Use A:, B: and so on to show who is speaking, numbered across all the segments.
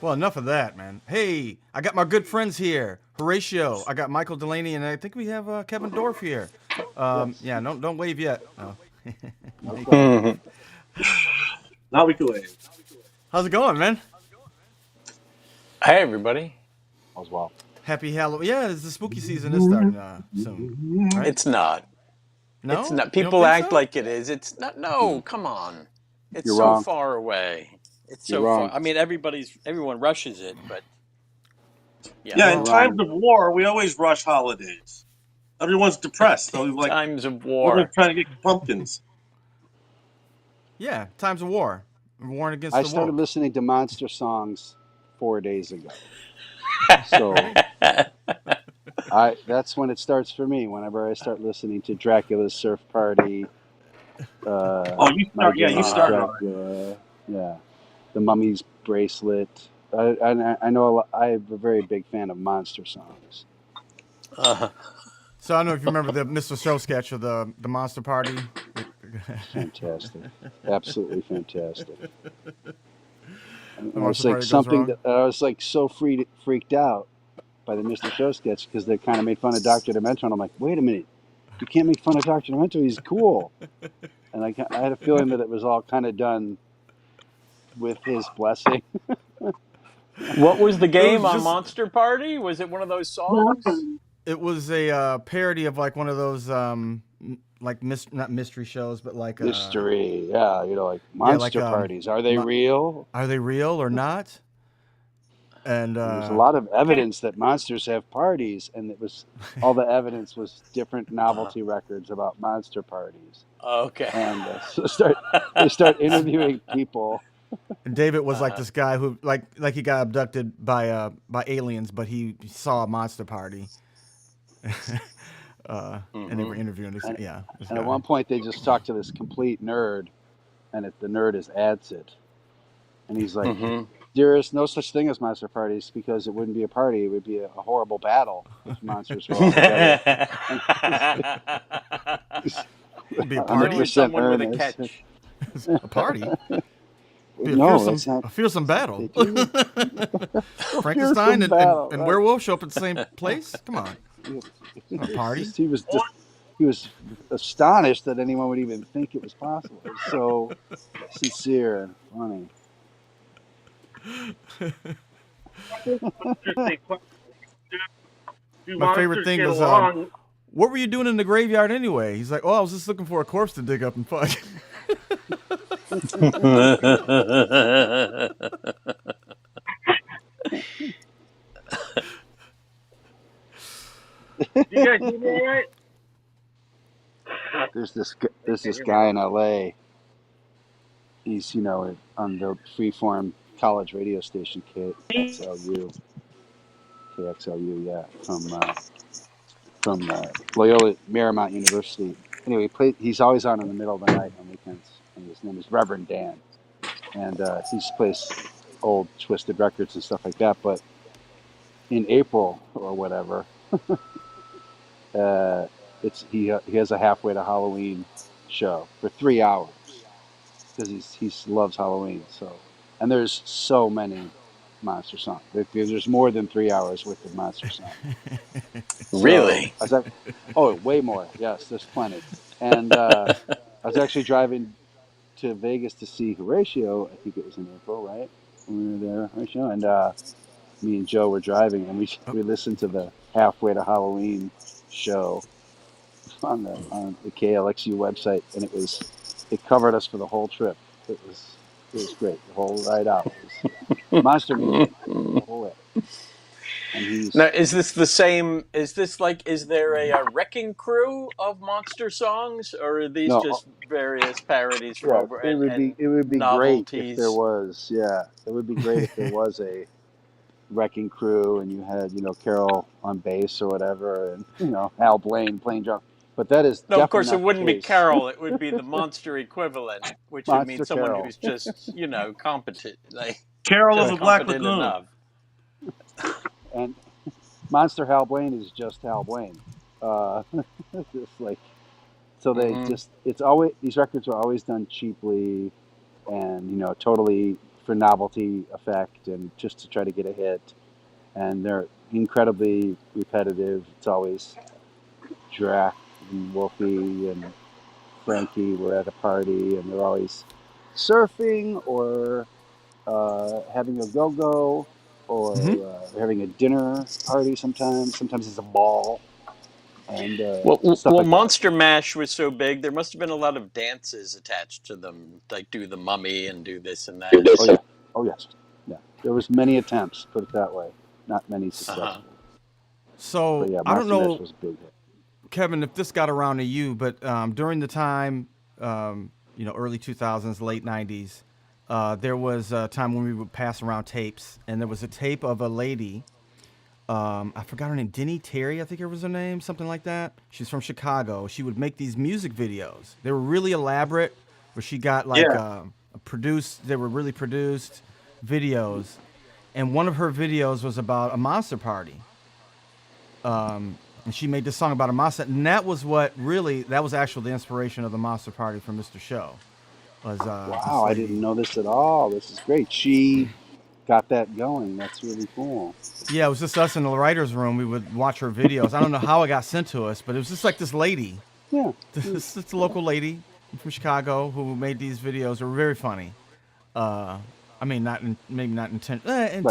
A: Well, enough of that, man. Hey, I got my good friends here. Horatio. I got Michael Delaney, and I think we have Kevin Dorff here.
B: Yes.
A: Yeah, don't wave yet. Oh.
B: Okay. Now we can wave.
A: How's it going, man?
C: Hey, everybody.
B: Oswald.
A: Happy Halloween. Yeah, the spooky season is starting soon, right?
C: It's not. It's
A: No,
C: not.
A: you don't
C: People
A: think
C: act
A: so?
C: like it is. It's not. No, come on. It's
B: You're
C: so
B: wrong.
C: far away. It's
B: You're
C: so far.
B: wrong.
C: I mean, everyone rushes it, but yeah.
B: Yeah, in
A: Well,
B: times
C: Um,
B: of war, we always rush holidays. Everyone's depressed, so like
C: times of
B: everyone's
C: war.
B: trying to get pumpkins.
A: yeah, times of war. We're warring against
D: I
A: the
D: started
A: woke.
D: listening to monster songs 4 days ago. So that's when it starts for me. Whenever I start listening to Dracula's Surf Party,
B: Oh, you
D: My
B: start. Yeah, you
D: Game of
B: started
C: uh,
B: already.
D: Dracula, yeah, The Mummy's Bracelet. I know I'm a very big fan of monster songs.
C: uh,
A: So I don't know if you remember the Mr. Show sketch of the Monster Party.
D: Fantastic, absolutely fantastic.
A: The
D: And I was
A: Monster
D: like
A: Party goes
D: something
A: wrong.
D: that I was like so freaked out by the Mr. Show sketch because they kind of made fun of Doctor Demento, and I'm like, wait a minute, you can't make fun of Doctor Demento. He's cool. And I had a feeling that it was all kind of done with his blessing.
C: what was the
A: It
C: game
A: was
C: on
A: just.
C: Monster Party? Was it one of those songs?
A: It was a parody of like one of those like not mystery shows, but like
D: Mystery, yeah, like
A: yeah, like
D: monster parties. Are they real?
A: are they real or not? And
D: And there's a lot of evidence that monsters have parties, and it was all the evidence was different
C: Uh,
D: novelty records about monster parties.
C: okay.
D: And so they start interviewing people.
A: and David was like
C: uh,
A: this guy who like he got abducted by aliens, but he saw a monster party. And they were
C: hmm
A: interviewing this
D: And,
A: this
D: and at
A: guy.
D: one point, they just talked to this complete nerd, and the nerd is Adsit, and he's like,
C: hmm
D: there is no such thing as monster parties because it wouldn't be a party; it would be a horrible battle if monsters were all together. And he's
A: It'd be a
C: I knew it
A: party,
C: was
D: 100%
C: someone with a
D: earnest.
C: catch.
A: a party. Be
D: No, that's not.
A: a fearsome
D: They
A: battle.
D: do a
A: Frankenstein
D: fearsome battle,
A: and
D: right?
A: werewolf show up at the same place. Come on, it's not a
D: It's
A: party.
D: just he was astonished that anyone would even think it was possible. It was so sincere and funny.
B: Do
A: My favorite
B: monsters
A: thing
B: get
A: was
B: along?
A: what were you doing in the graveyard anyway? He's like, oh, I was just looking for a corpse to dig up and fuck.
B: You guys hear me all right?
D: There's
B: Okay,
D: this
B: here we
D: guy
B: go.
D: in L.A. He's on the freeform college radio station KXLU, yeah, from Loyola Marymount University. Anyway, he's always on in the middle of the night on weekends, and his name is Reverend Dan, and he just plays old Twisted records and stuff like that. But in April or whatever, uh, he has a halfway to Halloween show for 3 hours because he loves Halloween. So, and there's so many monster songs. There's more than 3 hours worth of monster songs. So
C: Really?
D: I was like, oh, way more. Yes, there's plenty. And I was actually driving to Vegas to see Horatio. I think it was in April, right? When we were there, Horatio, and me and Joe were driving, and we listened to the Halfway to Halloween show on the KLXU website, and it covered us for the whole trip. It was great. The whole ride out was monster music, the whole way. And
C: Now,
D: he's
C: is this the same? Is this like? Is there a wrecking crew of monster songs, or are these
D: no,
C: just various parodies
D: yeah.
C: from and
D: It would be great if there
C: novelties?
D: was. Yeah, it would be great if there was a wrecking crew, and you had Carol on bass or whatever, and Al Blaine playing drum. But that is
C: No, of
D: definitely
C: course it
D: not the
C: wouldn't be
D: case.
C: Carol. It would be the monster equivalent, which would mean
D: Monster
C: someone
D: Carol.
C: who's just competent, like
B: Carol of
C: just
B: the Black
C: competent
B: Lagoon.
C: enough.
D: And Monster Hal Blaine is just Hal Blaine. Uh, just like so
C: hmm
D: it's always these records were always done cheaply and totally for novelty effect and just to try to get a hit. And they're incredibly repetitive. It's always Drac and Wolfie and Frankie were at a party, and they're always surfing or having a go-go, or they're having a dinner party sometimes. Sometimes it's a ball, and stuff
C: Well,
D: like that.
C: Monster Mash was so big, there must have been a lot of dances attached to them, like do the mummy and do this and that.
D: Oh yeah, oh yes, yeah. There was many attempts, put it that way. Not many successful.
A: So
D: But yeah,
A: I don't
D: Monster Mash
A: know,
D: was a big hit.
A: Kevin, if this got around to you, but during the time, early 2000s, late 90s, there was a time when we would pass around tapes, and there was a tape of a lady. I forgot her name. Denny Terry, I think it was her name, something like that. She's from Chicago. She would make these music videos. They were really elaborate, where she got like produced. They were really produced videos, and one of her videos was about a monster party. And she made this song about a monster, and that was actually the inspiration of the monster party from Mr. Show. Was
D: Wow, I didn't know this at all. This is great. She got that going. That's really cool.
A: Yeah, it was just us in the writer's room. We would watch her videos. I don't know how it got sent to us, but it was just like this lady.
D: Yeah.
A: This local lady from Chicago who made these videos. They were very funny. I mean, maybe not intentional,
D: Right.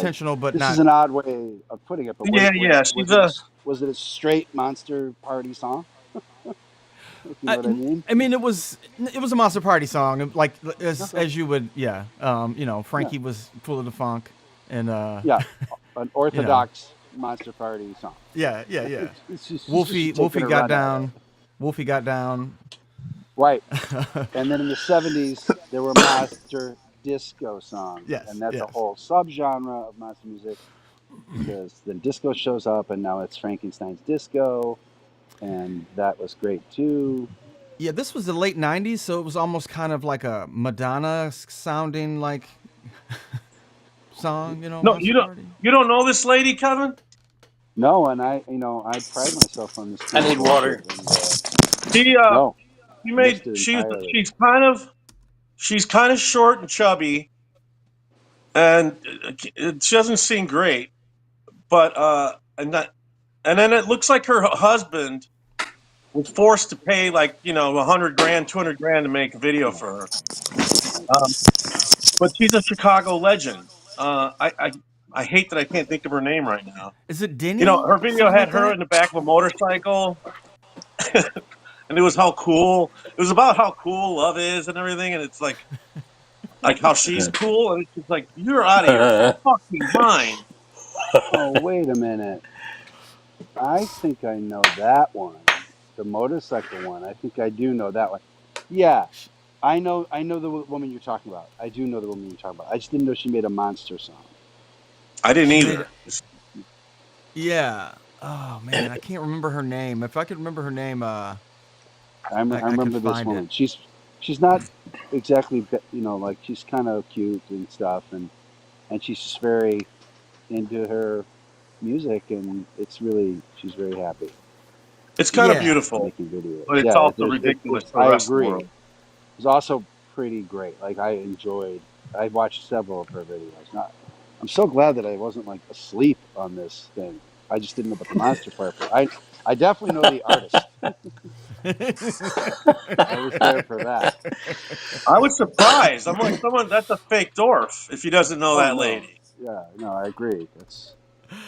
A: but
D: this
A: not.
D: is an odd way of putting it. But was it a straight monster party song? If you know what I mean?
A: I mean, it was a monster party song, like as you would, yeah. Frankie was full of the funk, and
D: yeah, an orthodox monster party song.
A: Yeah.
D: It's just
A: Wolfie got down. Wolfie got down.
D: Right. And then in the 70s, there were monster disco songs.
A: Yes,
D: and that's
A: yes.
D: a whole subgenre of monster music, because then disco shows up, and now it's Frankenstein's disco, and that was great too.
A: Yeah, this was the late 90s, so it was almost kind of like a Madonna sounding like song,
B: No,
A: Monster Party.
B: You don't know this lady, Kevin?
D: No, and I pride myself on this.
C: I need water.
D: No,
B: she's kind of short and chubby, and she doesn't seem great, but and then it looks like her husband was forced to pay like $100,000, $200,000 to make a video for her. But she's a Chicago legend. I hate that I can't think of her name right now.
A: Is it Denny?
B: Her video had her in the back of a motorcycle. And it was about how cool love is and everything, and it's like how she's cool, and it's just like, you're out of your fucking mind.
D: Oh, wait a minute. I think I know that one. The motorcycle one. I think I do know that one. Yeah. I know the woman you're talking about. I do know the woman you're talking about. I just didn't know she made a monster song.
B: I didn't either.
A: Yeah. Oh man, I can't remember her name. If I could remember her name, I
D: remember this woman. She's not exactly, like, she's kind of cute and stuff, and she's just very into her music, and she's very happy.
B: It's kind of beautiful,
D: making videos.
B: But it's also ridiculous.
D: I agree. It's also pretty great. Like, I watched several of her videos. I'm so glad that I wasn't like asleep on this thing. I just didn't know about the monster part. I definitely know the artist. I was there for that.
B: I was surprised. I'm like, that's a fake dwarf if he doesn't know that lady.
D: Yeah, no, I agree.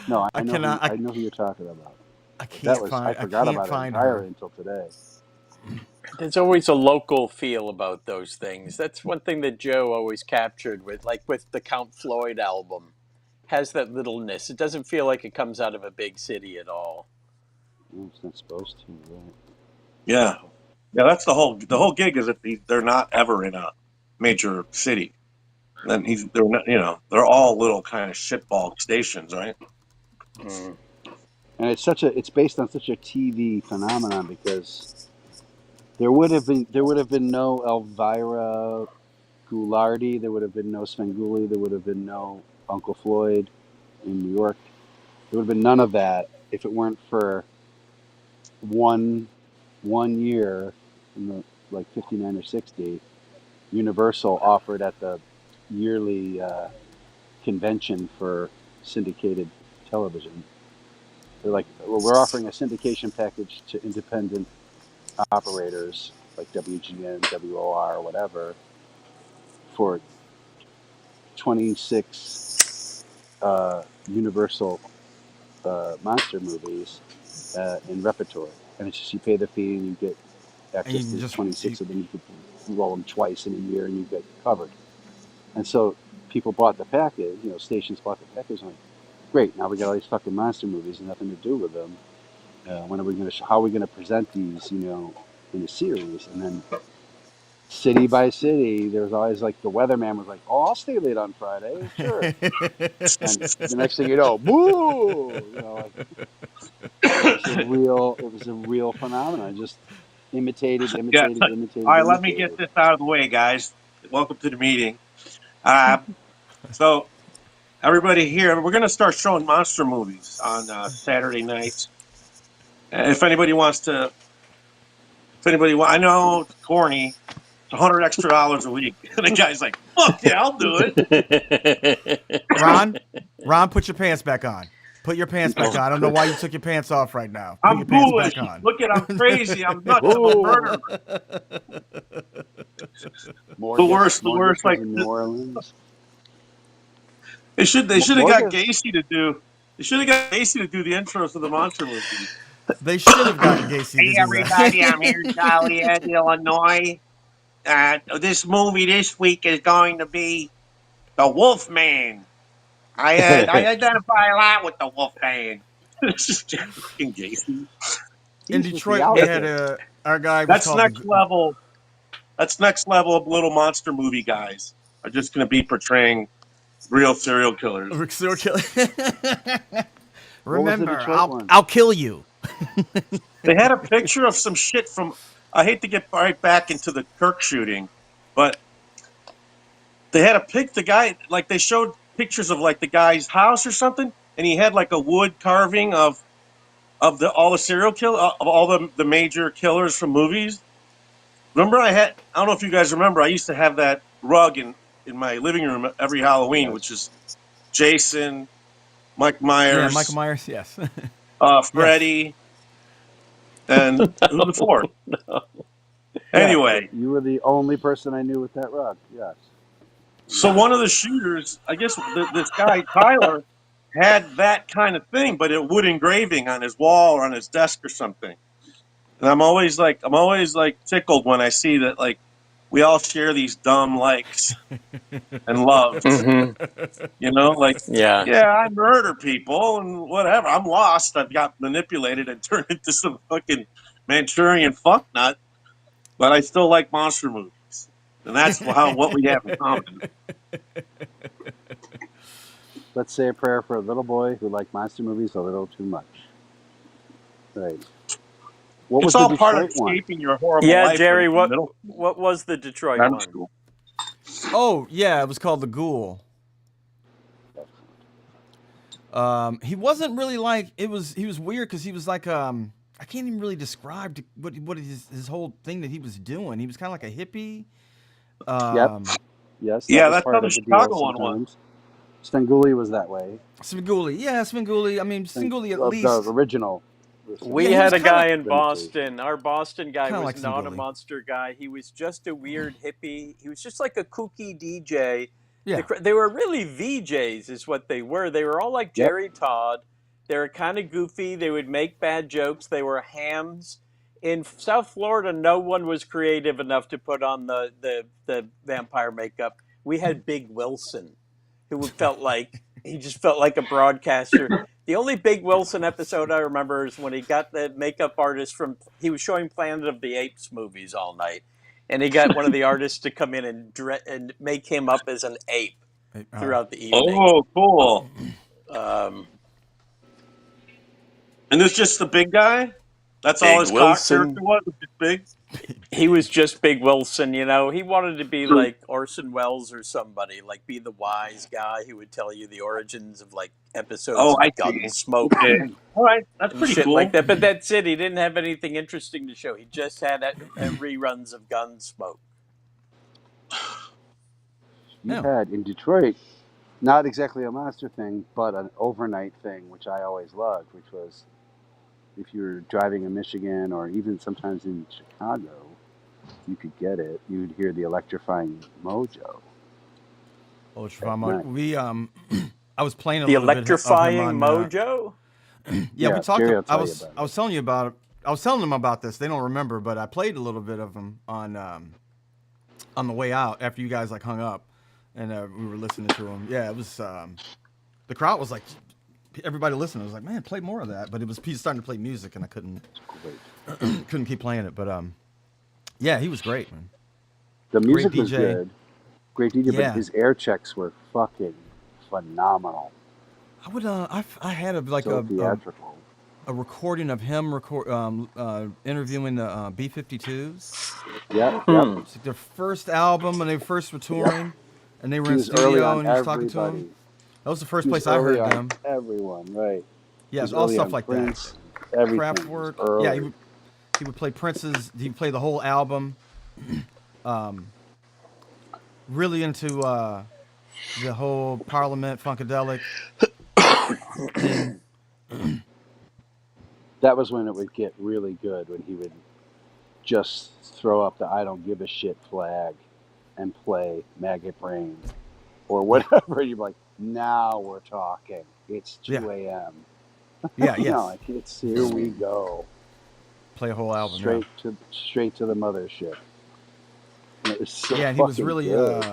D: I know who you're talking about.
A: I forgot about it
D: entirely until today.
C: There's always a local feel about those things. That's one thing that Joe always captured with the Count Floyd album. Has that littleness. It doesn't feel like it comes out of a big city at all.
D: Well, it's not supposed to, right?
B: Yeah. That's the whole gig is that they're not ever in a major city. And they're all little kind of shitball stations, right?
C: Mm.
D: And it's based on such a TV phenomenon, because there would have been no Elvira Goulardi, there would have been no Svengoolie, there would have been no Uncle Floyd in New York. There would have been none of that if it weren't for one year in the 59 or 60. Universal offered at the yearly convention for syndicated television. They're like, well, we're offering a syndication package to independent operators like WGN, WOR, or whatever, for 26 Universal monster movies in repertory. And it's just you pay the fee and you get
A: And you
D: access
A: can
D: to
A: just
D: 26 of them. You can roll them twice in a year and you get covered. And so people bought the package, stations bought the package. And like, great, now we got all these fucking monster movies and nothing to do with them. When are we going to? How are we going to present these? In a series, and then city by city, there was always like the weatherman was like, "Oh, I'll stay late on Friday, sure." And the next thing you know, boo! Like it was a real phenomenon. Just imitated,
B: Yeah.
D: imitated,
B: All
D: imitated,
B: right, let me get
D: imitated.
B: this out of the way, guys. Welcome to the meeting. So everybody here, we're going to start showing monster movies on Saturday nights. If anybody wants to, I know it's corny. It's $100 extra a week. And the guy's like, "Fuck yeah, I'll do it."
A: Ron, put your pants back on. Put your pants back on. I don't know why you took your pants off right now. Put
B: I'm
A: your pants
B: ghoulish.
A: back on.
B: Look at, I'm crazy. I'm nuts. I'm a
D: Whoa!
B: murderer. The
D: Morgus,
B: worst.
D: Morgus was
B: Like
D: in New Orleans.
B: they should have got
D: Morgus.
B: Gacy to do. They should have got Gacy to do the intros of the monster movies.
A: They should have gotten Gacy to
B: Hey
A: do
B: everybody, I'm
A: that.
B: here in Joliet, Illinois. This movie this week is going to be The Wolfman. I identify a lot with the Wolfman. This is fucking Gacy.
A: In
D: He's with the
A: Detroit, we had
D: outfit.
A: our guy was
B: That's
A: called
B: next
A: the
B: level. That's next level of little monster movie guys. Are just going to be portraying real serial killers.
A: serial killer.
D: What was the
A: Remember,
D: Detroit one?
A: I'll kill you.
B: They had a picture of some shit from. I hate to get right back into the Kirk shooting, but they had the guy, like they showed pictures of like the guy's house or something, and he had like a wood carving of all the serial kill of all the major killers from movies. Remember, I don't know if you guys remember. I used to have that rug in my living room every Halloween, which
D: Yes.
B: is Jason, Mike
A: Yeah, Michael
B: Myers,
A: Myers. Yes. Yes.
B: Freddy, and who's the fourth?
D: Yes.
B: Anyway,
D: You were the only person I knew with that rug. Yes.
B: so one of the shooters, I guess this guy Tyler, had that kind of thing, but a wood engraving on his wall or on his desk or something. And I'm always like tickled when I see that, like, we all share these dumb likes and loves.
C: Mhm.
B: Like,
C: Yeah.
B: yeah, I murder people and whatever. I'm lost. I've got manipulated and turned into some fucking Manchurian fucknut, but I still like monster movies, and that's what we have in common.
D: Let's say a prayer for a little boy who liked monster movies a little too much. Right. What
B: It's
D: was the
B: all part of
D: Detroit one?
B: escaping your horrible
C: Yeah,
B: life
C: Jerry,
B: in middle school,
C: what was the Detroit
B: grammar
C: one?
B: school.
A: Oh yeah, it was called The Ghoul. He wasn't really like it was. He was weird because he was like I can't even really describe what his whole thing that he was doing. He was kind of like a hippie.
D: Yep.
A: Um,
D: Yes, that
B: Yeah,
D: was
B: that's how
D: part
B: the
D: of the deal
B: Chicago one was.
D: sometimes. Svengoolie was that way.
A: Svengoolie, yeah, Svengoolie. I mean, Svengoolie at
D: The
A: least.
D: original.
C: We
A: Yeah, he was
C: had a
A: kind
C: guy
A: of
C: in Boston. Our Boston guy
A: Kinda
C: was
A: like
C: not a
A: Svengoolie.
C: monster guy. He was just a weird hippie. He was just like a kooky DJ.
A: Yeah.
C: They were really VJs, is what they were. They were all like
D: Yep.
C: Jerry Todd. They were kind of goofy. They would make bad jokes. They were hams. In South Florida, no one was creative enough to put on the vampire makeup. We had Big Wilson, who just felt like a broadcaster. The only Big Wilson episode I remember is when he got the makeup artist he was showing Planet of the Apes movies all night. And he got one of the artists to come in and make him up as an ape throughout the evening.
B: Oh, cool.
C: Um,
B: And it's just the big guy? That's all
C: Big
B: his
C: Wilson.
B: character was just big?
C: He was just Big Wilson, He wanted to be like Orson Welles or somebody, like be the wise guy who would tell you the origins of like episodes
B: I
C: of
B: see.
C: Gunsmoke
B: Okay. All right. That's
C: and
B: pretty
C: shit
B: cool.
C: like that. But that's it. He didn't have anything interesting to show. He just had reruns of Gunsmoke.
D: you
A: Yeah.
D: had in Detroit, not exactly a monster thing, but an overnight thing, which I always loved, which was if you were driving in Michigan or even sometimes in Chicago, you could get it. You'd hear the electrifying mojo at night.
A: We I was playing a
C: The
A: little bit of him
C: electrifying
A: on.
C: mojo.
A: Yeah, we
D: Yeah,
A: talked.
D: Jerry will
A: I
D: tell you
A: was
D: about
A: I was telling you about. I was telling them about this. They don't remember, but I played a little bit of them on the way out after you guys like hung up, and we were listening to them. Yeah, it was. The crowd was like, everybody listening was like, man, play more of that. But it was he's starting to play music, and I couldn't
D: it. Great.
A: couldn't keep playing it. But yeah, he was great, man.
D: The
A: Great
D: music was
A: DJ.
D: good, great DJ, but
A: Yeah.
D: his air checks were fucking phenomenal.
A: I would. I had
D: So theatrical.
A: a recording of him interviewing the B-52s.
D: Yep,
C: Hmm.
D: yep.
A: It's like their first album when they first were touring, and they were
D: He
A: in
D: was early
A: studio
D: on
A: and he was talking to
D: everybody.
A: them. That was the first
D: He was
A: place I
D: early
A: heard
D: on
A: them.
D: everyone, right?
A: Yeah,
D: He was
A: all
D: early
A: stuff
D: on
A: like
D: Prince,
A: that.
D: everything. He was
A: Kraftwerk. Yeah,
D: early.
A: he would play Prince's. He would play the whole album. Really into the whole Parliament Funkadelic thing.
D: That was when it would get really good, when he would just throw up the I don't give a shit flag and play Maggot Brain or whatever. You'd be like, now we're talking. It's 2
A: Yeah.
D: a.m.
A: Yeah,
D: You
A: yes.
D: know, like, it's here we go.
A: Play a whole album.
D: Straight to the mothership. And it was so
A: Yeah, and he was
D: fucking
A: really,
D: good.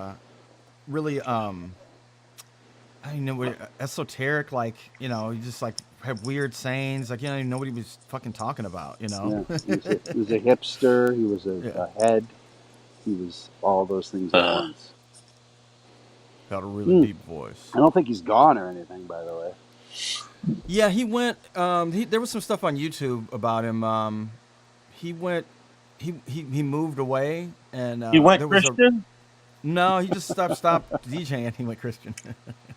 A: really, I don't know, esoteric. Like, you know, he just like had weird sayings. Like, you know, nobody was fucking talking about. You know.
D: Yeah, he was a hipster. He was a head. He was all those things at once.
A: Got a really deep voice.
D: I don't think he's gone or anything, by the way.
A: Yeah, he went. There was some stuff on YouTube about him. He went. He moved away, and
B: He went
A: there was
B: Christian?
A: No, he just stopped DJing. He went Christian.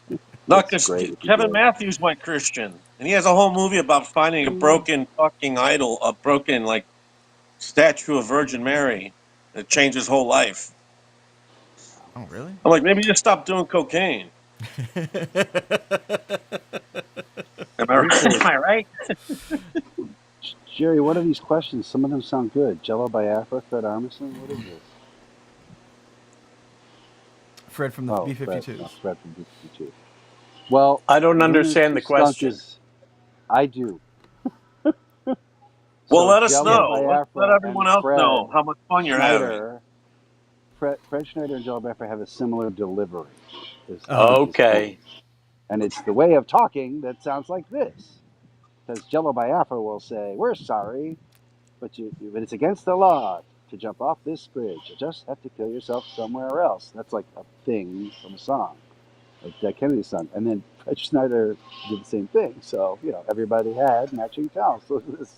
B: No,
D: That's
B: because
D: great if he
B: Kevin
D: did.
B: Matthews went Christian, and he has a whole movie about finding a broken fucking idol, a broken like statue of Virgin Mary that changed his whole life.
A: Oh, really?
B: I'm like, maybe just stop doing cocaine. Am I right?
D: Jerry, what are these questions? Some of them sound good. Jello Biafra, Fred Armisen. What is this?
A: Fred from the B-52s.
D: Fred from B-52. Well,
C: I don't understand the question.
D: I do.
B: Well, let us
D: Jello
B: know. Let
D: Biafra
B: everyone
D: and
B: else
D: Fred
B: know how much fun you're having.
D: Schneider, Fred Schneider and Jello Biafra have a similar delivery.
C: Okay.
D: And it's the way of talking that sounds like this. Because Jello Biafra will say, we're sorry, but it's against the law to jump off this bridge. You just have to kill yourself somewhere else. That's like a thing from a song, like Dead Kennedy's song. And then Fred Schneider did the same thing. So, you know, everybody had matching counts. So this,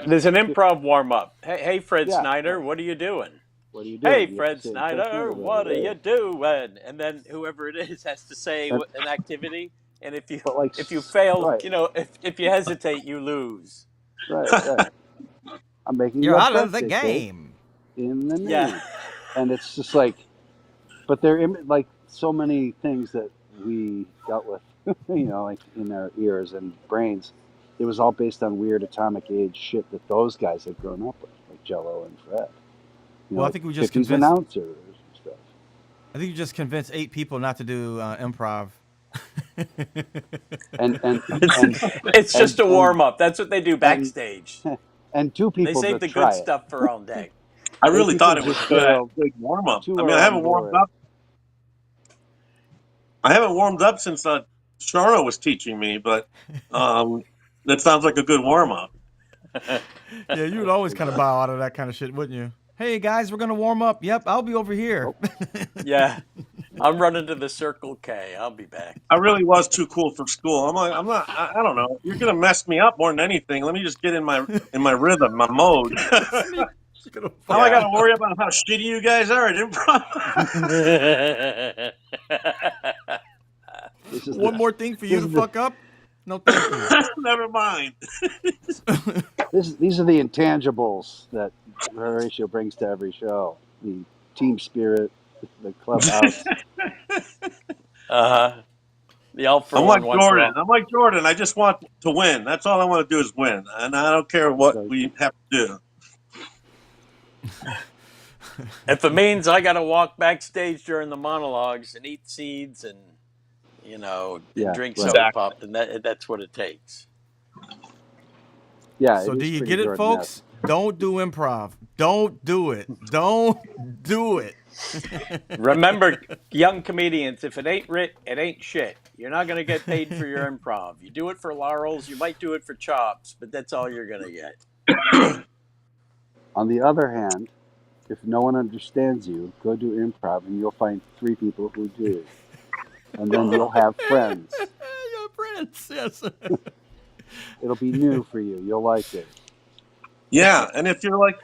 C: there's an improv warm-up. Hey, Fred
D: Yeah.
C: Snyder, what are you doing?
D: what are you doing?
C: Hey,
D: You have to
C: Fred
D: say,
C: Snyder, what are you doing? And then whoever it is has to say an activity. And if you
D: But, like,
C: if you fail,
D: right.
C: you know, if you hesitate, you lose.
D: Right. I'm making
A: You're
D: you a
A: out of the
D: birthday cake
A: game.
D: in the name.
C: Yeah.
D: And it's just like, but they're like so many things that we dealt with, you know, like in our ears and brains. It was all based on weird atomic age shit that those guys had grown up with, like Jello and Fred. You know,
A: Well, I think we just
D: 50s
A: convinced.
D: announcers and stuff.
A: I think you just convinced 8 people not to do improv.
D: And
C: It's just a warm-up. That's what they do backstage.
D: and 2
C: They
D: people
C: save
D: that
C: the
D: try
C: good stuff for all day.
B: I really
D: people
B: thought it was
D: just
B: good.
D: go,
B: Good warm up.
D: 2
B: I mean,
D: are
B: I haven't
D: on
B: warmed
D: board.
B: up. I haven't warmed up since Sharna was teaching me, but that sounds like a good warm up.
A: Yeah, you would always kind of bow out of that kind of shit, wouldn't you? Hey guys, we're gonna warm up. Yep, I'll be over here.
C: Yeah. I'm running to the Circle K. I'll be back.
B: I really was too cool for school. I'm like, I don't know. You're gonna mess me up more than anything. Let me just get in my rhythm, my mode. Now I got to worry about how shitty you guys are at improv.
D: One
A: more thing for you to fuck up? No, thank you.
B: Never mind.
D: These are the intangibles that Horatio brings to every show. The team spirit, the clubhouse.
C: The all for
B: I'm
C: one,
B: like
C: one for
B: Jordan.
C: all.
B: I'm like Jordan. I just want to win. That's all I want to do is win, and I don't care what
D: So
B: we have to do.
C: If it means I got to walk backstage during the monologues and eat seeds and and
D: yeah,
C: drink
D: right.
C: soda
B: Exactly.
C: pop, then that's what it takes.
D: Yeah,
A: So
D: it
A: do
D: is
A: you
D: pretty
A: get it,
D: Jordan-esque.
A: folks? Don't do improv. Don't do it. Don't do it.
C: Remember, young comedians, if it ain't writ, it ain't shit. You're not going to get paid for your improv. You do it for laurels, you might do it for chops, but that's all you're going to get.
D: On the other hand, if no one understands you, go do improv and you'll find 3 people who do. And then you'll have friends.
A: Your friends, yes.
D: It'll be new for you. You'll like it.
B: Yeah, and if you're like,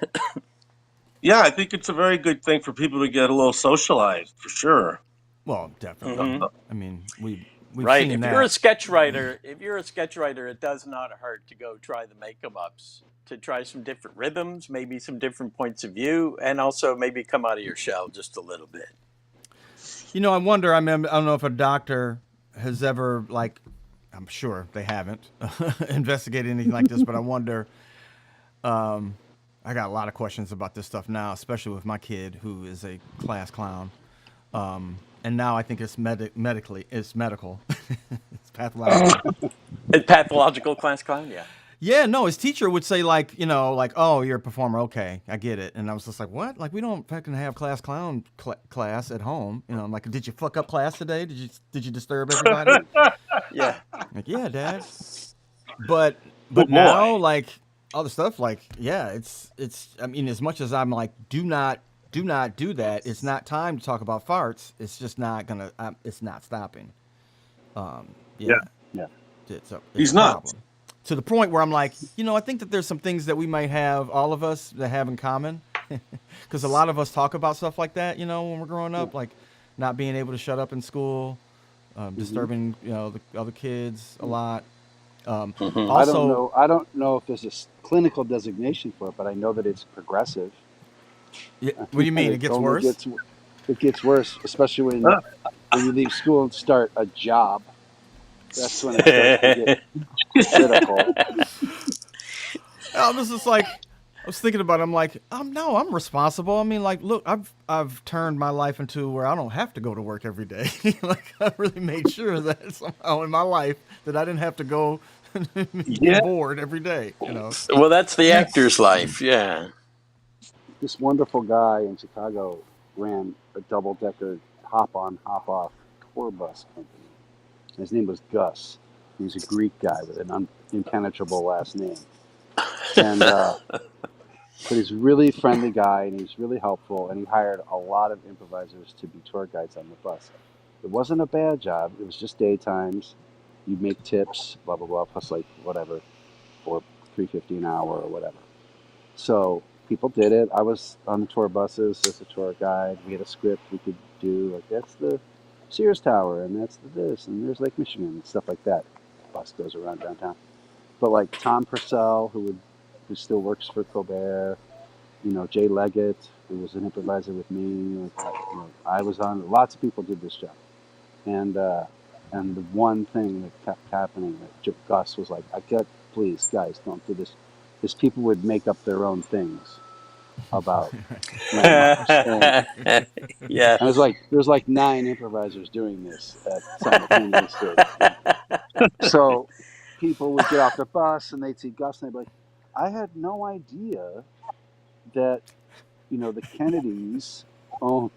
B: yeah, I think it's a very good thing for people to get a little socialized for sure.
A: Well, definitely.
C: Hmm.
A: I mean, we've
C: Right.
A: seen
C: If you're a
A: that.
C: sketch writer, it does not hurt to go try the make 'em ups, to try some different rhythms, maybe some different points of view, and also maybe come out of your shell just a little bit.
A: I wonder. I mean, I don't know if a doctor has ever like. I'm sure they haven't investigated anything like this, but I wonder. I got a lot of questions about this stuff now, especially with my kid who is a class clown. And now I think it's it's medical, it's pathological.
C: A pathological class clown, yeah.
A: Yeah, no, his teacher would say like, oh, you're a performer, okay, I get it. And I was just like, what? Like we don't fucking have class clown class at home. I'm like, did you fuck up class today? Did you disturb everybody?
C: Yeah.
A: Like, yeah, Dad. But
B: Oh
A: now
B: boy.
A: like other stuff like yeah, it's. I mean, as much as I'm like, do not do that. It's not time to talk about farts. It's just not gonna. It's not stopping.
B: Yeah,
A: Yeah,
D: Yeah.
A: it's a
B: he's nuts.
A: problem. To the point where I'm like, I think that there's some things that we might have, all of us, that have in common. Because a lot of us talk about stuff like that, when we're growing
D: Yeah.
A: up, like not being able to shut up in school,
D: Hmm.
A: disturbing, the other kids a lot. Um,
C: Hmm.
A: also,
D: I don't know if there's a clinical designation for it, but I know that it's progressive.
A: what do you
D: And
A: mean? It
D: it
A: gets
D: only
A: worse?
D: gets worse, especially when you leave school and start a job. That's when it starts to get critical.
A: I was just like, I was thinking about it. I'm like, no, I'm responsible. I mean, like, look, I've turned my life into where I don't have to go to work every day. Like, I really made sure that somehow in my life that I didn't have to go and
B: Yeah,
A: get bored every day.
C: Well, that's the
B: yeah.
C: actor's life, yeah.
D: This wonderful guy in Chicago ran a double-decker hop-on, hop-off tour bus company. His name was Gus. He was a Greek guy with an impenetrable last name. And but he's a really friendly guy, and he's really helpful, and he hired a lot of improvisers to be tour guides on the bus. It wasn't a bad job. It was just daytimes. You'd make tips, blah blah blah, plus like whatever, or $3.50 an hour or whatever. So people did it. I was on the tour buses as a tour guide. We had a script we could do, like that's the Sears Tower, and that's the this, and there's Lake Michigan, and stuff like that. The bus goes around downtown. But like Tom Purcell, who still works for Colbert, Jay Leggett, who was an improviser with me. Like, I was on. Lots of people did this job, and and the one thing that kept happening that Gus was like, please guys, don't do this. Is people would make up their own things about landmarks,
C: Yeah.
D: and there's like 9 improvisers doing this simultaneously. So people would get off the bus and they'd see Gus and they'd be like, I had no idea that the Kennedys owned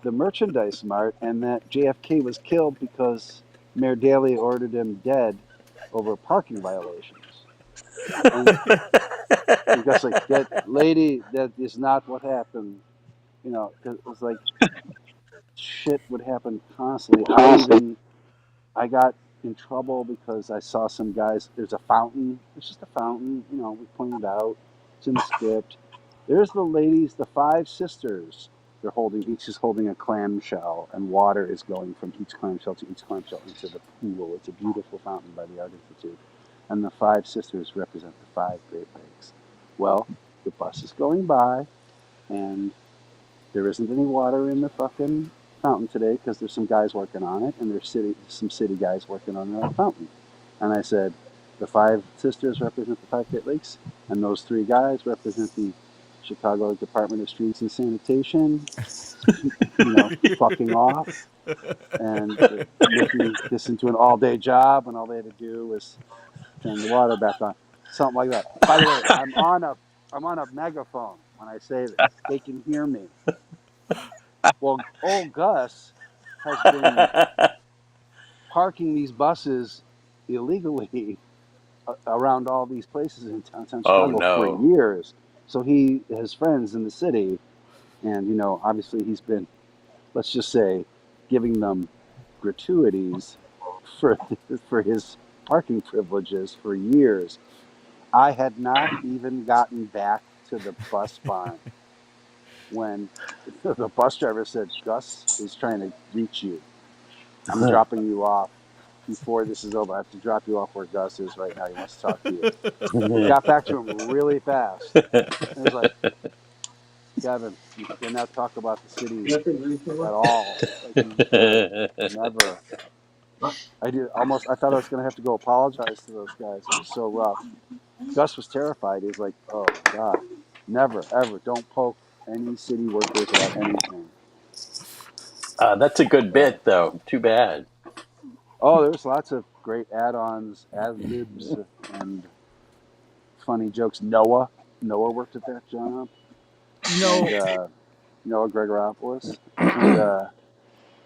D: the merchandise mart and that JFK was killed because Mayor Daley ordered him dead over parking violations. And Gus like, that lady, that is not what happened. 'Cause it was like shit would happen constantly. I got in trouble because I saw some guys. There's a fountain. It's just a fountain. We pointed out. It's in the script. There's the ladies, the 5 sisters. They're holding. Each is holding a clamshell, and water is going from each clamshell to each clamshell into the pool. It's a beautiful fountain by the Art Institute, and the 5 sisters represent the 5 Great Lakes. Well, the bus is going by, and there isn't any water in the fucking fountain today because there's some guys working on it, and there's some city guys working on the fountain. And I said, the 5 sisters represent the 5 Great Lakes, and those 3 guys represent the Chicago Department of Streets and Sanitation, fucking off and making this into an all-day job when all they had to do was turn the water back on, something like that. By the way, I'm on a megaphone when I say this; they can hear me. Well, old Gus has been parking these buses illegally around all these places in downtown
C: Oh,
D: Chicago for
C: no.
D: years. So he has friends in the city, and obviously he's been, let's just say, giving them gratuities for his parking privileges for years. I had not even gotten back to the bus barn when the bus driver said, "Gus is trying to reach you. I'm dropping you off before this is over. I have to drop you off where Gus is right now. He wants to talk to you." We got back to him really fast. It was like, "Kevin, you cannot talk about the city at all. Never." I thought I was going to have to go apologize to those guys. It was so rough. Gus was terrified. He was like, "Oh, God, never, ever. Don't poke any city workers about anything."
C: That's a good bit, though. Too bad.
D: Oh, there's lots of great add-ons, ad-libs, and funny jokes. Noah worked at that job. And, Noah Gregoropoulos.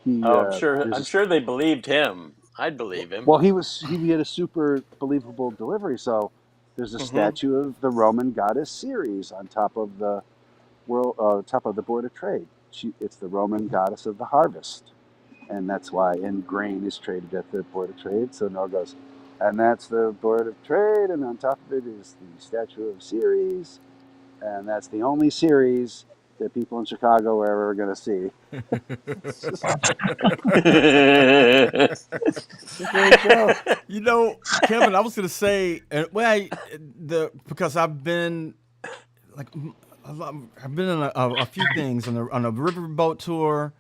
D: And
C: I'm sure they believed him. I'd believe him.
D: well, he had a super believable delivery. So there's a statue of the Roman goddess Ceres on top of the Board of Trade. It's the Roman goddess of the harvest, and that's why grain is traded at the Board of Trade. So Noah goes, and that's the Board of Trade, and on top of it is the statue of Ceres, and that's the only Ceres that people in Chicago are ever going to see. It's a great joke.
A: Kevin, I was gonna say, because I've been like, I've been on a few things on a riverboat tour,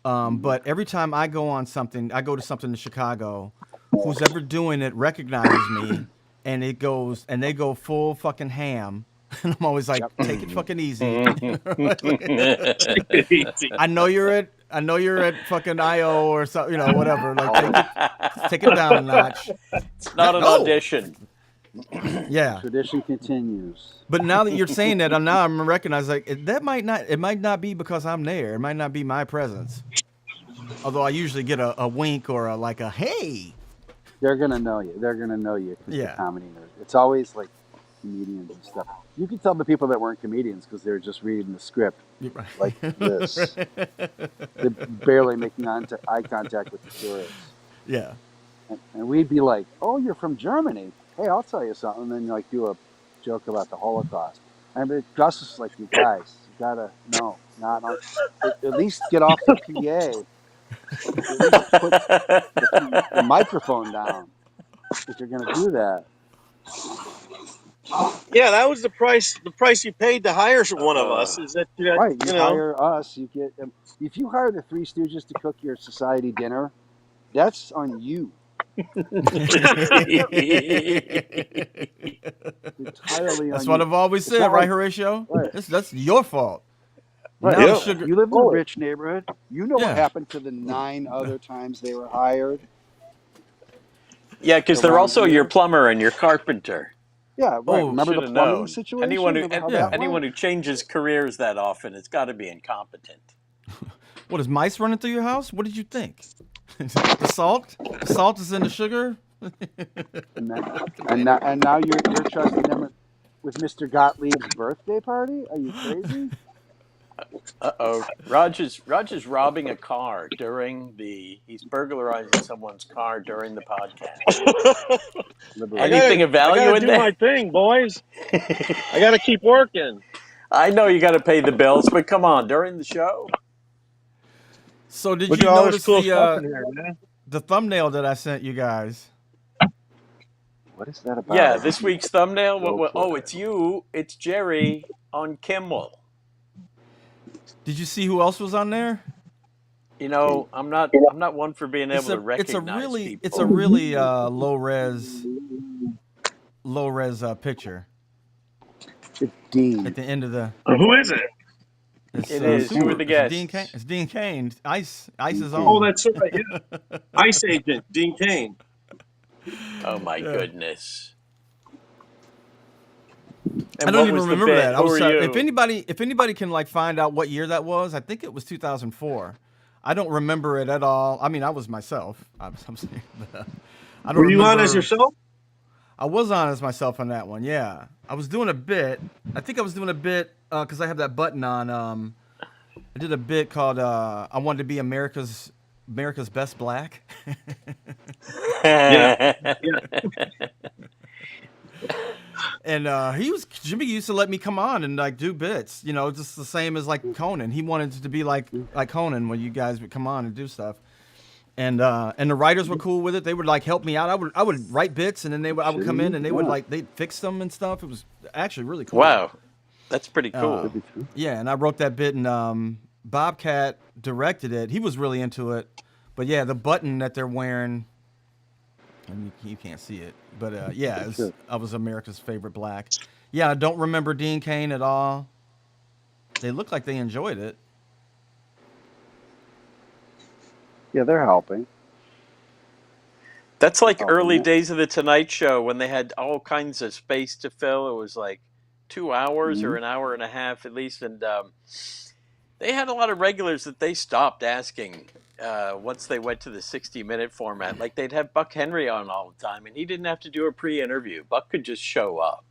A: but every time I go to something in Chicago, who's ever doing it recognizes me, and they go full fucking ham. And I'm always like, take it fucking easy. I know you're at fucking IO or something, whatever. Like, take it down a notch.
C: It's not an audition.
A: Yeah.
D: Tradition continues.
A: But now that you're saying that, I'm recognizing it might not be because I'm there. It might not be my presence. Although I usually get a wink or a hey.
D: They're gonna know you. They're gonna know you.
A: Yeah.
D: The comedy nerd. It's always like comedians and stuff. You can tell the people that weren't comedians because they were just reading the script like this. They're barely making eye contact with the stories.
A: Yeah.
D: And we'd be like, "Oh, you're from Germany. Hey, I'll tell you something." And then do a joke about the Holocaust. And Gus was like, "You guys, you gotta at least get off the PA. At least put the microphone down if you're gonna do that."
B: Yeah, that was the price. The price you paid to hire one of us is that you
D: hire us. You get if you hire the Three Stooges to cook your society dinner, that's on you. Entirely.
A: That's
D: on
A: what
D: you.
A: I've always said, right, Horatio?
D: Right.
A: That's your fault.
D: Right.
A: Now
D: You live in a rich neighborhood. You know what happened to the 9 other times they were hired.
C: Yeah, because they're also your plumber and your carpenter.
D: Yeah, right. Remember the plumbing situation?
C: Anyone who changes careers that often, it's got to be incompetent.
A: What, is mice running through your house? What did you think? The salt? The salt is in the sugar?
D: and now you're trusting them with Mr. Gottlieb's birthday party? Are you crazy?
C: Uh-oh. Raj is robbing a car he's burglarizing someone's car during the podcast. Anything of value in there?
B: I gotta do my thing, boys. I gotta keep working.
C: I know you got to pay the bills, but come on, during the show.
A: So did you notice the thumbnail that I sent you guys?
D: What is that about?
C: Yeah, this week's thumbnail. It's you. It's Jerry on Kimmel.
A: Did you see who else was on there?
C: You know, I'm not one for being able to recognize people.
A: It's a really low res picture
D: It's Dean.
A: at the end of the.
B: Who is it?
A: It's,
C: It is. Who are the
A: It's Dean
C: guests?
A: Cain. It's Dean Cain. Ice's
D: Cain.
B: Oh,
A: own.
B: that's right. Yeah. Ice Agent Dean Cain.
C: Oh my
A: Yeah.
C: goodness.
A: I
C: And
A: don't
C: what
A: even
C: was the
A: remember
C: bit?
A: that. I
C: Who
A: was
C: are
A: sorry.
C: you?
A: If anybody can like find out what year that was, I think it was 2004. I don't remember it at all. I mean, I was myself. I'm saying, but, I don't
B: Were you on
A: remember.
B: as yourself?
A: I was on as myself on that one. Yeah, I was doing a bit. I think I was doing a bit because I have that button on. I did a bit called "I Wanted to Be America's Best Black."
B: Yeah.
A: And Jimmy used to let me come on and like do bits, you know, just the same as like Conan. He wanted it to be like Conan when you guys would come on and do stuff. And the writers were cool with it. They would like help me out. I would write bits and then I would come in and they'd fix them and stuff. It was actually really cool.
C: Wow, that's pretty cool.
A: Yeah, and I wrote that bit and Bobcat directed it. He was really into it. But yeah, the button that they're wearing, and you can't see it, but I was America's favorite black. Yeah, I don't remember Dean Cain at all. They look like they enjoyed it.
D: Yeah, they're helping.
C: That's like
D: Oh,
C: early
D: yeah.
C: days of the Tonight Show when they had all kinds of space to fill. It was like 2 hours or an hour and a half at least, and they had a lot of regulars that they stopped asking once they went to the 60-minute format. Like they'd have Buck Henry on all the time, and he didn't have to do a pre-interview. Buck could just show up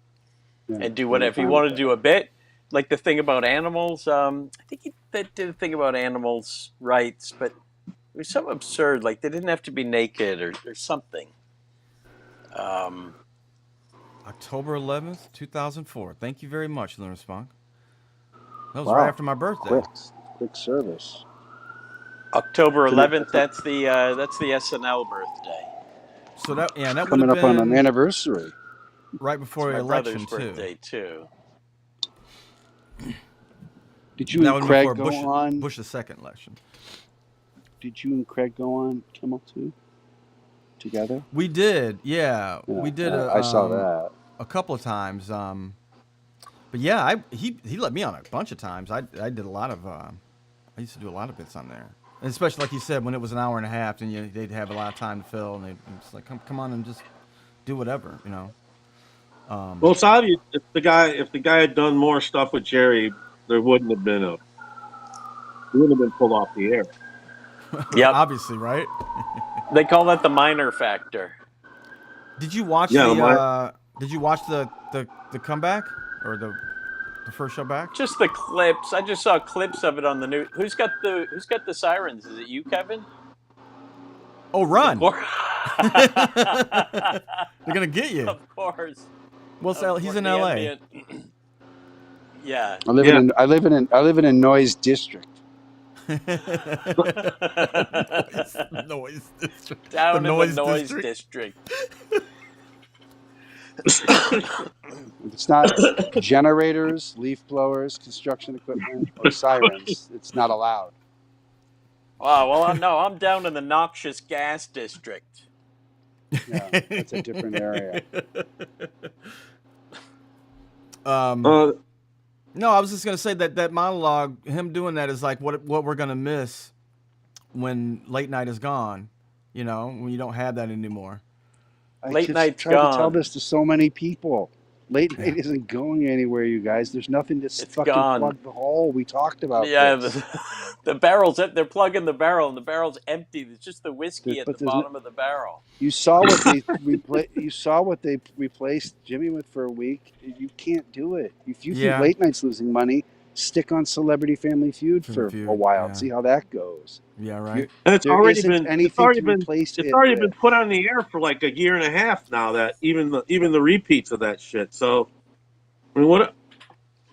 C: and do whatever. If he wanted to do a bit, like the thing about animals, I think they did a thing about animals' rights, but it was so absurd. Like they didn't have to be naked or something.
A: October 11th, 2004. Thank you very much, Lunar Spunk. That was
D: Wow.
A: right after my birthday.
D: Quick service.
C: October 11th. That's the SNL birthday.
A: So that would
D: Coming
A: have
D: up on
A: been
D: an anniversary.
A: right before
C: It's
A: the
C: my
A: election
C: brother's birthday too.
D: Did you
A: That
D: and
A: would
D: Craig
A: before
D: go on?
A: Bush's second election.
D: Did you and Craig go on Kimmel too? Together?
A: We did, yeah. We did.
D: I saw that
A: a couple of times. But yeah, he let me on a bunch of times. I did a lot of. I used to do a lot of bits on there, and especially like you said, when it was an hour and a half, and they'd have a lot of time to fill, and they'd just like come on and just do whatever, you know.
B: Well, it's obvious if the guy had done more stuff with Jerry, there wouldn't have been pulled off the air.
C: Yep.
A: Obviously, right?
C: They call that the minor factor.
A: Did you watch Did you watch the comeback or the first show back?
C: Just the clips. I just saw clips of it on the news. Who's got the sirens? Is it you, Kevin?
A: Oh, run!
C: They're
A: gonna get you.
C: Of course.
A: Well, he's in LA.
C: Yeah.
D: I live in a noise district.
A: Noise district.
C: Down in the noise district.
D: It's not generators, leaf blowers, construction equipment, or sirens. It's not allowed.
C: Oh, well, no, I'm down in the noxious gas district.
D: Yeah, that's a different area.
A: No, I was just gonna say that monologue, him doing that is like what we're gonna miss when late night is gone. You know, when you don't have that anymore.
C: Late night's
D: tried
C: gone.
D: to tell this to so many people. Late night isn't going anywhere, you guys. There's nothing to fucking plug the hole. We talked about this.
C: The barrels, they're plugging the barrel, and the barrel's empty. There's just the whiskey at the bottom of the barrel.
D: You saw what they replaced Jimmy with for a week. You can't do it. If you think late night's losing money, stick on Celebrity Family Feud for a while and see how that goes.
A: Yeah, right.
B: And it's already been put on the air for like a year and a half now. That even the repeats of that shit. So, I mean,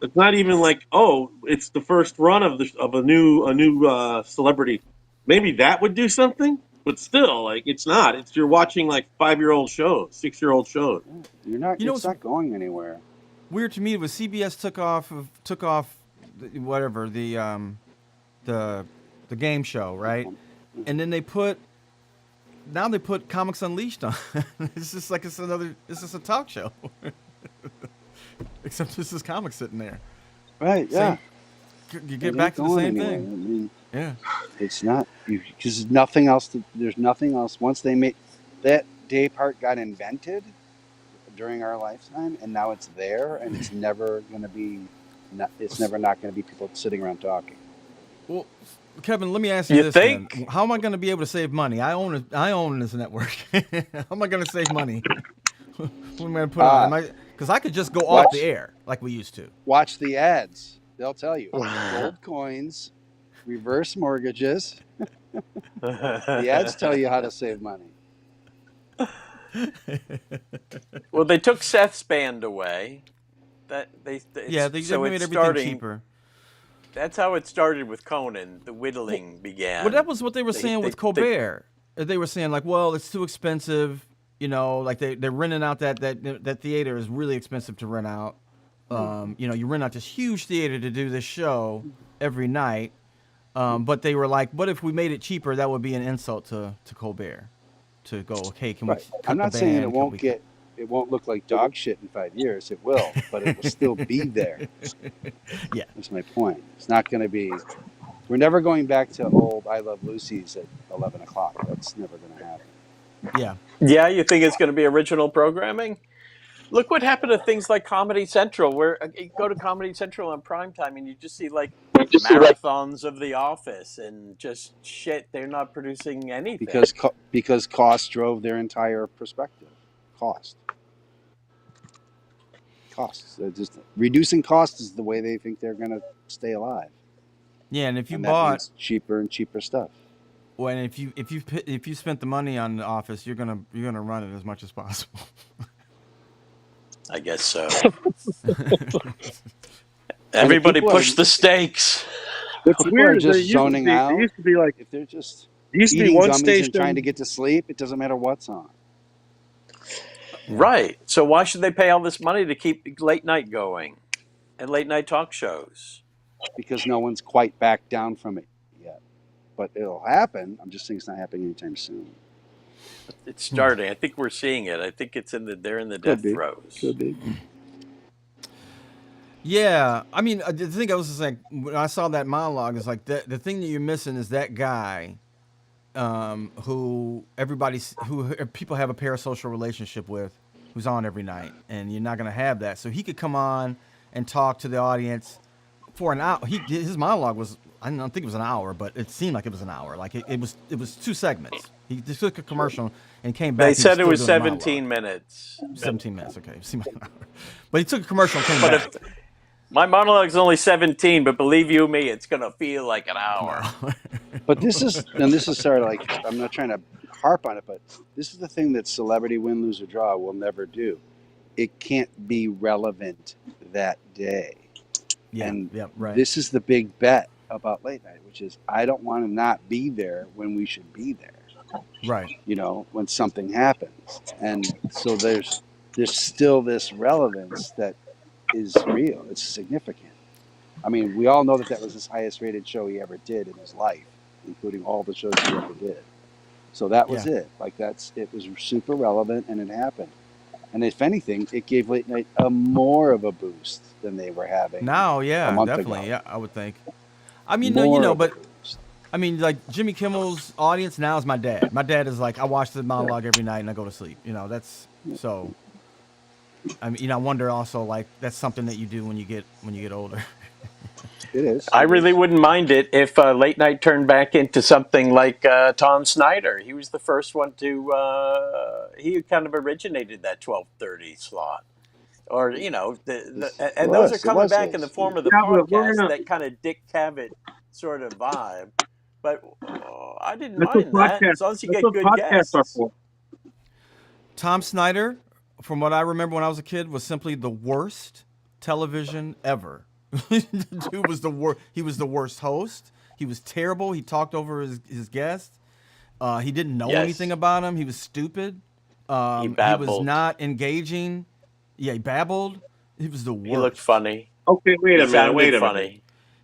B: it's not even like, oh, it's the first run of a new celebrity. Maybe that would do something, but still, like, it's not. You're watching like 5-year-old shows, 6-year-old shows.
D: You're not. It's not going anywhere.
A: Weird to me was CBS took off whatever the game show, right? And then they put Comics Unleashed on. It's just like it's just a talk show, except this is comics sitting there.
D: Right? Yeah.
A: You get back to the same thing.
D: I mean,
A: Yeah.
D: it's not because nothing else. There's nothing else. Once they made that day part got invented during our lifetime, and now it's there, and it's never going to be. It's never not going to be people sitting around talking.
A: Well, Kevin, let me ask you,
C: You
A: this
C: think?
A: then. How am I going to be able to save money? I own this network. How am I going to save money? What am I going to put on? Because I could just go off the air like we used to.
D: Watch the ads. They'll tell you gold coins, reverse mortgages. The ads tell you how to save money.
C: Well, they took Seth's band away. They
A: made everything cheaper.
C: That's how it started with Conan. The whittling began.
A: Well, that was what they were saying with Colbert. They were saying like, well, it's too expensive. You know, like they're renting out that theater is really expensive to rent out. You know, you rent out this huge theater to do this show every night. But they were like, what if we made it cheaper? That would be an insult to Colbert. To go, okay, can we?
D: I'm not saying it won't look like dog shit in 5 years. It will, but it will still be there.
A: Yeah,
D: that's my point. It's not going to be. We're never going back to old I Love Lucy's at 11 o'clock. That's never going to happen.
A: Yeah.
C: Yeah, you think it's going to be original programming? Look what happened to things like Comedy Central, where you go to Comedy Central on primetime and you just see like marathons of The Office and just shit. They're not producing anything.
D: Because cost drove their entire perspective. Costs. Just reducing costs is the way they think they're going to stay alive.
A: Yeah, and if you
D: that means cheaper and cheaper stuff.
A: Well, and if you spent the money on The Office, you're gonna run it as much as possible.
C: I guess so. Everybody push the stakes.
B: What's weird is
D: just zoning out.
B: There used to be like
D: if they're just
B: eating
D: one
B: gummies
D: station
B: and
D: trying to get to sleep, it doesn't matter what's on.
C: Right. So why should they pay all this money to keep late night going and late night talk shows?
D: Because no one's quite back down from it yet. But it'll happen. I'm just saying it's not happening anytime soon.
C: It's starting. I think we're seeing it. I think they're in the death throes.
D: Could be.
A: Yeah, I mean, the thing I was just like, when I saw that monologue, is like the thing that you're missing is that guy, who people have a parasocial relationship with, who's on every night, and you're not gonna have that. So he could come on and talk to the audience for an hour. His monologue was, I don't think it was an hour, but it seemed like it was an hour. Like it was 2 segments. He just took a commercial and came back.
C: They said it was 17 minutes.
A: 17 minutes, okay. It seemed like an hour. But he took a commercial and came back.
C: My monologue is only 17, but believe you me, it's going to feel like an hour.
D: But this is sort of like, I'm not trying to harp on it, but this is the thing that celebrity win, lose, or draw will never do. It can't be relevant that day.
A: Yeah, right.
D: This is the big bet about late night, which is I don't want to not be there when we should be there.
A: Right.
D: You know, when something happens. And so there's still this relevance that is real. It's significant. I mean, we all know that was his highest rated show he ever did in his life, including all the shows he ever did. So that was it. Like it was super relevant, and it happened. And if anything, it gave late night more of a boost than they were having.
A: Now,
D: a month
A: definitely.
D: ago.
A: Yeah, I would think. I mean, I mean, like Jimmy Kimmel's audience now is my dad. My dad is like, I watch the monologue every night and I go to sleep. You know, that's so. I mean, I wonder also, like, that's something that you do when you get older.
D: It is.
C: I really wouldn't mind it if late night turned back into something like Tom Snyder. He was the first one to. He kind of originated that 12:30 slot, or you know, and those are coming back in the form of the podcast, that kind of Dick Cavett sort of vibe. But I didn't mind that as long as you get good guests.
A: Tom Snyder, from what I remember when I was a kid, was simply the worst television ever. Dude was the worst. He was the worst host. He was terrible. He talked over his guests. He didn't know anything about him. He was stupid. He was not engaging. Yeah, he babbled. He was the worst.
C: He looked funny.
B: Okay, wait a minute.
C: Funny.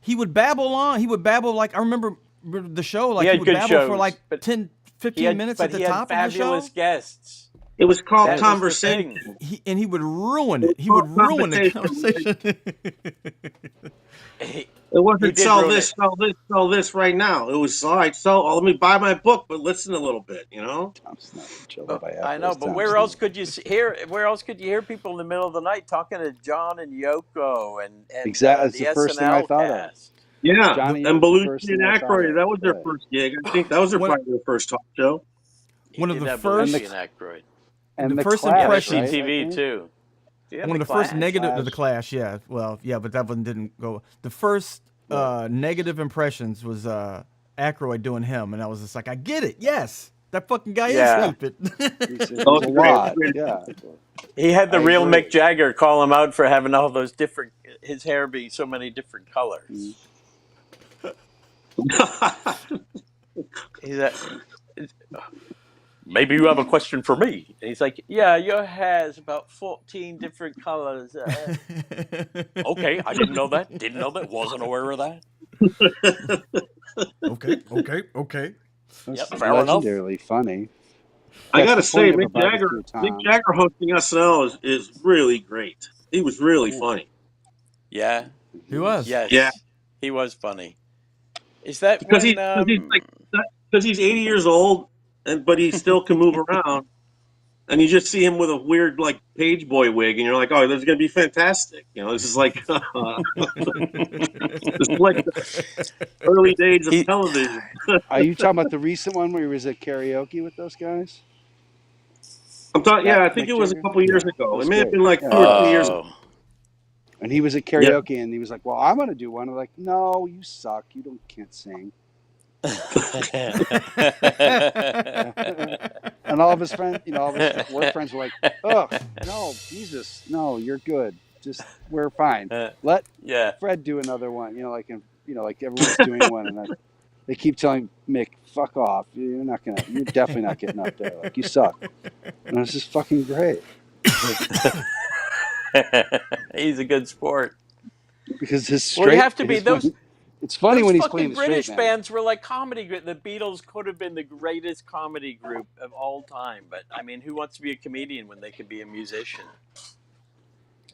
A: he would babble on. He would babble like I remember the show. Like
C: He
A: he
C: had
A: would
C: good
A: babble for
C: shows,
A: like
C: but
A: 10, 15 minutes at the
C: he had
A: top of the show.
C: fabulous guests.
B: It was called
C: That was the
B: conversation.
C: thing.
A: And he would ruin
B: It
A: it.
B: was
A: He would
B: called
A: ruin the
B: conversation.
A: conversation.
C: He
B: It wasn't
C: did
B: sell
C: ruin
B: this,
C: it.
B: sell this, sell this right now. It was all right. Let me buy my book, but listen a little bit.
D: Tom Snyder, Children by
C: I know,
D: Apples,
C: but
D: Tom
C: where else
D: Snyder.
C: could you hear? Where else could you hear people in the middle of the night talking to John and Yoko and
D: Exactly, that's
C: the
D: the first thing I
C: SNL
D: thought of.
C: cast?
B: Yeah,
D: Johnny
B: and
D: Yo's the
B: Belushi
D: first
B: and
D: thing I thought
B: Aykroyd.
D: of.
B: That was their
D: Right.
B: first gig. I think that was probably their first talk show.
C: He
A: One of
C: did
A: the
C: have
A: first-
C: Belushi and Aykroyd.
D: And
A: The
D: the
A: first
D: Clash,
A: impression-
D: right, I
C: TV
D: think?
C: too. Yeah,
A: One of the
C: Clash.
A: first negative
D: Clash.
A: the Clash, yeah. Well, yeah, but that one didn't go. The first negative impressions was Aykroyd doing him, and I was just like, I get it. Yes, that fucking guy
C: Yeah.
A: is stupid.
D: It
B: Oh,
D: was a
B: great.
D: lot. Yeah.
C: He had the
D: I
C: real
D: agree.
C: Mick Jagger call him out for having all those different, his hair being so many different colors. He's like, maybe you have a question for me. And he's like, yeah, your hair's about 14 different colors. Okay, I didn't know that. Didn't know that. Wasn't aware of that.
A: Okay.
D: That's
C: Yep, fair enough.
D: legendarily funny.
B: I
D: That's
B: gotta
D: the
B: say,
D: point of a
B: Mick Jagger,
D: barbecue, Tom.
B: Mick Jagger hosting SNL is really great. He was really funny.
C: Yeah.
A: He was.
C: Yes.
B: Yeah.
C: He was funny. Is that
B: Because
C: when,
B: he's 80 years old, but he still can move around. And you just see him with a weird like page boy wig, and you're like, "Oh, this is gonna be fantastic!" This is like, this is like the early days of television.
D: Are you talking about the recent one where he was at karaoke with those guys?
B: I'm talking.
D: That
B: Yeah, I think
D: Mick
B: it was a
D: Jagger?
B: couple years
D: Yeah,
B: ago.
D: that's
B: It may have
D: great.
B: been like
D: Yeah.
B: 2 or 3 years ago.
C: oh,
D: And he was at karaoke, and he was like, "Well, I'm going to do one." I'm like, "No, you suck. You can't sing." And all of his friends, all of his work friends were like, "Oh, no, Jesus, no, you're good. Just we're fine. Let
C: yeah.
D: Fred do another one." Like everyone's doing one, and they keep telling Mick, "Fuck off. You're definitely not getting up there. Like you suck." And it's just fucking great
C: He's a good sport.
D: because his straight.
C: Well, you have to be those.
D: It's funny
C: Those
D: when he's
C: fucking
D: playing the
C: British
D: straight man.
C: bands were like comedy group. The Beatles could have been the greatest comedy group of all time, but I mean, who wants to be a comedian when they could be a musician?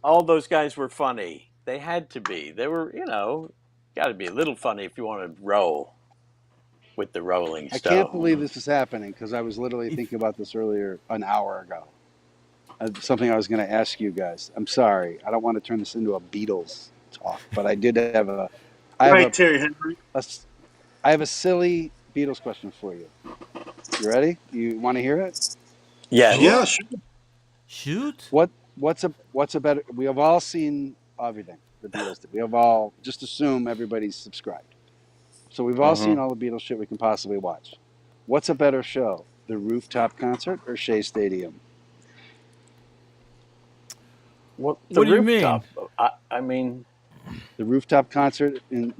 C: All those guys were funny. They had to be. They were, got to be a little funny if you want to roll with the Rolling
D: I
C: Stones.
D: can't believe this is happening because I was literally thinking about this earlier an hour ago. Something I was going to ask you guys. I'm sorry. I don't want to turn this into a Beatles talk, but I did have a.
B: Terry Henry.
D: I have a silly Beatles question for you. You ready? You want to hear it?
C: Yeah.
B: Yeah, sure.
A: Shoot.
D: What's a better? We have all seen everything the Beatles did. We have all just assume everybody's subscribed. So we've all seen all the Beatles shit we can possibly watch. What's a better show, the rooftop concert or Shea Stadium?
C: What
A: do you mean?
C: I mean,
D: The rooftop concert and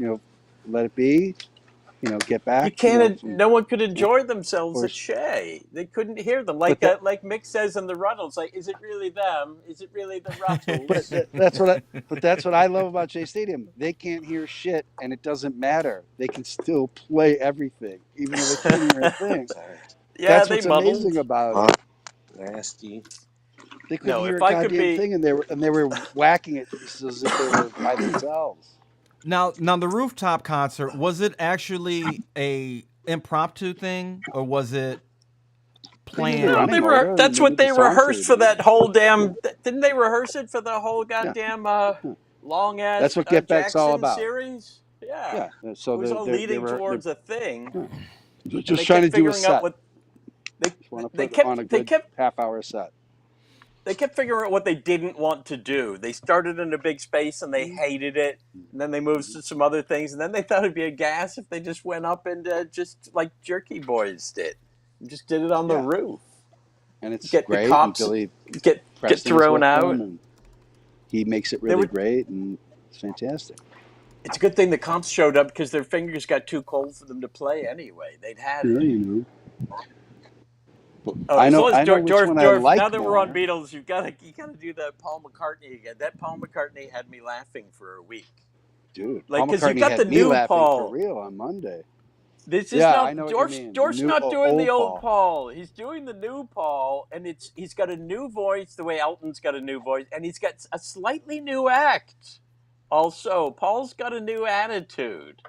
D: Let It Be, Get Back.
C: you can't. No one could enjoy themselves
D: Or-
C: at Shea. They couldn't hear them. Like Mick says in the Ruttles. Like, is it really them? Is it really the Ruttles?
D: That's what I love about Shea Stadium. They can't hear shit, and it doesn't matter. They can still play everything, even though they can't hear a thing.
C: Yeah,
D: That's
C: they
D: what's
C: muddled.
D: amazing about it.
B: Nasty.
D: They couldn't
C: No,
D: hear
C: if
D: a
C: I could
D: goddamn
C: be-
D: thing, and they were whacking it as if they were by themselves.
A: Now the rooftop concert, was it actually a impromptu thing or was it planned?
D: No,
C: They
D: Running order,
C: that's
D: and
C: what
D: they
C: they
D: did the songs
C: rehearsed
D: they
C: for
D: did.
C: that whole damn. Didn't they rehearse it for the whole goddamn long ass?
D: That's what Get Back's all
C: Jackson
D: about.
C: Series. Yeah.
D: Yeah, so
C: It was all leading
D: they're
C: towards a thing.
D: they're
C: And
D: just
C: they
D: trying to
C: kept
D: do a
C: figuring out
D: set.
C: what
D: Want to
C: they
D: put
C: kept
D: on a
C: they
D: good
C: kept
D: half-hour set.
C: they kept figuring out what they didn't want to do. They started in a big space and they hated it, and then they moved to some other things, and then they thought it'd be a gas if they just went up and just like Jerky Boys did, just did it on the roof.
D: And it's
C: Get the
D: great.
C: cops-
D: and Billy
C: Get
D: Preston is
C: thrown
D: with
C: out.
D: them, and he makes it really
C: were-
D: great, and it's fantastic.
C: It's a good thing the comps showed up because their fingers got too cold for them to play anyway. They'd had
D: Yeah,
C: it.
D: I know
C: as long as
D: which one I like
C: now that we're on
D: more.
C: Beatles, you gotta do that Paul McCartney again. That Paul McCartney had me laughing for a week.
D: Dude,
C: Like,
D: Paul
C: because you
D: McCartney
C: got the
D: had me
C: new
D: laughing for
C: Paul.
D: real on Monday.
C: This is
D: Yeah, I
C: not
D: know what you
C: George.
D: mean. The
C: George's
D: new
C: not doing the old
D: Paul.
C: Paul. He's doing the new Paul, and he's got a new voice the way Elton's got a new voice, and he's got a slightly new act. Also, Paul's got a new attitude.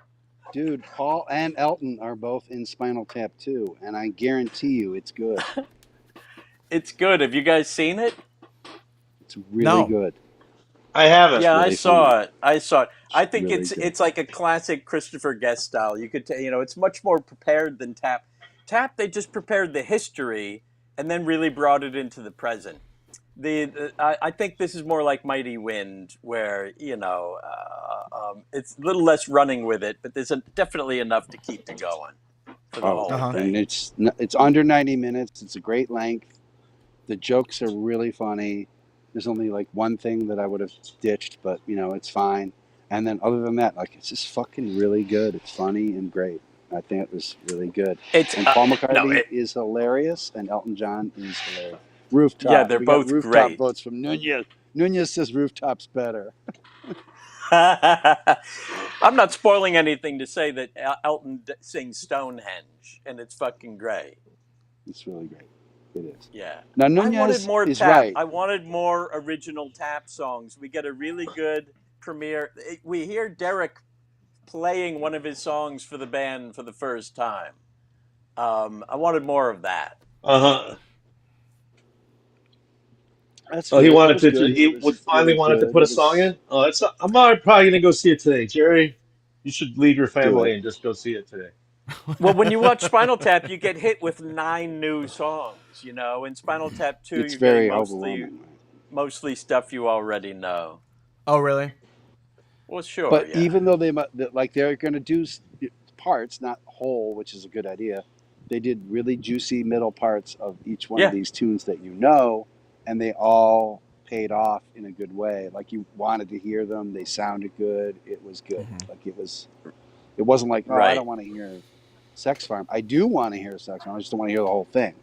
D: Dude, Paul and Elton are both in Spinal Tap 2, and I guarantee you it's good.
C: It's good. Have you guys seen it?
D: It's really
A: No.
D: good.
B: I haven't.
C: Yeah, I
D: really
C: saw
D: funny.
C: it. I saw it. I
D: It's
C: think
D: really good.
C: it's like a classic Christopher Guest style. You could it's much more prepared than Tap. Tap, they just prepared the history and then really brought it into the present. I think this is more like Mighty Wind, where it's a little less running with it, but there's definitely enough to keep you going for the whole
A: Uh-huh.
C: thing.
D: And it's under 90 minutes. It's a great length. The jokes are really funny. There's only like one thing that I would have ditched, but it's fine. And then other than that, like it's just fucking really good. It's funny and great. I think it was really good.
C: It's
D: And Paul
C: no,
D: McCartney is hilarious, and Elton John is hilarious. Rooftop.
C: Yeah, they're
D: We got
C: both
D: rooftop
C: great.
D: votes from Nunez. Nunez says Rooftop's better.
C: I'm not spoiling anything to say that Elton sings Stonehenge, and it's fucking great.
D: It's really great. It is.
C: Yeah.
D: Now
C: I wanted
D: Nunez
C: more
D: is
C: Tap.
D: right.
C: I wanted more original Tap songs. We get a really good premiere. We hear Derek playing one of his songs for the band for the first time. I wanted more of that.
B: Uh-huh.
D: That's
B: Oh,
D: good.
B: he
D: It
B: wanted
D: was
B: to.
D: good.
B: He
D: It
B: would
D: was
B: finally wanted to
D: good.
B: put a
D: It
B: song
D: was
B: in. Oh, I'm probably gonna go see it today, Jerry. You should leave your
D: do
B: family
D: it.
B: and just go see it today.
C: Well, when you watch Spinal Tap, you get hit with 9 new songs. In Spinal Tap 2,
D: It's
C: you're getting
D: very overwhelming.
C: mostly stuff you already know.
A: Oh, really?
C: Well, sure,
D: But
C: yeah.
D: even though they're going to do parts, not whole, which is a good idea, they did really juicy middle parts of each one of
C: Yeah.
D: these tunes that and they all paid off in a good way. Like you wanted to hear them, they sounded good. It was good. Like it wasn't like, oh, I
C: Right.
D: don't want to hear Sex Farm. I do want to hear Sex Farm. I just don't want to hear the whole thing.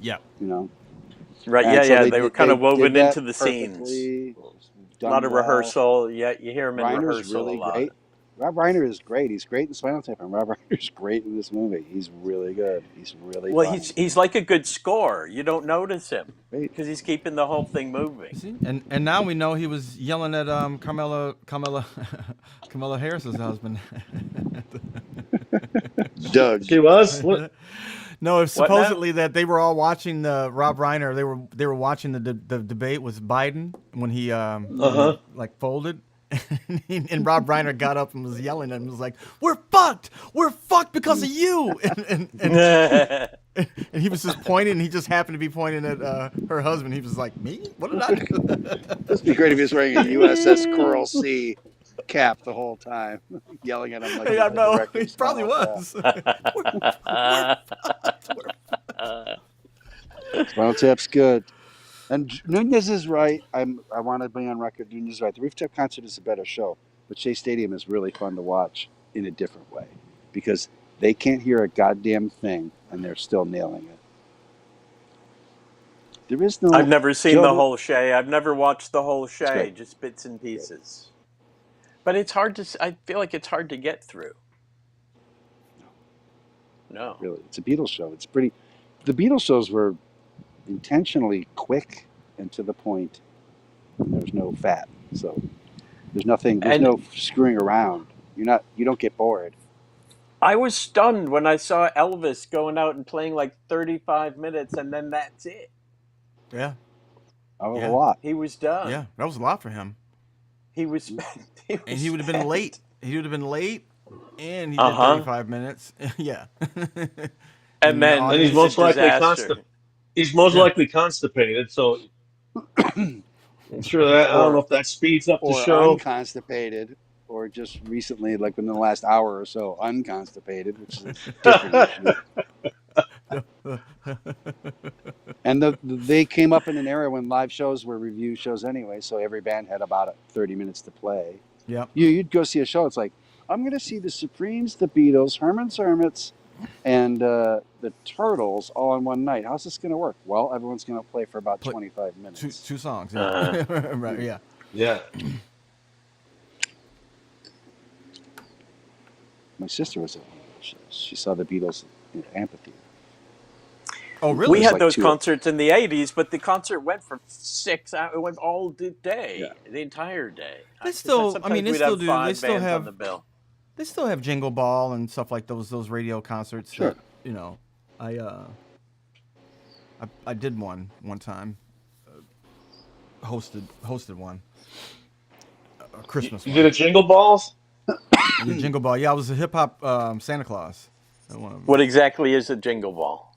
A: Yeah.
C: Right,
D: And
C: yeah,
D: so
C: yeah. They were kind of woven
D: did
C: into
D: that
C: the scenes.
D: perfectly.
C: A
D: Done
C: lot of
D: well.
C: rehearsal. Yeah, you hear him in
D: Reiner's
C: rehearsal
D: really
C: a lot.
D: great. Rob Reiner is great. He's great in Spinal Tap, and Rob Reiner's great in this movie. He's really good. He's really
C: Well,
D: funny.
C: he's like a good score. You don't notice him
D: Great.
C: because he's keeping the whole thing moving.
A: See? And now we know he was yelling at Carmela Harris's husband.
D: Doug.
B: He was. What?
A: No, it's
C: What now?
A: supposedly that they were all watching Rob Reiner. They were watching the debate with Biden when he like folded, and Rob Reiner got up and was yelling at him. Was like, "We're fucked because of you!" And he was just pointing. And he just happened to be pointing at her husband. He was like, "Me? What did I do?"
D: This would be great if he was wearing a USS Coral Sea cap the whole time, yelling at him like
A: Yeah,
D: the
A: no,
D: director
A: he
D: of
A: probably
D: Spinal Tap.
A: was.
D: Spinal Tap's good. And Nunez is right. I want to be on record. Nunez is right. The Rooftop Concert is a better show, but Shea Stadium is really fun to watch in a different way because they can't hear a goddamn thing and they're still nailing it. There is no.
C: I've never seen
D: Joe,
C: the whole Shay. I've never watched the whole Shay,
D: great.
C: just bits and pieces. But it's hard to. I feel like it's hard to get through. No.
D: Really, it's a Beatles show. It's pretty. The Beatles shows were intentionally quick and to the point. And there's no fat, so there's nothing. There's
C: And
D: no screwing around. You don't get bored.
C: I was stunned when I saw Elvis going out and playing like 35 minutes, and then that's it.
A: Yeah,
D: That was
A: Yeah.
D: a lot.
C: He was done.
A: yeah, that was a lot for him.
C: He was.
A: And he would have been
C: spent.
A: late. He would have been late, and he did
C: Uh-huh.
A: 35 minutes. Yeah.
C: And then
B: And he's
C: it's
B: most
C: a
B: likely
C: disaster.
B: He's most likely constipated. So I'm sure that I don't know if that speeds up the
D: Or
B: show.
D: unconstipated, or just recently, like within the last hour or so, unconstipated, which is a different issue. And they came up in an era when live shows were review shows anyway, so every band had about 30 minutes to play.
A: Yep.
D: You'd go see a show. It's like, I'm going to see the Supremes, the Beatles, Herman's Hermits, and the Turtles all in one night. How's this going to work? Well, everyone's going to play for about 25 minutes.
A: Two songs. Yeah.
B: Uh-huh.
A: Right. Yeah.
B: Yeah.
D: My sister was at one of those shows. She saw the Beatles in an amphitheater.
A: Oh,
D: There
C: We
A: really?
D: was
C: had
D: like
C: those
D: two.
C: concerts in the 80s, but the concert went for 6 hours. It went all
D: Yeah.
C: day, the entire day.
A: They
C: Because
A: still, I mean,
C: sometimes
A: they
C: we'd
A: still
C: have
A: do. They
C: 5
A: still
C: bands on
A: have,
C: the bill.
A: they still have Jingle Ball and stuff like those radio concerts
D: Sure.
A: that, you know, I I did one time, hosted one, a Christmas
B: You did a
A: one.
B: Jingle Balls?
A: Yeah, Jingle Ball. Yeah, I was a hip hop Santa Claus. At one of them.
C: What exactly is a jingle ball?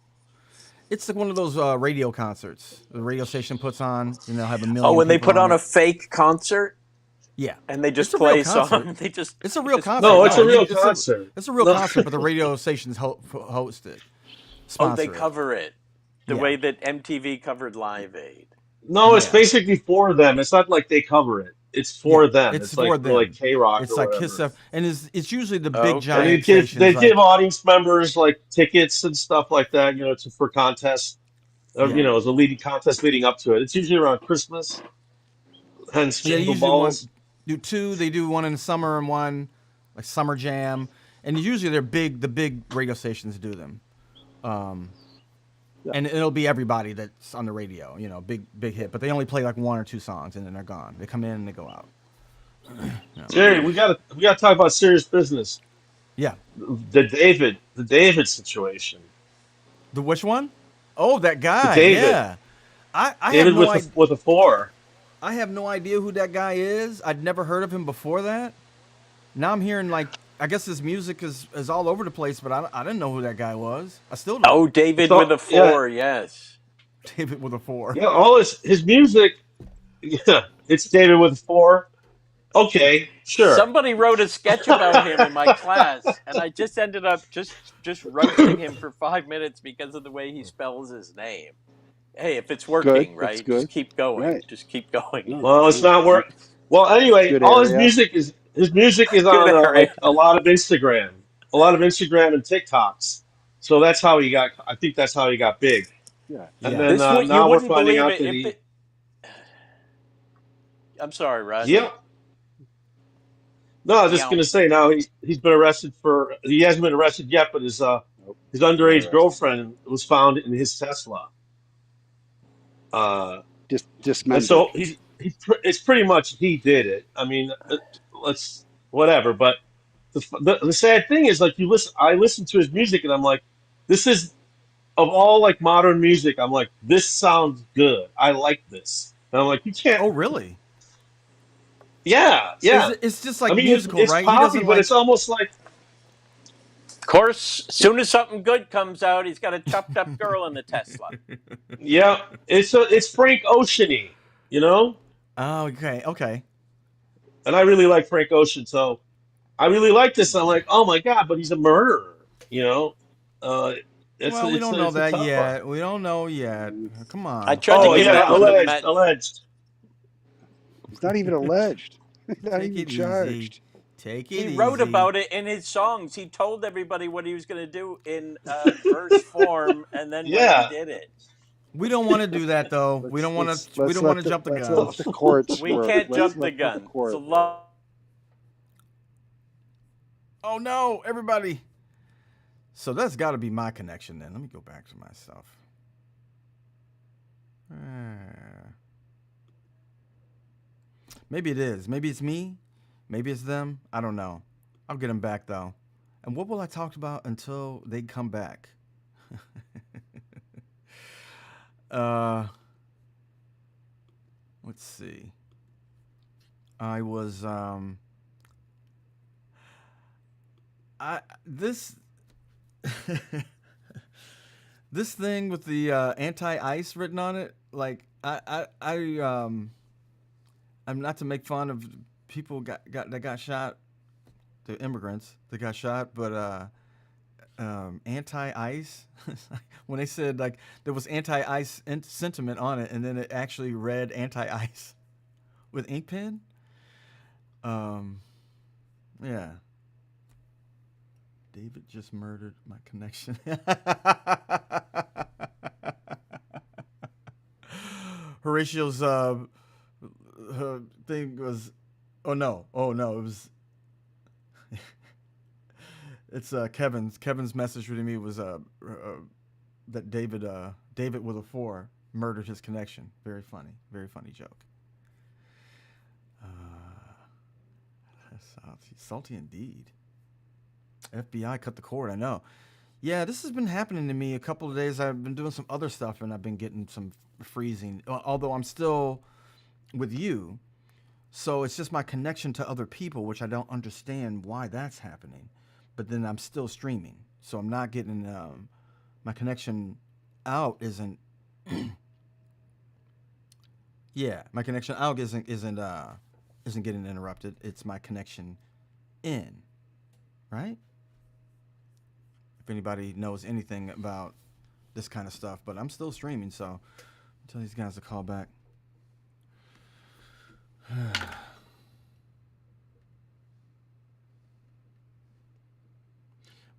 A: It's like one of those radio concerts the radio station puts on, and they'll have a
C: Oh,
A: million
C: when they
A: people
C: put
A: on
C: on a
A: it.
C: fake concert
A: Yeah,
C: and they
A: it's
C: just
A: a real
C: play
A: concert.
C: songs. They just
A: It's a
C: they
A: real
C: just
A: concert.
C: play
B: No, it's
A: No,
B: a
C: like
B: real
A: it's a
B: concert.
A: it's a real
B: No.
A: concert, but the radio stations host it,
C: oh, they
A: sponsor it.
C: cover it the
A: Yeah,
C: way that MTV covered Live Aid.
B: No, it's
A: yeah,
B: basically for them. It's not like they cover it. It's
A: yeah.
B: for them.
A: It's
B: It's like
A: for
B: for like
A: them.
B: K Rock
A: It's
B: or
A: like Kiss
B: whatever.
A: F, and it's usually the big
B: And
C: Okay.
A: giant stations
B: they give
A: like
B: audience members like tickets and stuff like that, for contests.
A: yeah,
B: As a leading contest leading up to it. It's usually around Christmas, hence
A: yeah. They
B: Jingle
A: usually
B: Balls.
A: do two. They do one in the summer and one like Summer Jam, and usually they're big. The big radio stations do them. Um,
D: Yeah.
A: and it'll be everybody that's on the radio, big hit. But they only play like one or two songs, and then they're gone. They come in and they go out.
B: Jerry, we gotta talk about serious business.
A: Yeah.
B: The David situation.
A: The which one? Oh, that
B: The
A: guy.
B: David.
A: Yeah. I have
B: David
A: no
B: with
A: idea.
B: a 4.
A: I have no idea who that guy is. I'd never heard of him before that. Now I'm hearing like I guess his music is all over the place, but I didn't know who that guy was. I still don't.
C: Oh, David with
B: So
C: a
B: yeah,
C: 4, yes.
A: David with a four.
B: yeah, all his music. Yeah, it's David with a 4. Okay, sure.
C: Somebody wrote a sketch about him in my class, and I just ended up just roasting him for 5 minutes because of the way he spells his name. Hey, if it's
D: It's good.
C: working,
D: It's
C: right, just
D: good.
C: keep going.
D: Right.
C: Just keep going.
D: No,
B: Well, it's not work. Well, anyway,
D: good
B: all his
D: area.
B: music is his music is
C: Good
B: on
C: area.
B: like a lot of Instagram and TikToks. So that's how he got. I think that's how he got big.
D: Yeah.
B: And
A: Yeah.
B: then
C: This what you
B: now we're
C: wouldn't
B: finding
C: believe
B: out
C: it
B: that
C: if
B: he,
C: it. I'm sorry,
B: yeah.
C: Rodney.
B: No, I was just
C: Yeah.
B: gonna say now he's been arrested for he hasn't been arrested yet, but
D: Nope.
B: his
D: Not
B: underage
D: arrested.
B: girlfriend was found in his Tesla. Uh, and
D: Dismembered.
B: so it's pretty much he did it. I mean, let's whatever. But the sad thing is, like I listen to his music and I'm like, this is of all like modern music. I'm like, this sounds good. I like this. And I'm like, you can't.
A: Oh, really?
B: Yeah,
A: Is
B: yeah.
A: it, it's just
B: I
A: like
B: mean,
A: musical,
B: it's
A: right? He
B: poppy,
A: doesn't
B: but it's
A: like.
B: almost like
C: Of course, as soon as something good comes out, he's got a chopped up girl in the Tesla.
B: yeah. It's Frank Oceany, you know.
A: Oh, okay, okay.
B: And I really like Frank Ocean, so I really like this. I'm like, oh my god, but he's a murderer, you know. Uh,
A: Well, we don't know
B: it's a
A: that
B: tough one.
A: yet. We don't know yet.
D: Mm.
A: Come
C: I
A: on.
C: tried to
B: Oh
C: give
B: yeah,
C: Matt.
B: alleged.
D: He's not even alleged. He's not
A: Take
D: even
A: it easy.
D: charged.
A: Take
C: He
A: it
C: wrote
A: easy.
C: about it in his songs. He told everybody what he was going to do in verse form, and then went and
B: Yeah.
C: did it.
A: We don't want to do that though. We don't want to. We don't want to jump the
D: let's
A: gun.
D: let the courts
C: We
D: work.
C: can't
D: Let's
C: jump the
D: let the
C: gun. It's
D: court
C: a
D: work.
C: law.
A: Oh no, everybody. So that's got to be my connection then. Let me go back to my stuff. Maybe it is. Maybe it's me. Maybe it's them. I don't know. I'll get them back though. And what will I talk about until they come back? Let's see. I was I this this thing with the anti-ice written on it, like I'm not to make fun of people that got shot, the immigrants that got shot, but anti-ice when they said like there was anti-ice sentiment on it, and then it actually read anti-ice with ink pen. Yeah. David just murdered my connection. Horatio's thing was, oh no, it was It's Kevin's message to me was that David with a 4 murdered his connection. Very funny joke. Salty indeed. FBI cut the cord. I know. Yeah, this has been happening to me a couple of days. I've been doing some other stuff and I've been getting some freezing. Although I'm still with you, so it's just my connection to other people, which I don't understand why that's happening. But then I'm still streaming, so I'm not getting my connection out isn't. Yeah, my connection out isn't getting interrupted. It's my connection in, right? If anybody knows anything about this kind of stuff, but I'm still streaming, so I'll tell these guys to call back.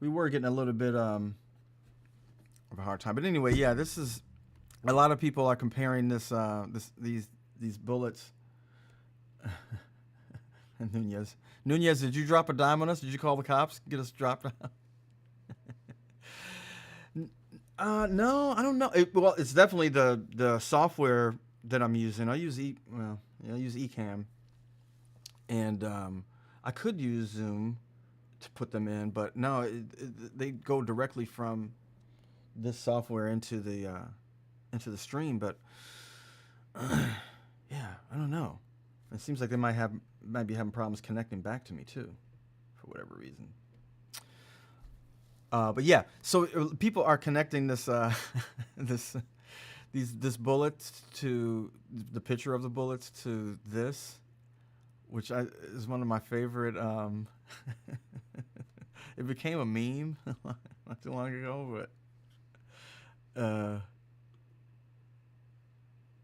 A: We were getting a little bit of a hard time, but anyway, yeah, this is a lot of people are comparing these bullets. Nunez, did you drop a dime on us? Did you call the cops? Get us dropped out? No, I don't know. Well, it's definitely the software that I'm using. I use Ecamm, and I could use Zoom to put them in, but no, they go directly from this software into the stream. But yeah, I don't know. It seems like they might be having problems connecting back to me too, for whatever reason. But yeah, so people are connecting this this bullets to the picture of the bullets to this, which is one of my favorite. It became a meme not too long ago, but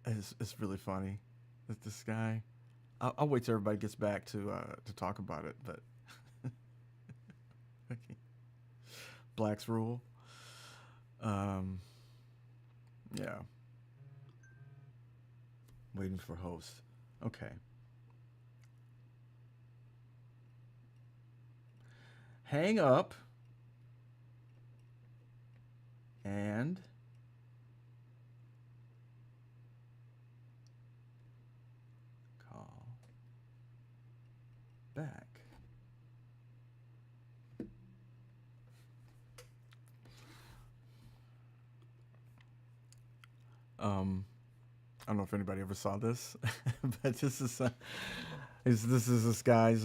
A: it's really funny that this guy. I'll wait till everybody gets back to talk about it, but okay. Black's rule. Yeah. Waiting for host. Okay. Hang up. And call back. I don't know if anybody ever saw this, but this is this guy's.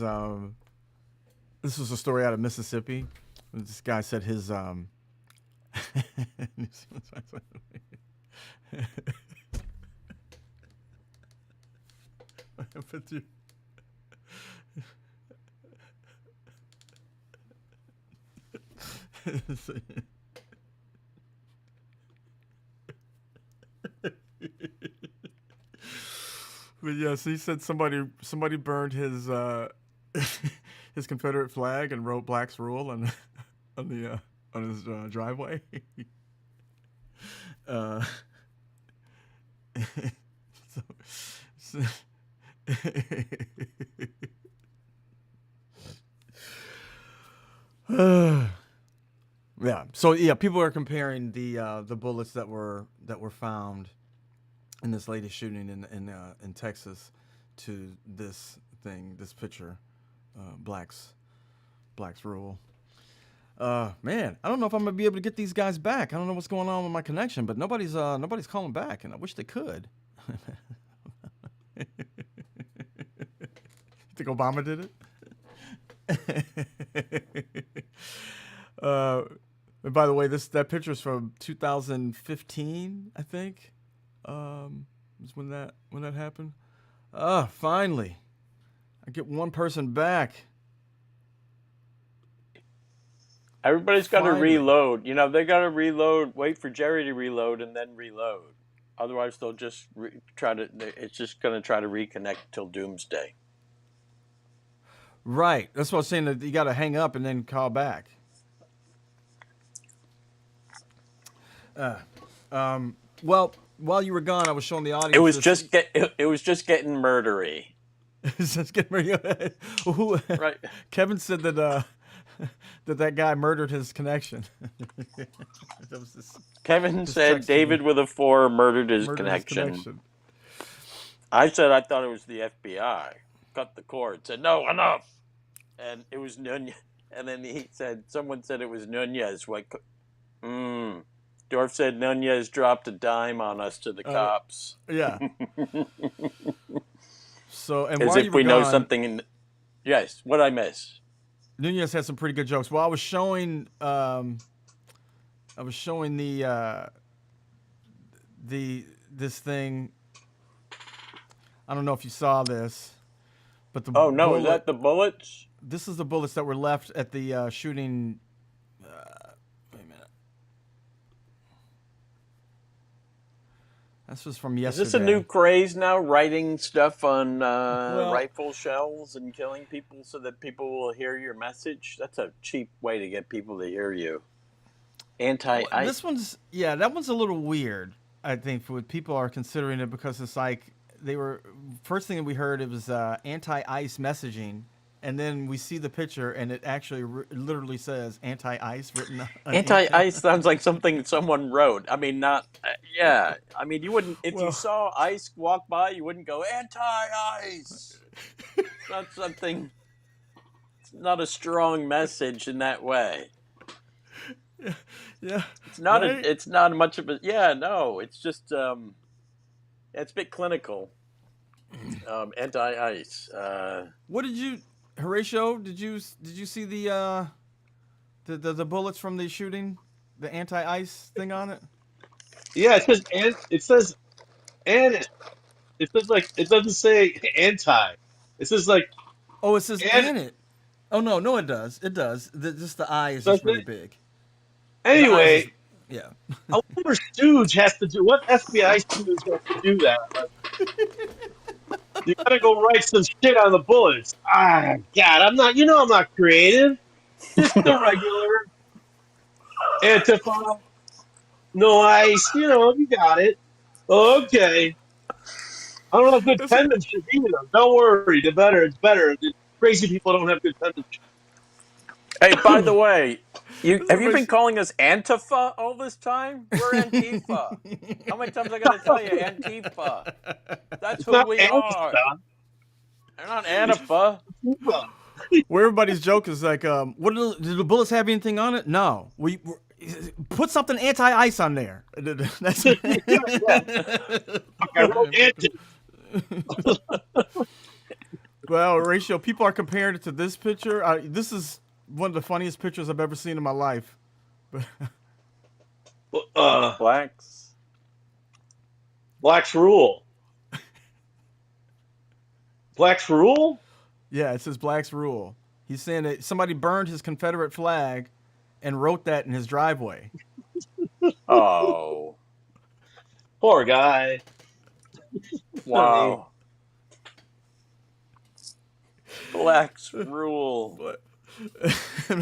A: This was a story out of Mississippi. This guy said his. But yes, he said somebody burned his his Confederate flag and wrote Black's rule on his driveway. So yeah. So yeah, people are comparing the bullets that were found in this latest shooting in Texas to this picture, Black's rule. Man, I don't know if I'm gonna be able to get these guys back. I don't know what's going on with my connection, but nobody's calling back, and I wish they could. You think Obama did it? And by the way, that picture is from 2015, I think. Was when that happened. Finally, I get one person back.
C: Everybody's got to reload. You know, they got to reload. Wait for Jerry to reload and then reload. Otherwise, they'll just try to. It's just going to try to reconnect till doomsday.
A: Right. That's what I was saying. That you got to hang up and then call back. Well, while you were gone, I was showing the audience.
C: It was just getting murdery.
A: It's just getting murdery.
C: Right.
A: Kevin said that that guy murdered his connection. That was
C: Kevin
A: his
C: said
A: text to
C: David
A: me.
C: with a 4 murdered his
A: Murdered his
C: connection.
A: connection.
C: I said I thought it was the FBI. Cut the cord. Said no, enough. And it was Nunez. And then he said someone said it was Nunez. Like, Dorf said Nunez dropped a dime on us to the cops.
A: Yeah. So, and
C: As
A: while you
C: if
A: were
C: we know
A: gone,
C: something. Yes, what'd I miss?
A: Nunez had some pretty good jokes. Well, I was showing this thing. I don't know if you saw this, but the
C: Oh no, is
A: bullet.
C: that the bullets?
A: This is the bullets that were left at the shooting. Wait a minute. This was from
C: Is
A: yesterday.
C: this a new craze now? Writing stuff on
A: Well-
C: rifle shells and killing people so that people will hear your message? That's a cheap way to get people to hear you. Anti-ice.
A: This one's that one's a little weird. I think for what people are considering it because it's like they were first thing that we heard it was anti-ice messaging, and then we see the picture and it actually literally says anti-ice written.
C: Anti-ice sounds like something someone wrote. I mean, not. Yeah. I mean, you wouldn't if you saw ice walk by, you wouldn't go anti-ice. It's not something. It's not a strong message in that way.
A: Yeah.
C: It's not
A: right?
C: it's not much of a no, it's just it's a bit clinical. Anti-ice.
A: What did you, Horatio? Did you see the bullets from the shooting, the anti-ice thing on it?
B: Yeah, it says and it says and it says like it doesn't say anti. It says like
A: Oh, it says
B: and
A: "and" it. Oh no, it does. It does. Just the eye is
B: does
A: just really
B: it?
A: big. The eye is
B: Anyway,
A: yeah.
B: I wonder Stooge has to do what FBI Stooge has to do that. Like, you gotta go write some shit on the bullets. Ah, God, I'm not. I'm not creative. Just the regular Antifa, no ice. You got it. Okay. I don't have good penmanship either. Don't worry. The better, it's better. The crazy people don't have good penmanship.
C: Hey, by the way, have you been
A: Horatio-
C: calling us Antifa all this time? We're Antifa. How many times I gotta tell you Antifa? That's
B: It's
C: who
B: not
C: we are.
B: Antifa.
C: They're not Antifa.
A: Where everybody's joke is like, what did the bullets have anything on it? No, we put something anti-ice on there. That's
B: I wrote anti.
A: well, Horatio. People are comparing it to this picture. This is one of the funniest pictures I've ever seen in my life.
C: Blacks.
B: Blacks rule. Blacks rule?
A: Yeah, it says "Blacks Rule." He's saying that somebody burned his Confederate flag and wrote that in his driveway.
C: Oh,
B: Poor guy.
C: wow. Blacks rule.
A: But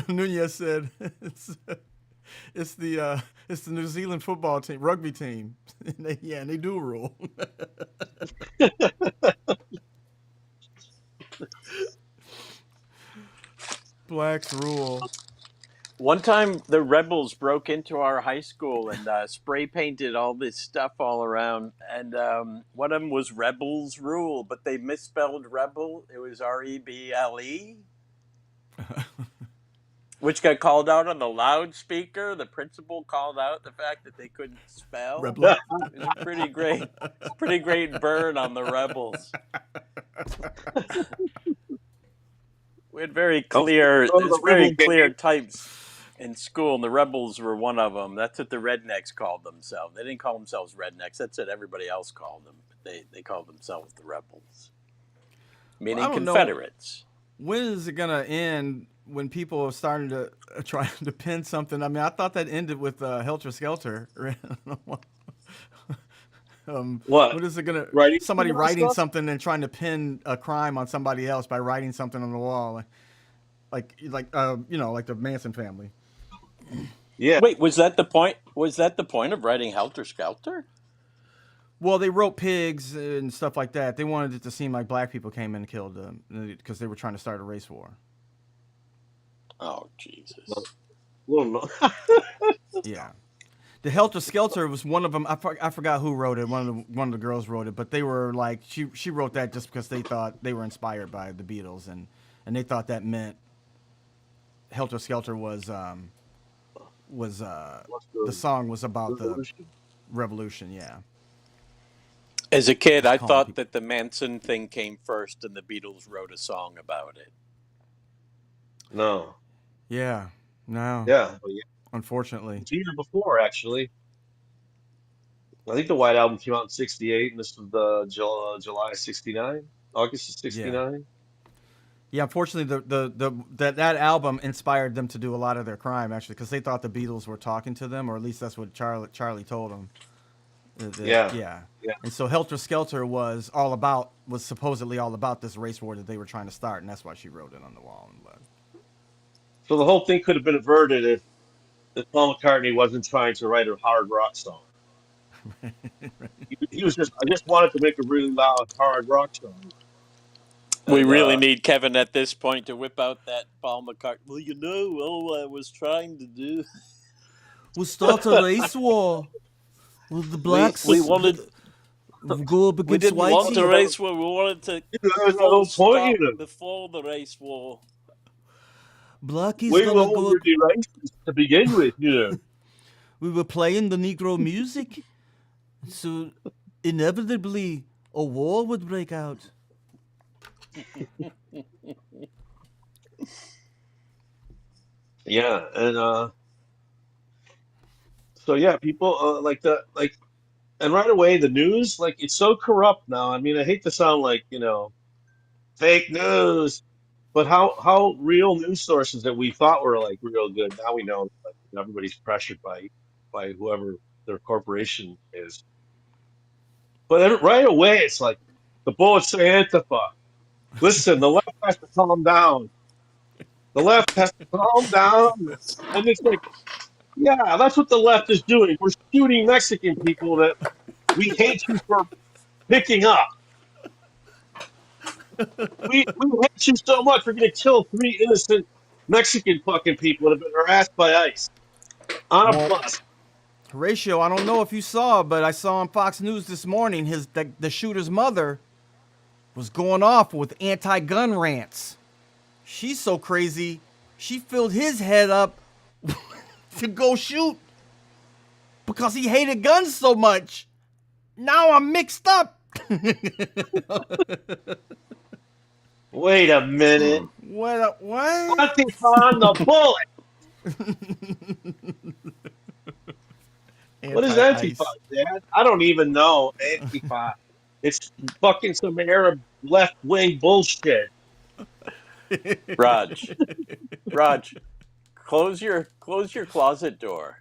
A: Nunez said it's the New Zealand football team, rugby team. And they do rule. Blacks rule.
C: One time, the rebels broke into our high school and spray painted all this stuff all around. And one of them was Rebels Rule, but they misspelled rebel. It was REBLE, which got called out on the loudspeaker. The principal called out the fact that they couldn't spell.
A: Rebel.
C: It was a pretty great burn on the rebels. We had very clear types in school, and the rebels were one of them. That's what the rednecks called themselves. They didn't call themselves rednecks. That's what everybody else called them. But they called themselves the rebels, meaning
A: I don't know.
C: Confederates.
A: When is it gonna end? When people are starting to try to pin something? I mean, I thought that ended with Helter Skelter.
B: What?
A: What is it gonna?
B: Writing
A: Somebody
B: stuff?
A: writing something and trying to pin a crime on somebody else by writing something on the wall, like the Manson family.
B: Yeah.
C: Wait, was that the point? Was that the point of writing Helter Skelter?
A: Well, they wrote pigs and stuff like that. They wanted it to seem like black people came in and killed them because they were trying to start a race war.
C: Oh, Jesus.
B: Well, no.
A: Yeah. The Helter Skelter was one of them. I forgot who wrote it. One of the girls wrote it, but they were like she wrote that just because they thought they were inspired by the Beatles and they thought that meant Helter Skelter was
B: What's
A: the song was about the
B: revolution?
A: revolution. Yeah,
C: As a kid,
A: just
C: I
A: calling
C: thought
A: people.
C: that the Manson thing came first and the Beatles wrote a song about it.
B: No.
A: Yeah, no,
B: Yeah. Well, yeah.
A: unfortunately.
B: It's a year before, actually. I think the White Album came out in '68, and this was the July '69, August of
A: Yeah.
B: '69.
A: Yeah, unfortunately, that album inspired them to do a lot of their crime actually, because they thought the Beatles were talking to them, or at least that's what Charlie told them.
B: Yeah.
A: Yeah,
B: Yeah.
A: and so Helter Skelter was supposedly all about this race war that they were trying to start, and that's why she wrote it on the wall.
B: So the whole thing could have been averted if Paul McCartney wasn't trying to write a hard rock song. He was just, I just wanted to make a really loud hard rock song.
C: We
B: And
C: really need Kevin at this point to whip out that Paul McCartney. Well, all I was trying to do.
A: We'll start a race war with the
C: We wanted.
A: go up
C: We
A: against
C: didn't want a
A: Whitey.
C: race war. We wanted to
B: there's
C: full
B: no point in
C: stop
B: it.
C: before the race war.
A: Blacky's
B: We were
A: gonna go.
B: already racist to begin with, you know.
A: We were playing the Negro music, so inevitably a war would break out.
B: Yeah, and so yeah, people and right away the news, like it's so corrupt now. I mean, I hate to sound like, fake news, but how real news sources that we thought were like real good, now we know that everybody's pressured by whoever their corporation is. But right away, it's like the bullets say Antifa. Listen, the left has to calm down. The left has to calm down. And it's like, yeah, that's what the left is doing. We're shooting Mexican people that we hate you for picking up. We hate you so much. We're going to kill 3 innocent Mexican fucking people that have been harassed by ICE on a
A: Well,
B: bus.
A: Horatio, I don't know if you saw, but I saw on Fox News this morning the shooter's mother was going off with anti-gun rants. She's so crazy, she filled his head up to go shoot because he hated guns so much. Now I'm mixed up.
B: Wait a minute.
A: What?
B: Antifa on the bullet. What is Antifa,
A: Anti-ice.
B: Dad? I don't even know Antifa. It's fucking some Arab left wing bullshit.
C: Raj, Raj, close your closet door.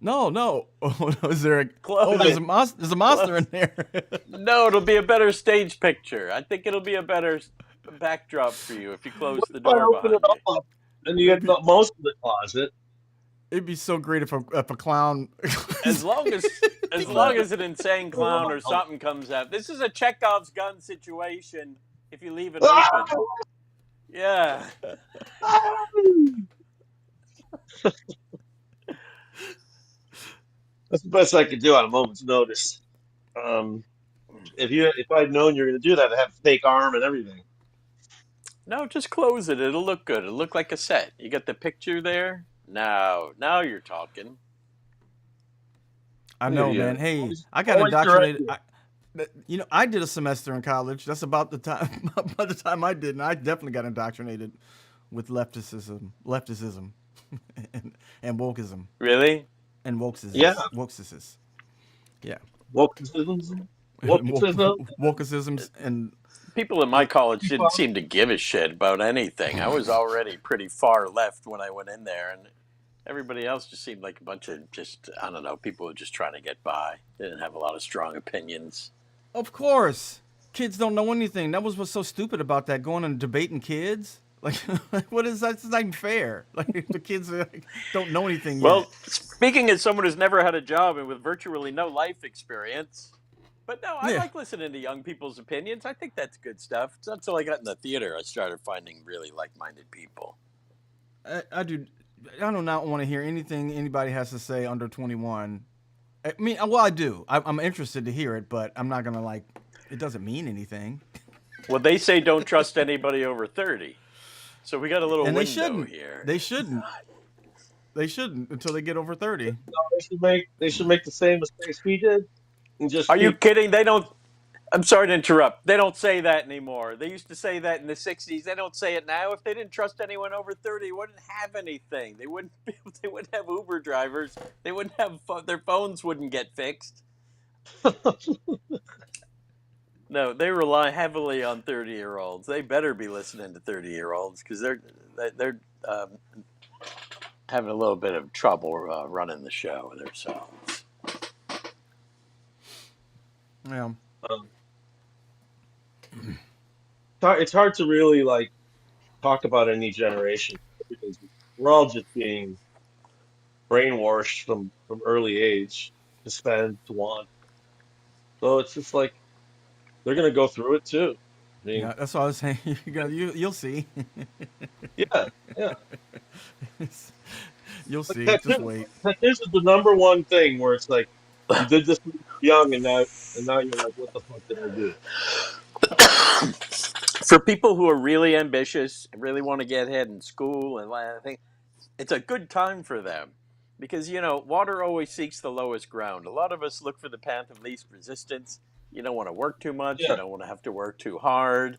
A: No. Oh, no, is there a? Oh,
C: Close
A: there's
C: it.
A: a monster. There's a monster in there.
C: No, it'll be a better stage picture. I think it'll be a better backdrop for you if you close the
B: If I
C: door
B: open it
C: behind you.
B: up and you
A: it'd
B: get
A: be
B: most of the closet,
A: it'd be so great if a clown.
C: As long as an insane clown or something comes out. This is a Chekhov's gun situation if you leave it open. Yeah.
B: that's the best I could do on a moment's notice. Um, if I'd known you were going to do that, I'd have a fake arm and everything.
C: No, just close it. It'll look good. It'll look like a set. You got the picture there? Now you're talking.
A: I know,
B: Yeah.
A: man. Hey, I got
B: Always correct
A: indoctrinated. I did a semester in college. That's about the time. By the time I did, and I definitely got indoctrinated with lefticism, and wokeism,
C: Really?
A: and
B: Yeah.
A: wokesism. Yeah,
B: Wokeism. Wokeism.
A: wokesisms, and
C: People in my college didn't seem to give a shit about anything. I was already pretty far left when I went in there, and everybody else just seemed like a bunch of I don't know, people who were just trying to get by. They didn't have a lot of strong opinions.
A: of course, kids don't know anything. That was what's so stupid about that, going and debating kids. Like, what is that? It's not even fair. Like, the kids don't know anything yet.
C: Well, speaking as someone who's never had a job and with virtually no life experience, but no, I
A: Yeah.
C: like listening to young people's opinions. I think that's good stuff. It's not until I got in the theater I started finding really like-minded people.
A: I do. I do not want to hear anything anybody has to say under 21. I mean, well, I do. I'm interested to hear it, but I'm not gonna like. It doesn't mean anything,
C: Well, they say don't trust anybody over 30. So we got a little
A: and they
C: window
A: shouldn't.
C: here.
A: They shouldn't. They shouldn't until they get over 30.
B: They should make the same mistakes we did and just
C: Are you
B: keep.
C: kidding? They don't. I'm sorry to interrupt. They don't say that anymore. They used to say that in the 60s. They don't say it now. If they didn't trust anyone over 30, they wouldn't have anything. They wouldn't. They wouldn't have Uber drivers. They wouldn't have their phones wouldn't get fixed. No, they rely heavily on 30-year-olds. They better be listening to 30-year-olds because they're having a little bit of trouble running the show themselves.
A: Yeah.
B: Um, it's hard to really like talk about any generation because we're all just being brainwashed from early age to spend to want. So it's just like they're gonna go through it too. I mean,
A: Yeah, that's what I was saying. You'll see.
B: yeah, yeah.
A: You'll
B: Like
A: see. Just wait.
B: tattoos is the number one thing where it's like you did this when you were young and now you're like, what the fuck did I do?
C: For people who are really ambitious and really want to get ahead in school, and I think it's a good time for them because water always seeks the lowest ground. A lot of us look for the path of least resistance. You don't want to work too much. You
B: Yeah.
C: don't want to have to work too hard.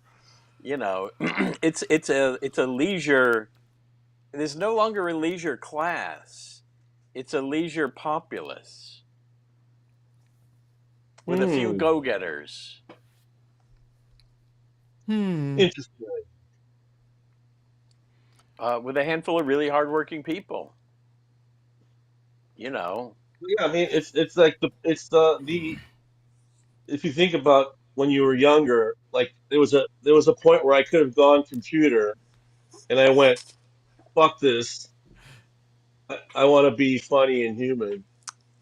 C: It's a leisure. There's no longer a leisure class. It's a leisure populace with a few
B: Hmm.
C: go-getters.
B: Interesting.
C: With a handful of really hardworking people. You know,
B: Yeah, I mean it's like the if you think about when you were younger, like there was a point where I could have gone computer and I went, fuck this. I want to be funny and human.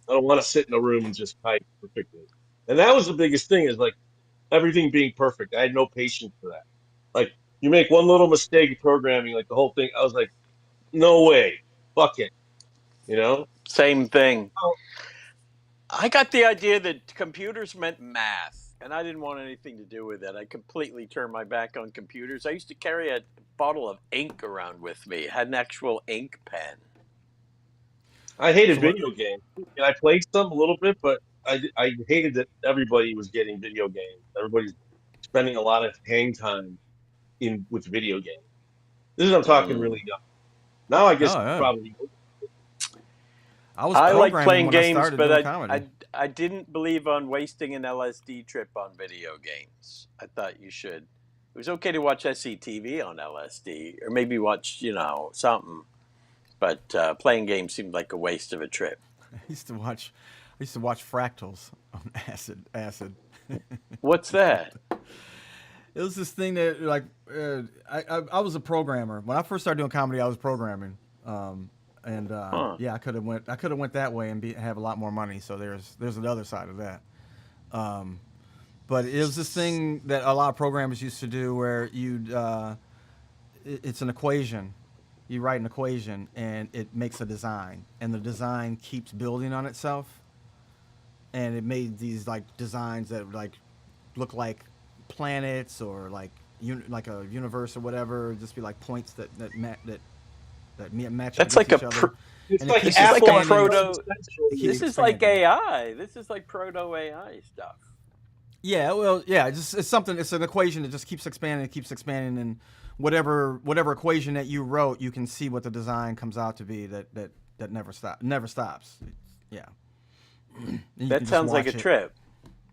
B: I don't want to sit in a room and just type perfectly. And that was the biggest thing is like everything being perfect. I had no patience for that. Like you make one little mistake in programming, like the whole thing. I was like, no way, fuck it, you know?
C: same thing.
B: Oh,
C: I got the idea that computers meant math, and I didn't want anything to do with it. I completely turned my back on computers. I used to carry a bottle of ink around with me. It had an actual ink pen.
B: I hated
A: So what?
B: video games, and I played some a little bit, but I hated that everybody was getting video games. Everybody's spending a lot of hang time in with video games. This is I'm talking
C: Mm.
B: really young. Now I guess
A: Oh yeah.
B: probably
A: I was
C: I like
A: programming
C: playing
A: when I
C: games,
A: started
C: but
A: doing comedy.
C: I didn't believe on wasting an LSD trip on video games. I thought you should. It was okay to watch SCTV on LSD, or maybe watch something. But playing games seemed like a waste of a trip.
A: I used to watch. I used to watch fractals on acid. Acid.
C: What's that?
A: It was this thing that like I was a programmer when I first started doing comedy. I was programming, and
C: Huh?
A: yeah, I could have went that way and have a lot more money. So there's another side of that. Um, but it was this thing that a lot of programmers used to do where it's an equation. You write an equation and it makes a design, and the design keeps building on itself. And it made these like designs that like look like planets or like a universe or whatever. Just be like points that match up
C: That's
A: against
C: like a
A: each other,
B: it's
A: and it
B: like
A: keeps
C: this is like a
B: Apple on the
A: expanding.
C: proto.
B: first century.
A: It keeps
C: This is like
A: expanding.
C: AI. This is like proto AI stuff.
A: Yeah, well, yeah, it's something. It's an equation that just keeps expanding, and whatever equation that you wrote, you can see what the design comes out to be. That never stops. Yeah, and you can
C: That
A: just
C: sounds like a
A: watch it.
C: trip.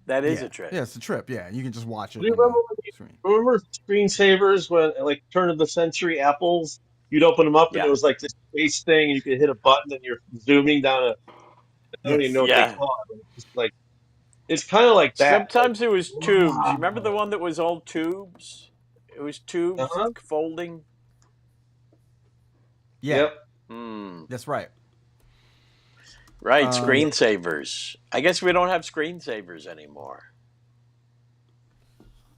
C: That is
A: Yeah,
C: a trip.
A: yeah, it's a trip. Yeah, you can just watch
B: Do
A: it
B: you
A: on the screen.
B: remember screensavers when like turn of the century apples? You'd open them up and it
C: Yeah.
B: was like this space thing, and you could hit a button and you're zooming down a. I don't even know
A: Yes.
B: what they
C: Yeah.
B: call it. But it's just like it's kind of like that. Like
C: Sometimes it was tubes. You remember the
B: wow.
C: one that was all tubes? It was tubes
B: Uh-huh.
C: folding.
A: Yeah,
B: Yep.
C: Hmm.
A: that's right.
C: Right.
A: Um,
C: Screensavers. I guess we don't have screensavers anymore.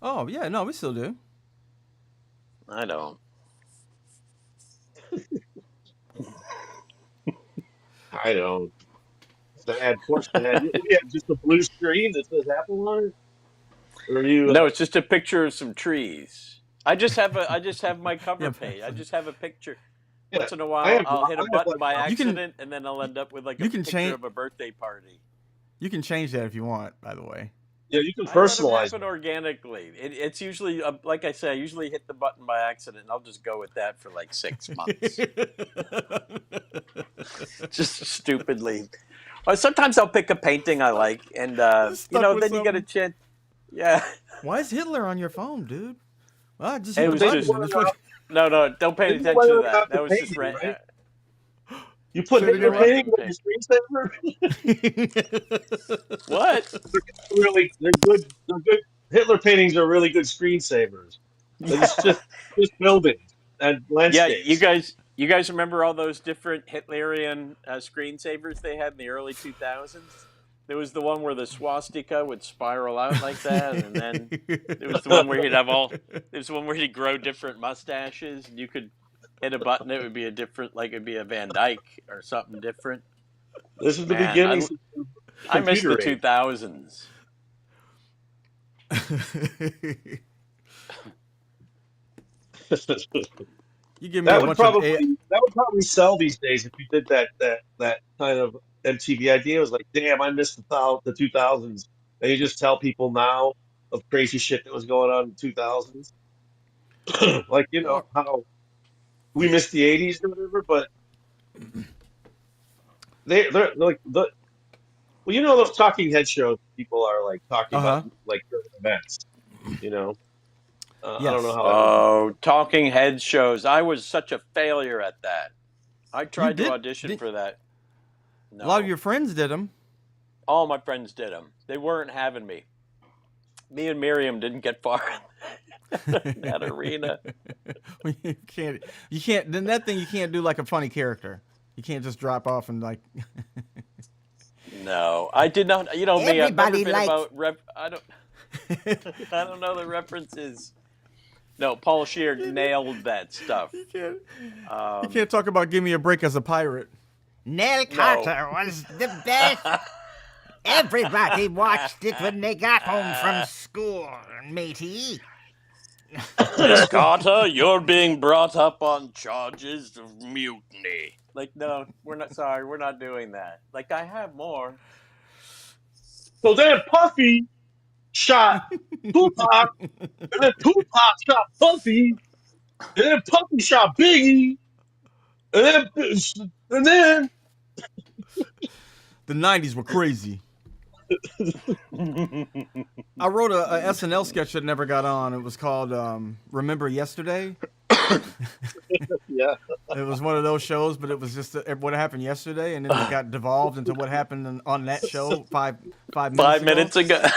A: oh yeah, no, we still do.
C: I don't.
B: I don't. Sad, poor sad. You have just a blue screen that says Apple on it, or you?
C: No, it's just a picture of some trees. I just have my cover
A: Yeah,
C: page. I just have a picture.
B: Yeah,
C: Once in a
B: I
C: while,
B: have.
C: I'll hit a
B: I have
C: button
B: like
C: by
A: you can
C: accident, and then I'll end up with like a
A: you can
C: picture
A: change
C: of a birthday party.
A: that if you want. By the way,
B: yeah. You can
C: I let them
B: personalize
C: happen
B: it.
C: organically. It's usually, like I say, I usually hit the button by accident, and I'll just go with that for like 6 months, just stupidly. Or sometimes I'll pick a painting I like, and
A: stuck with
C: then you get a
A: something.
C: chance. Yeah,
A: Why is Hitler on your phone, dude? Well, I just
C: it
A: hit the
C: was
B: Then you
A: button
C: just
A: and
B: wear
A: it's
B: it out.
A: fucking.
C: no, don't pay
B: Then
C: any
B: you wear
C: attention to
B: it out
C: that.
B: the
C: That was just
B: painting, right? You put
A: Say it
B: Hitler
A: again,
C: no, I
A: Rob.
B: paintings
C: didn't
B: on
C: pay.
B: your screensaver.
C: What?
B: They're good. They're good. Hitler paintings are really good screensavers. It's
C: Yeah.
B: just buildings and
C: Yeah,
B: landscapes.
C: you guys remember all those different Hitlerian screensavers they had in the early 2000s? There was the one where the swastika would spiral out like that, and then there was the one where he'd have all. There's one where he'd grow different mustaches, and you could hit a button. It would be a different, like it'd be a Van Dyke or something different.
B: This is the
C: Man,
B: beginnings of the
C: I miss the
B: computer age.
C: 2000s.
A: You give me a
B: That would
A: bunch of a.
B: probably sell these days if you did that kind of MTV idea. It was like, damn, I missed the 2000s, and you just tell people now of crazy shit that was going on in the 2000s, like
A: Or,
B: how we missed the 80s or whatever. But they're like well, those talking head shows. People are like talking about
A: uh-huh.
B: like current events. You know, I don't know
A: Yes.
B: how that would be.
C: Oh, talking head shows. I was such a failure at that. I
A: You
C: tried to
A: did,
C: audition
A: did.
C: for that.
A: A lot of
C: No.
A: your friends did them.
C: All my friends did them. They weren't having me. Me and Miriam didn't get far in that arena.
A: you can't. You can't. Then that thing you can't do like a funny character. You can't just drop off and like.
C: No, I did not. You know me. I've never
A: Everybody
C: been
A: likes.
C: about rep. I don't. I don't know the references. No, Paul Shear nailed that stuff.
A: you can't. You
C: Um,
A: can't talk about give me a break as a pirate. Nell
C: no.
A: Carter was the best. Everybody watched it when they got home from school, matey.
C: Miss Carter, you're being brought up on charges of mutiny. Like, no, we're not sorry. We're not doing that. Like, I have more.
B: So then Puffy shot Tupac, and then Tupac shot Puffy, and then Puffy shot Biggie, and then
A: The '90s were crazy. I wrote a SNL sketch that never got on. It was called "Remember Yesterday."
B: yeah,
A: It was one of those shows, but it was just what happened yesterday, and then it got devolved into what happened on that show five minutes
C: 5 minutes
A: ago.
C: ago.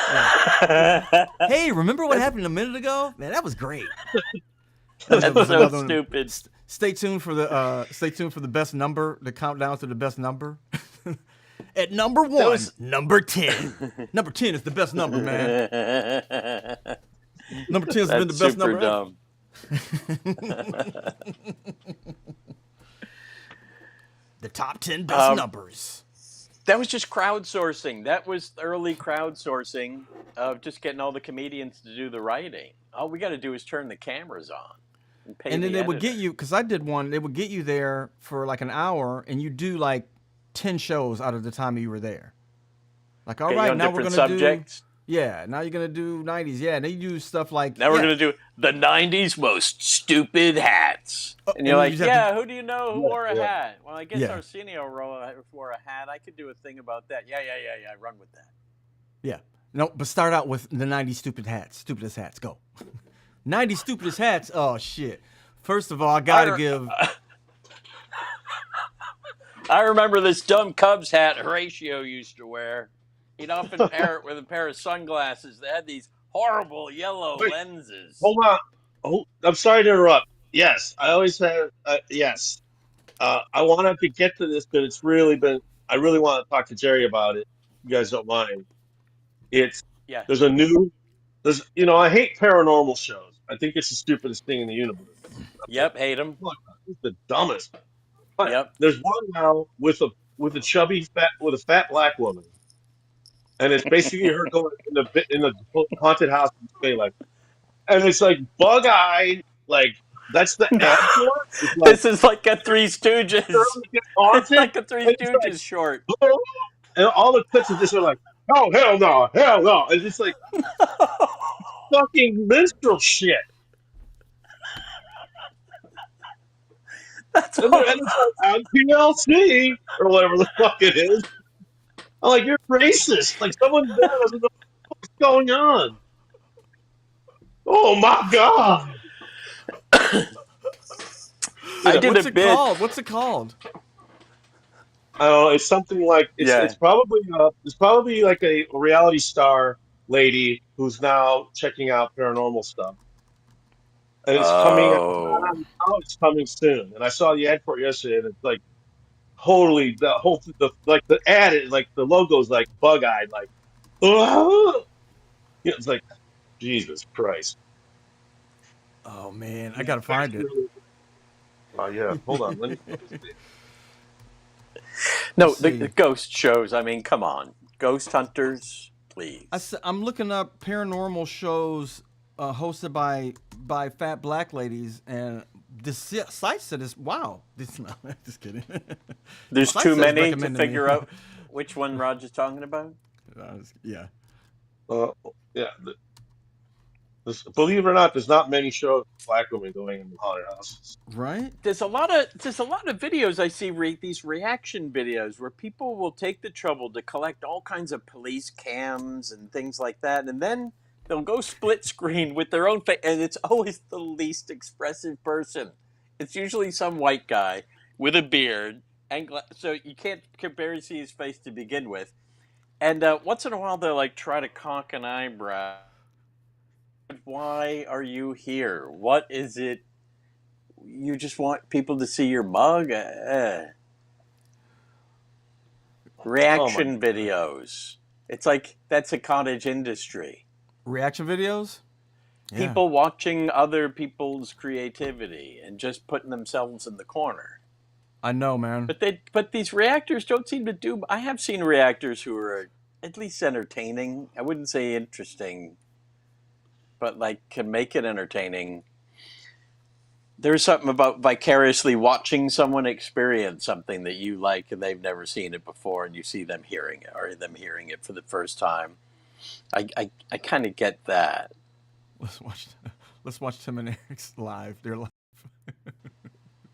A: Yeah. Hey, remember what happened a minute ago? Man, that was great.
C: That's
A: That was
C: so
A: another one.
C: stupid.
A: Stay tuned for the best number, the countdown to the best number. At number one,
C: was-
A: number 10. Number 10 is the best number, man. Number 10 has been the
C: That's
A: best
C: super
A: number
C: dumb.
A: The top 10 best numbers.
C: That was just crowdsourcing. That was early crowdsourcing of just getting all the comedians to do the writing. All we got to do is turn the cameras on and pay
A: And then
C: the
A: they would
C: editor.
A: get you, because I did one, they would get you there for like an hour, and you do like 10 shows out of the time you were there. Like, all
C: Get you
A: right,
C: on
A: now we're
C: different
A: going to do,
C: subjects.
A: yeah, now you're going to do 90s. Yeah, and then you do stuff like,
C: Now we're
A: yeah.
C: gonna do the '90s most stupid hats, and you're
A: and
C: like,
A: you just have
C: yeah, who do you know who wore a hat? Well, I guess
A: Yeah.
C: Arsenio wore a hat. I could do a thing about that. Yeah. Run with that.
A: Yeah. No, but start out with the 90s stupidest hats. Go. 90s stupidest hats. Oh, shit. First of all, I got to give.
C: I remember this dumb Cubs hat Horatio used to wear. He'd often pair it with a pair of sunglasses that had these horrible yellow
B: Wait,
C: lenses.
B: hold on. Oh, I'm sorry to interrupt. Yes, I always have. Yes, I wanted to get to this, but it's really been. I really want to talk to Jerry about it. If you guys don't mind. It's
C: Yeah.
B: there's a new. There's I hate paranormal shows. I think it's the stupidest thing in the universe.
C: Yep. Hate him.
B: Look, it's the dumbest. But
C: Yep.
B: there's one now with with a fat black woman, and it's basically her going in the haunted house in Spain, like, and it's like bug-eyed, like that's the ad for it. It's like
C: This is like a Three Stooges.
B: Shirley gets
C: It's
B: haunted,
C: like a Three
B: and it's like,
C: Stooges short.
B: "Oh," and all the clips of this are like, oh hell no, hell no, and it's like fucking minstrel shit.
C: That's
B: And,
C: all.
B: and it's like on PLC or whatever the fuck it is. I'm like, you're racist. Like someone there doesn't know what's going on. Oh my god.
C: I did
A: What's
C: a
A: it
C: bit.
A: called? What's it called?
B: I don't know. It's something like
C: Yeah.
B: it's probably like a reality star lady who's now checking out paranormal stuff, and it's coming. Not
C: Oh.
B: on now. It's coming soon. And I saw the ad for it yesterday, and it's like totally the ad is like the logo's like bug eyed, like it's like Jesus Christ.
A: Oh man, I gotta find it.
B: Oh yeah, hold on. Let me see.
C: No,
A: Let's
C: the
A: see.
C: ghost shows. I mean, come on. Ghost hunters, please.
A: I'm looking up paranormal shows hosted by fat black ladies, and this site said this. Wow, this not just kidding.
C: There's
A: Site
C: too
A: says
C: many to
A: recommended me.
C: figure out which one Roger's talking about.
A: Yeah.
B: Uh, yeah. Believe it or not, there's not many shows with black women going into haunted houses.
A: Right.
C: There's a lot of videos I see, these reaction videos where people will take the trouble to collect all kinds of police cams and things like that, and then they'll go split screen with their own face, and it's always the least expressive person. It's usually some white guy with a beard, and so you can't barely see his face to begin with. And once in a while, they'll like try to cock an eyebrow. Why are you here? What is it? You just want people to see your mug? Reaction videos. It's like that's a cottage industry.
A: Reaction videos. Yeah.
C: People watching other people's creativity and just putting themselves in the corner.
A: I know, man.
C: But these reactors don't seem to do. I have seen reactors who are at least entertaining. I wouldn't say interesting, but like can make it entertaining. There's something about vicariously watching someone experience something that you like and they've never seen it before, and you see them hearing it or them hearing it for the first time. I kind of get that.
A: Let's watch Tim and Eric's live. They're live.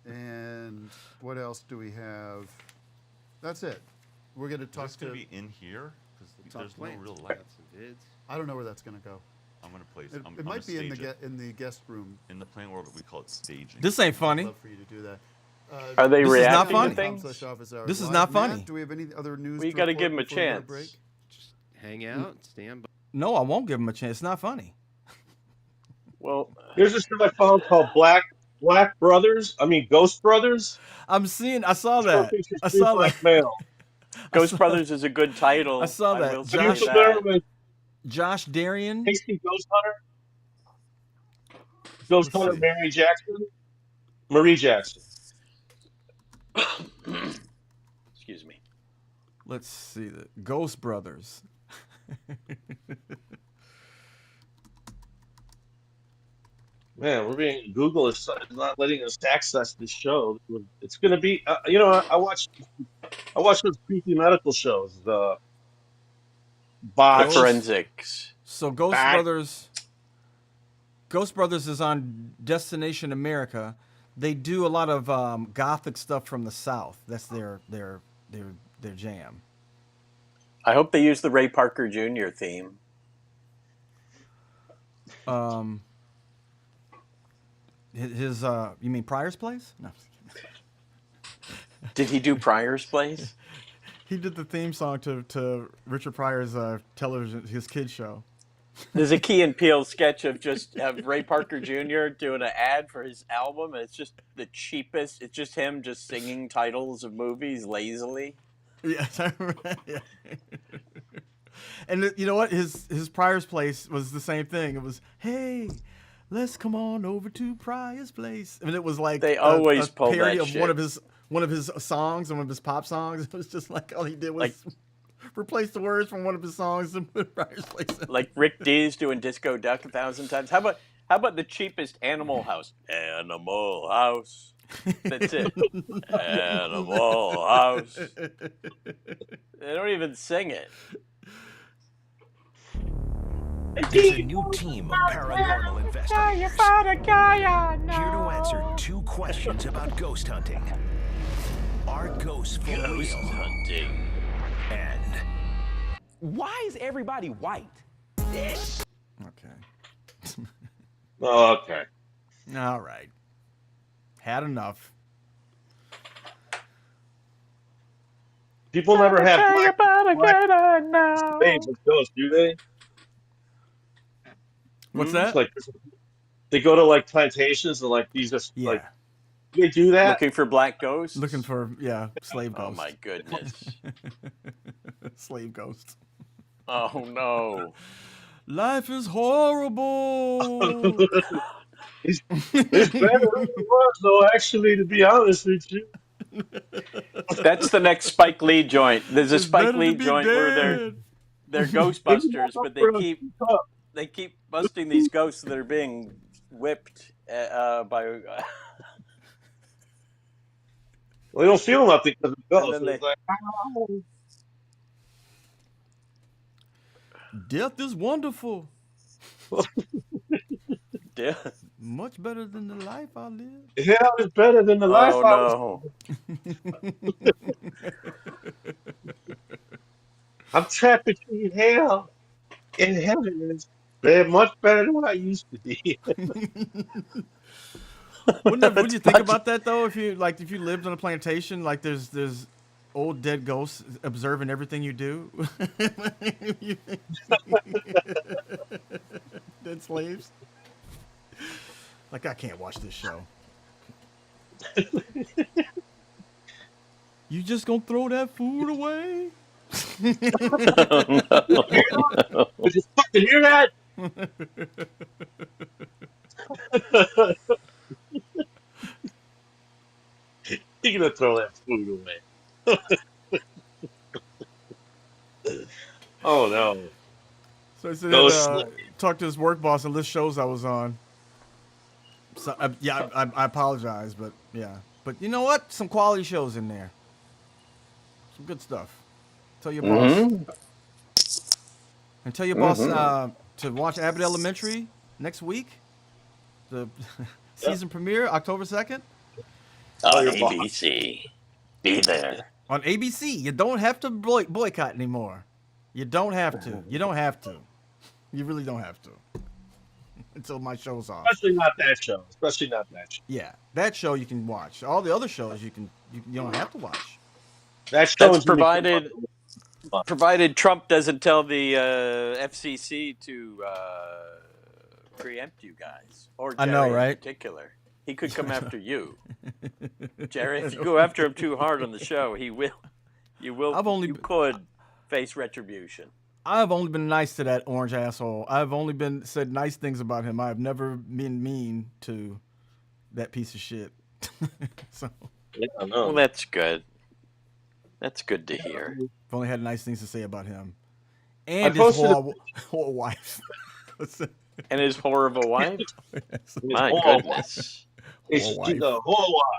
E: And what else do we have? That's it. We're going to talk
F: Is this going to be in here? Because there's no real light.
E: I don't know where that's going to go.
F: I'm going to place
E: It,
F: I'm
E: it might be
F: stage it.
E: in the guest room.
F: In the plant world, we call it staging.
A: This ain't
E: I'd
A: funny.
E: love for you to do that.
C: Are they
A: This is not
C: reacting
A: funny.
C: to things?
A: This is not funny.
E: Matt, do we have any other news?
C: We
E: to
C: got to
E: report
C: give them a
E: before we go to
C: chance.
E: break?
G: Just hang out, stand by.
A: No, I won't give him a chance. It's not funny.
C: Well,
B: There's this show I found called Black Brothers. I mean Ghost Brothers.
A: I saw
B: The show
A: that.
B: features
A: I
B: three
A: saw
B: black
A: that.
B: male.
C: Ghost Brothers is a good title.
A: I saw that.
C: will
B: Are
C: say
B: you
A: Josh-
B: familiar
C: that.
B: with
A: Josh Darien.
B: Tasty Ghost Hunter? Ghost
A: Let's
B: Hunter
A: see.
B: Marie Jackson.
C: Excuse me.
A: Let's see the Ghost Brothers.
B: Man, Google is not letting us access this show. It's going to be, I watch those creepy medical shows, the
C: The
B: Botch.
C: forensics.
A: So Ghost
B: Back.
A: Brothers. Ghost Brothers is on Destination America. They do a lot of gothic stuff from the South. That's their jam.
C: I hope they use the Ray Parker Jr. theme.
A: His you mean Pryor's Place? No.
C: Did he do Pryor's Place?
A: He did the theme song to Richard Pryor's his kids show.
C: There's a Key and Peele sketch of just Ray Parker Jr. doing an ad for his album, and it's just the cheapest. It's just him just singing titles of movies lazily.
A: Yes, I remember. Yeah. And you know what? His Pryor's Place was the same thing. It was, hey, let's come on over to Pryor's Place. I mean, it was like
C: They always
A: a
C: pull
A: parody
C: that
A: of
C: shit.
A: one of his songs, one of his pop songs. It was just like all he did was replace the words from one of his songs and put Briar's Place in.
C: Like Rick Dees doing Disco Duck 1,000 times. How about the cheapest Animal House? Animal House. That's it. Animal House. They don't even sing it.
H: There's a new team of paranormal investigators here to answer 2 questions about ghost hunting. Are ghosts for
C: Ghost
H: real?
C: hunting.
H: And
I: Why is everybody white?
A: Okay.
B: Oh, okay.
A: All right. Had enough.
B: People never have black babes with ghosts, do they?
A: What's
B: It's
A: that?
B: like they go to like plantations and like these just
A: Yeah.
B: like they do that.
C: Looking for black ghosts?
A: Looking for slave
C: Oh
A: ghosts.
C: my goodness.
A: Slave ghosts.
C: Oh no.
A: Life is horrible.
B: It's better than it was, though. Actually, to be honest with you,
C: That's the next Spike Lee joint. There's a
A: It's
C: Spike
A: better
C: Lee
A: to be
C: joint where
A: dead.
C: they're Ghostbusters, but they keep busting these ghosts that are being whipped by.
B: Well, they don't feel nothing because of ghosts.
C: And then
B: It's like, "Ow."
A: Death is wonderful.
C: Yeah.
A: Much better than the life I live.
B: Hell is better than the life I was.
C: No.
B: I'm trapped between hell and heaven, and it's much better than what I used to be.
A: Wouldn't you think about that though? If you lived on a plantation, like there's old dead ghosts observing everything you do. Dead slaves. Like I can't watch this show. You just gonna throw that food away?
B: Did you fucking hear that? You're gonna throw that food away. Oh no.
A: So I said,
B: Ghost
A: talked to his work boss and list shows I was on. So I apologize, but yeah. But you know what? Some quality shows in there. Some good stuff. Tell your boss. And tell your boss to watch Abbott Elementary next week. The season premiere, October 2nd.
C: On ABC. Be there.
A: On ABC. You don't have to boycott anymore. You don't have to. You don't have to. You really don't have to. Until my show's off.
B: Especially not that show. Especially not that show.
A: Yeah, that show you can watch. All the other shows you don't have to watch.
B: That show
C: That's provided Trump doesn't tell the FCC to preempt you guys, or Jerry
A: I know, right?
C: in particular. He could come after you, Jerry. If you go after him too hard on the show, he will. You could face retribution.
A: I've only been nice to that orange asshole. I've only said nice things about him. I've never been mean to that piece of shit. So,
B: yeah, I know.
C: Well, that's good. That's good to hear.
A: I've only had nice things to say about him and his whole wife.
C: And his horrible wife. My goodness.
B: It's the whole wife.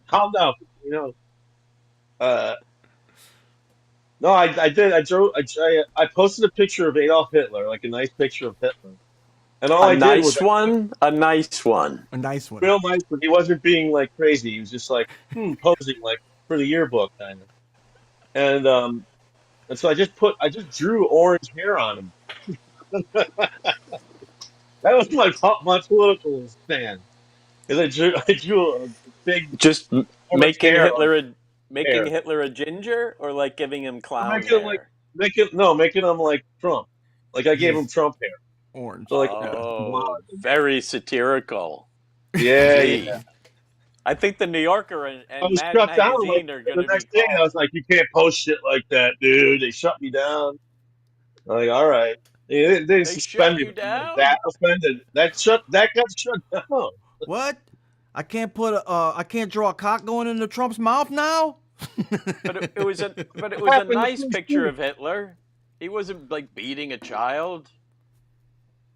B: Calm down, you know. No, I did. I posted a picture of Adolf Hitler, like a nice picture of Hitler, and all I did was
C: a nice one,
B: real nice. But he wasn't being like crazy. He was just like posing like for the yearbook kind of, and so I just drew orange hair on him. That was my political stand. Because I drew a big
C: just making
B: hair
C: Hitler a ginger, or like giving him clown hair.
B: Making him like Trump. Like I gave him Trump hair.
A: Orange.
B: So like,
C: very satirical.
B: Yeah.
C: I think the New Yorker and,
B: I was
C: Mad
B: shut down like
C: Magazine are going
B: the
C: to be
B: next day. I was
C: calling.
B: like, you can't post shit like that, dude. They shut me down. I'm like, all right. They
C: They shut
B: suspended
C: you
B: me. I'm like, that
C: down?
B: offended. That got shut down.
A: What? I can't I can't draw a cock going into Trump's mouth now.
C: But it was
B: What
C: a
B: happened the
C: nice
B: first
C: picture
B: week?
C: of Hitler. He wasn't like beating a child.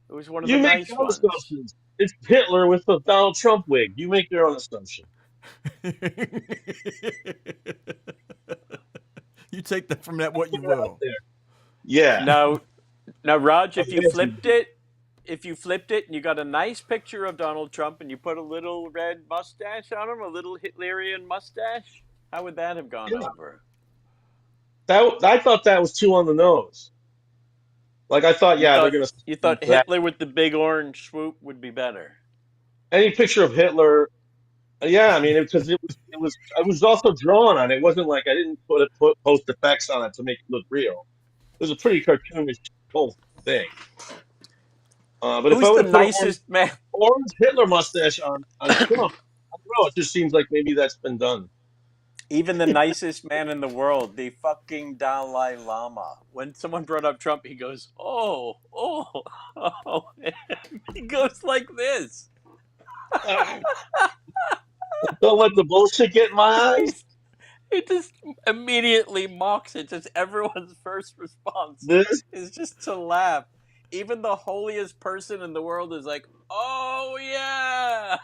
C: It was one of the
B: You make
C: nice
B: your own
C: ones.
B: assumptions. It's Hitler with the Donald Trump wig. You make your own assumption.
A: You take that from that what
B: Put
A: you
B: it out
A: will.
B: there. Yeah.
C: Now, Raj, if you
B: Amazing.
C: flipped it, and you got a nice picture of Donald Trump and you put a little red mustache on him, a little Hitlerian mustache, how would that have gone
B: Yeah.
C: over?
B: I thought that was too on the nose. Like I thought,
C: You
B: yeah, they're
C: thought
B: gonna that.
C: Hitler with the big orange swoop would be better.
B: Any picture of Hitler. Yeah, I mean, because I was also drawn on it. It wasn't like I didn't put post effects on it to make it look real. It was a pretty cartoonish whole thing. But if I
C: Who's
B: would
C: the
B: have put an
C: nicest man?
B: orange Hitler mustache on Trump, I don't know. It just seems like maybe that's been done.
C: Even the nicest man in the world, the fucking Dalai Lama. When someone brought up Trump, he goes, "Oh, oh, oh." He goes like this.
B: Don't let the bullshit get in my eyes.
C: He's, he just immediately mocks it. Just everyone's first response
B: This.
C: is just to laugh. Even the holiest person in the world is like, "Oh yeah,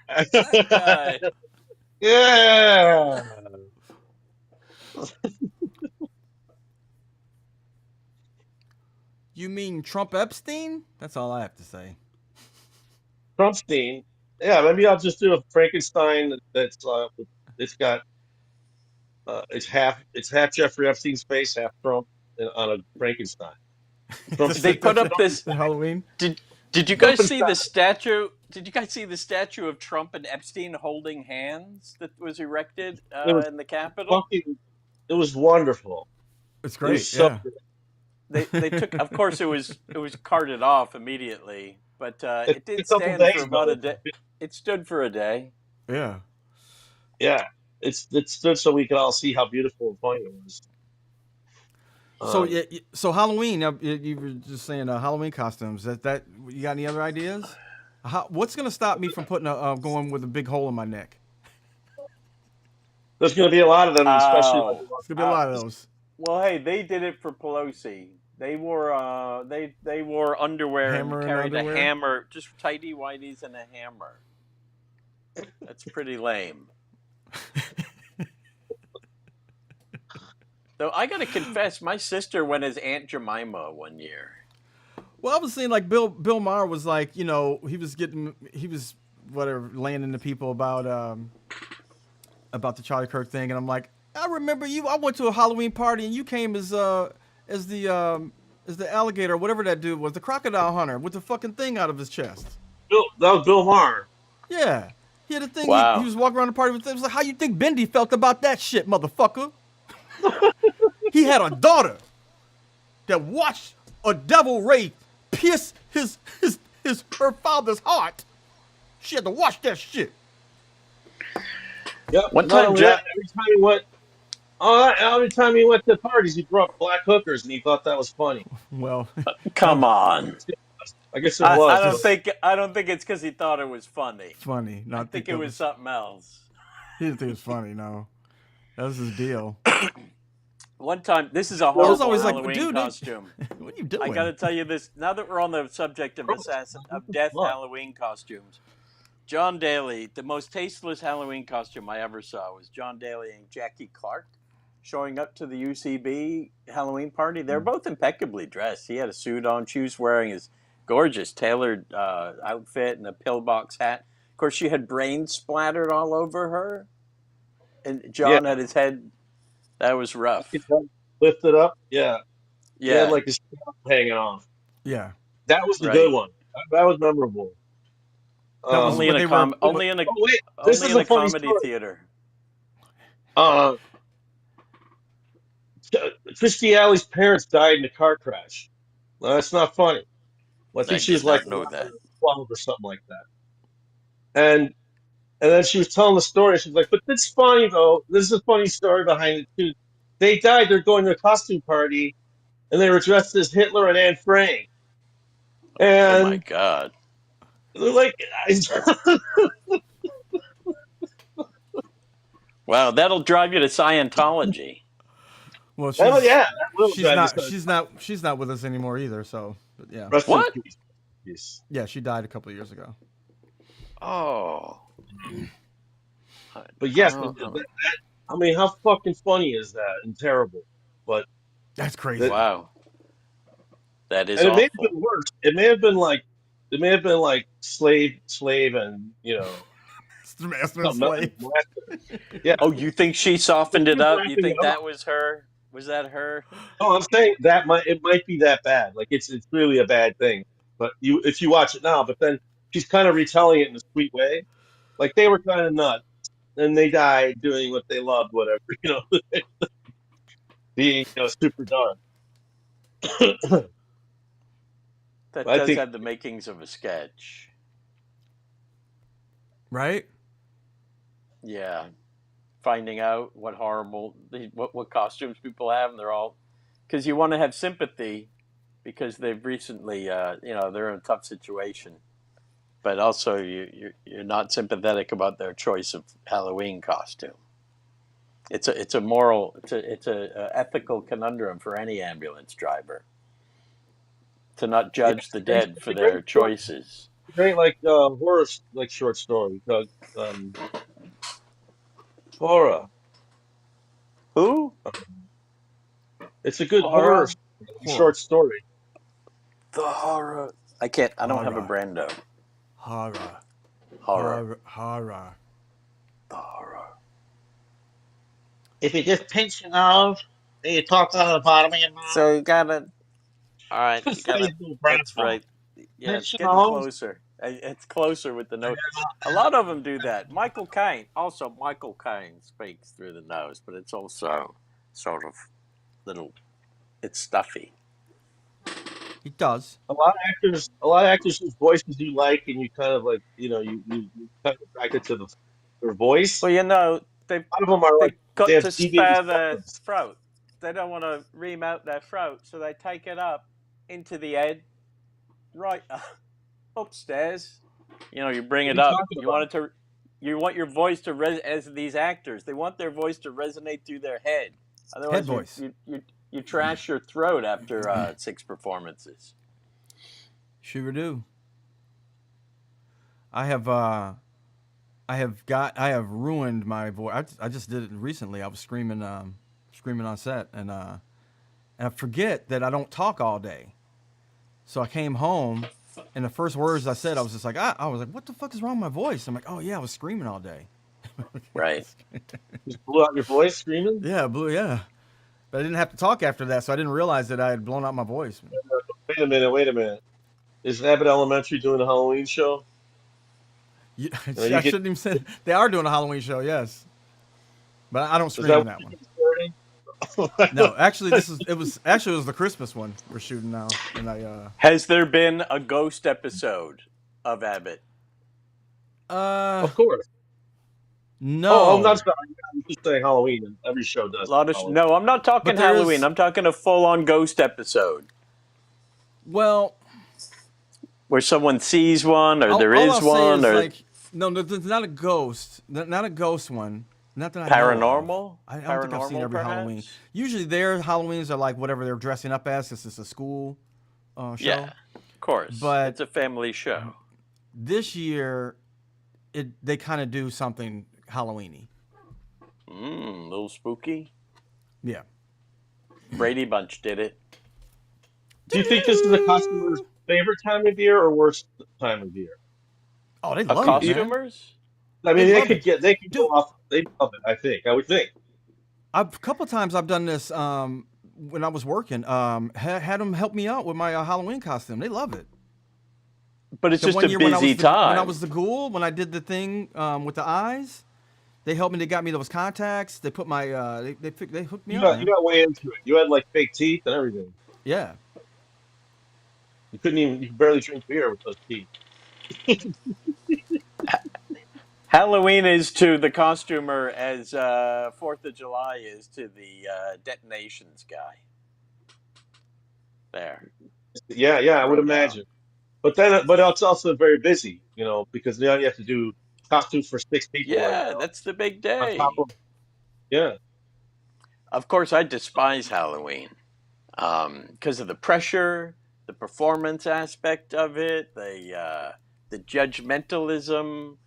C: that guy."
B: Yeah.
A: You mean Trump Epstein? That's all I have to say.
B: Trumpstein. Yeah, maybe I'll just do a Frankenstein that's it's got it's half Jeffrey Epstein's face, half Trump on a Frankenstein.
C: They
B: Trumpstein.
C: put up this.
A: The Halloween.
C: Did you guys see
B: Trumpenstein.
C: the statue? Did you guys see the statue of Trump and Epstein holding hands that was erected
B: It was
C: in the Capitol?
B: fucking. It was wonderful.
A: It's
B: It was
A: great.
B: so
A: Yeah.
B: good.
C: They took. Of course, it was carted off immediately, but
B: It
C: it
B: took
C: did
B: a couple
C: stand for
B: days
C: about a
B: though.
C: day. It stood for a day.
A: Yeah.
B: Yeah, it stood so we could all see how beautiful the point it was.
A: So
B: Um,
A: so Halloween. You were just saying Halloween costumes. That you got any other ideas? What's gonna stop me from putting going with a big hole in my neck?
B: there's going to be a lot of them, especially like
C: Oh,
A: It's gonna be a lot of those.
C: well, hey, they did it for Pelosi. They wore they wore underwear and
A: Hammer and
C: carried a
A: underwear?
C: hammer, just tighty whities and a hammer. That's pretty lame. Though I gotta confess, my sister went as Aunt Jemima one year.
A: Well, I was saying like Bill Maher was like, he was whatever laying into people about the Charlie Kirk thing, and I'm like, I remember you. I went to a Halloween party and you came as the alligator, or whatever that dude was, the crocodile hunter with the fucking thing out of his chest.
B: That was Bill Maher.
A: Yeah, he had a thing. He
C: Wow.
A: was walking around the party with. It was like, how you think Bendy felt about that shit, motherfucker? He had a daughter that watched a devil ray pierce her father's heart. She had to watch that shit.
B: Yep.
C: One
B: Not
C: time,
B: only that, every time he went to parties, he brought black hookers, and he thought that was funny.
A: Well,
C: come on.
B: I guess it was.
C: I don't think it's because he thought it was funny.
A: funny.
C: I think it was something else.
A: He didn't think it was funny. No, that was his deal.
C: One time, this is a
A: I was
C: horrible
A: always like,
C: Halloween
A: dude,
C: costume.
A: what are you doing?
C: I got to tell you this. Now that we're on the subject of death
B: What?
C: Halloween costumes, John Daly, the most tasteless Halloween costume I ever saw was John Daly and Jackie Clark showing up to the UCB Halloween party. They're both impeccably dressed. He had a suit on. She was wearing his gorgeous tailored outfit and a pillbox hat. Of course, she had brains splattered all over her. And John had his head. That was rough.
B: Lifted up. Yeah. He
C: Yeah.
B: had like his scalp hanging off.
A: Yeah.
B: That was the
C: Right.
B: good one. That was memorable.
A: That was
C: Only
A: when
C: in
A: they
C: a
A: were-
C: com- only in a
B: Oh wait, this
C: only
B: is
C: in
B: a
C: a
B: funny
C: comedy
B: story.
C: theater.
B: Christy Alley's parents died in a car crash. Well, that's not funny. Well, I think
C: I
B: she was
C: did
B: like
C: not know that.
B: 12 or something like that. And And then she was telling the story. She was like, "But it's funny though. This is a funny story behind it too. They died. They're going to a costume party, and they were dressed as Hitler and Anne Frank.
C: Oh my
B: And
C: God.
B: they're like,
C: Wow, that'll drive you to Scientology.
A: Well,
B: "Oh yeah, that will
A: she's
B: drive you
A: not
B: nuts."
A: she's not with us anymore either. So, but yeah,
B: Rest in
C: What?
B: peace. Yes.
A: yeah, she died a couple of years ago.
C: Oh.
B: But yes,
C: Oh.
B: I mean, how fucking funny is that and terrible? But
A: That's crazy.
B: that,
C: Wow. That is
B: and it may have
C: awful.
B: been worse. It may have been like slave, and
A: It's the master and
B: something else.
A: slave.
B: Yeah,
C: Oh, you think she
B: but
C: softened
B: she
C: it
B: was
C: up? You
B: wrapping it
C: think
B: up.
C: that was her? Was that her?
B: No, I'm saying it might be that bad. Like it's really a bad thing. But if you watch it now, but then she's kind of retelling it in a sweet way. Like they were kind of nuts, and they died doing what they loved, whatever, being super dark.
C: That
B: I
C: does
B: think
C: have the makings of a sketch.
A: Right?
C: Yeah. Finding out what horrible, what costumes people have, and they're all, because you want to have sympathy because they've recently, they're in a tough situation. But also, you're not sympathetic about their choice of Halloween costume. It's a moral, it's a ethical conundrum for any ambulance driver to not judge the dead
B: it's
C: for
B: a great
C: their
B: story.
C: choices.
B: Great, like horror, like short story called horror.
C: Who?
B: It's a good horror
C: Horror?
B: short story.
C: The horror. I can't. I don't have a
A: Horror.
C: Brando.
A: Horror.
C: Horror.
A: Horror.
C: The horror.
J: If you just pinch your nose and you talk out of the bottom of your mouth,
C: So you gotta. All right, you
J: say
C: gotta.
J: it's no
C: That's
J: Brando.
C: right. Yeah,
J: Pinch
C: it's
J: your
C: getting
J: nose.
C: closer. It's closer with the nose. A lot of them do that. Michael Caine. Also, Michael Caine speaks through the nose, but it's also sort of little. It's stuffy.
A: He does.
B: A lot of actors whose voices you like, and you kind of like, you kind of attracted to their voice.
C: Well,
B: A lot of them are like
C: they've
B: they
C: got
B: have
C: to
B: deviated
C: spare their
B: septums.
C: throat. They don't want to ream out their throat, so they take it up into the head, right upstairs. You bring
B: What are
C: it
B: you
C: up.
B: talking
C: You
B: about?
C: want it to. You want your voice to as these actors. They want their voice to resonate through their head.
A: Head
C: Otherwise,
A: voice.
C: you trash your throat after 6 performances.
A: Sure do. I have ruined my voice. I just did it recently. I was screaming on set, and I forget that I don't talk all day. So I came home, and the first words I said, I was just like, I was like, what the fuck is wrong with my voice? I'm like, oh yeah, I was screaming all day.
C: Right.
B: Just blew out your voice screaming.
A: Yeah, yeah. But I didn't have to talk after that, so I didn't realize that I had blown out my voice.
B: Wait a minute. Is Abbott Elementary doing a Halloween show?
A: Yeah,
B: You
A: I
B: get
A: shouldn't even say they are doing a Halloween show, yes. But I don't
B: is
A: scream
B: that
A: in
B: what
A: that one.
B: you're starting?
A: No, actually, it was the Christmas one we're shooting now, and
C: Has there been a ghost episode of Abbott?
B: Of course. Oh, I'm
A: no,
B: not sorry. I'm just saying Halloween, and every show does Halloween.
C: No, I'm not talking
A: but there
C: Halloween.
A: is.
C: I'm talking a full-on ghost episode
A: Well,
C: where someone sees one, or there
A: all
C: is
A: I'll say
C: one,
A: is
C: or
A: like, no, there's not a ghost, not a ghost one, not that I know of.
C: paranormal.
A: I don't think I've seen every
C: perhaps?
A: Halloween. Usually, their Halloweens are like whatever they're dressing up as, because it's a school show.
C: Yeah, of course.
A: But
C: it's a family show.
A: this year, they kind of do something Halloweeny.
C: A little spooky.
A: Yeah.
C: Brady Bunch did it.
B: Do you think this is a customer's favorite time of year or worst time of year?
A: Oh, they
C: A
A: love it, man.
C: costumers?
B: I mean,
A: They
B: they
A: love
B: could
A: it.
B: they could go
A: Dude.
B: off. They love it. I would think.
A: A couple times I've done this when I was working. Had them help me out with my Halloween costume. They love it.
C: But it's
A: The
C: just
A: one
C: a
A: year
C: busy time.
A: when I was the ghoul, when I did the thing with the eyes, they helped me. They got me those contacts. They put my they hooked me
B: You
A: up,
B: got
A: man.
B: you got way into it. You had like fake teeth and everything.
A: Yeah.
B: You could barely drink beer with those teeth.
C: Halloween is to the costumer as 4th of July is to the detonations guy. There.
B: Yeah, I would
C: Throwdown.
B: imagine. But it's also very busy, because now you have to do costumes for 6 people right
C: Yeah,
B: now.
C: that's the big
B: On top
C: day.
B: of, yeah.
C: Of course, I despise Halloween because of the pressure, the performance aspect of it, the judgmentalism,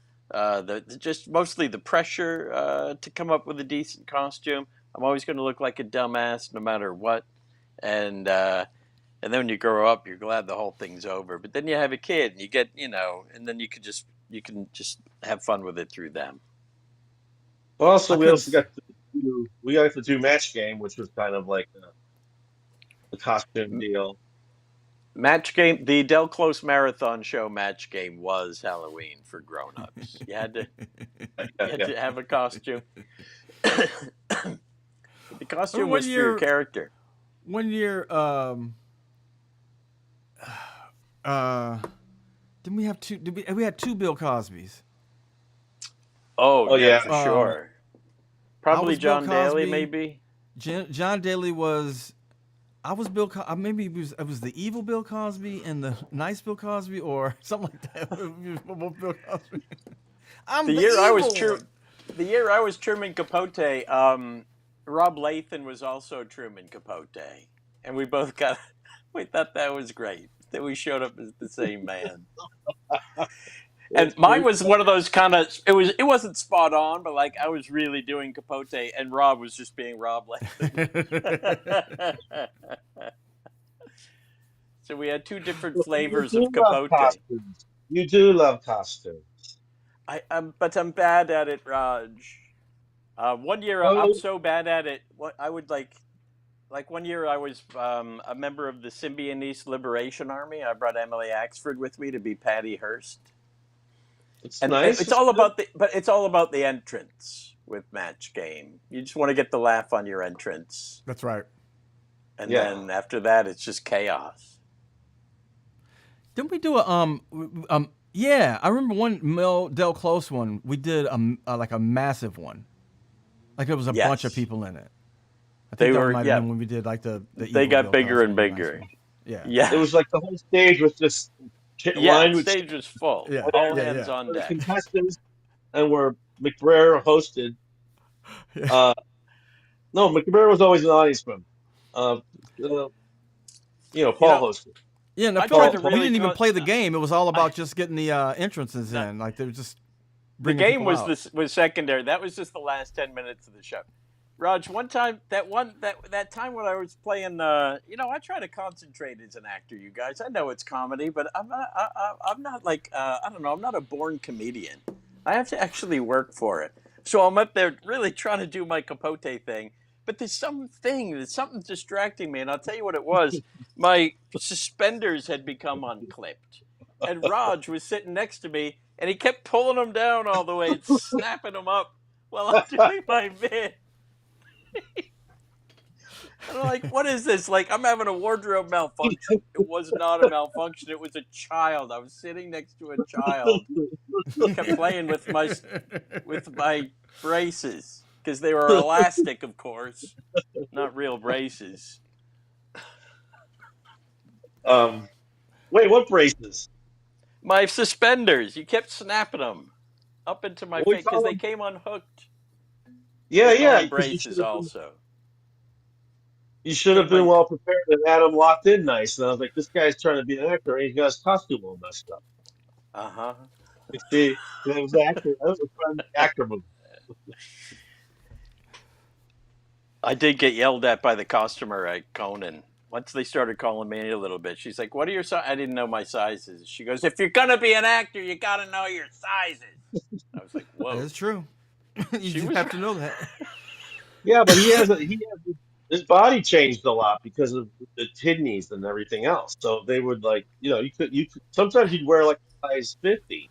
C: just mostly the pressure to come up with a decent costume. I'm always going to look like a dumbass no matter what, and and then when you grow up, you're glad the whole thing's over. But then you have a kid, and you get and then you can just have fun with it through them.
B: Also,
A: I
B: we also
A: couldn't.
B: got to do match game, which was kind of like a costume deal.
C: Match game, the Del Close Marathon Show match game was Halloween for grown-ups. You had
B: Yeah.
C: to have a costume. The
A: I remember
C: costume was for your character.
A: One year, didn't we have two? We had two Bill Cosbys?
C: Oh, yeah,
B: Yeah.
C: for sure.
A: I
C: Probably
A: was Bill
C: John Daly,
A: Cosby.
C: maybe.
A: John Daly was. I was Bill. Maybe it was the evil Bill Cosby and the nice Bill Cosby, or something like that. Both Bill Cosby. I'm
C: The
A: the
C: year
A: evil
C: I was
A: one.
C: The year I was Truman Capote, Rob Lathan was also Truman Capote, and we both got. We thought that was great that we showed up as the same man. And mine was one of those kind of it wasn't spot on, but like I was really doing Capote, and Rob was just being Rob Lathan. So we had two different
B: You
C: flavors
B: do
C: of
B: love
C: Capote.
B: costumes. You do love costumes.
C: But I'm bad at it, Raj. One year I'm
B: Oh,
C: so bad at it. What I would like one year I was a member of the Symbionese Liberation Army. I brought Emily Axford with me to be Patty Hearst.
B: it's
C: And
B: nice.
C: it's all about the entrance with match game. You just want to get the laugh on your entrance,
A: That's right.
C: and
B: Yeah.
C: then after that, it's just chaos.
A: Didn't we do a Yeah, I remember one Mel Del Close one. We did like a massive one, like there was a bunch of
C: Yes.
A: people in it. I
C: They
A: think that
C: were
A: might have been when we did like the
C: They
A: evil
C: got
A: Bill
C: bigger
A: Cosby
C: and
A: the nice
C: bigger.
A: one. Yeah.
C: Yeah,
B: It was like the whole stage was just
C: yeah.
B: lined
C: The
B: with
C: stage was full.
A: Yeah.
C: All
A: Yeah,
C: hands
A: yeah.
C: on
B: the
C: deck.
B: contestants, and where McBrayer hosted.
A: Yeah.
B: No, McBrayer was always an audience member. Paul hosted.
A: Yeah, and I
C: I
A: feel
C: tried
A: like
C: to
A: we
C: really
A: didn't even play the game. It was all about just getting the entrances
C: No.
A: in. Like they were just
C: The
A: bringing
C: game
A: people out.
C: was secondary. That was just the last 10 minutes of the show. Raj, one time that time when I was playing, I try to concentrate as an actor. You guys, I know it's comedy, but I'm not like I don't know. I'm not a born comedian. I have to actually work for it. So I'm up there really trying to do my Capote thing, but there's something distracting me, and I'll tell you what it was. My suspenders had become unclipped, and Raj was sitting next to me, and he kept pulling them down all the way and snapping them up while I'm doing my bit. And I'm like, what is this? Like, I'm having a wardrobe malfunction. It was not a malfunction. It was a child. I was sitting next to a child who kept playing with my braces because they were elastic, of course, not real braces.
B: Wait, what braces?
C: My suspenders. You kept snapping them up into my face because they came unhooked.
B: Yeah.
C: Braces also.
B: You should have been well prepared and had him locked in nice. And I was like, this guy's trying to be an actor, and he's got his costume all messed up. You see, that was actor. That was a fun actor movie.
C: I did get yelled at by the costumer at Conan. Once they started calling me a little bit, she's like, "What are your sizes?" I didn't know my sizes. She goes, "If you're gonna be an actor, you gotta know your sizes." I was like, "Whoa."
A: That's true. You just have to know that.
B: Yeah, but his body changed a lot because of the kidneys and everything else. So they would you could sometimes you'd wear like a size 50,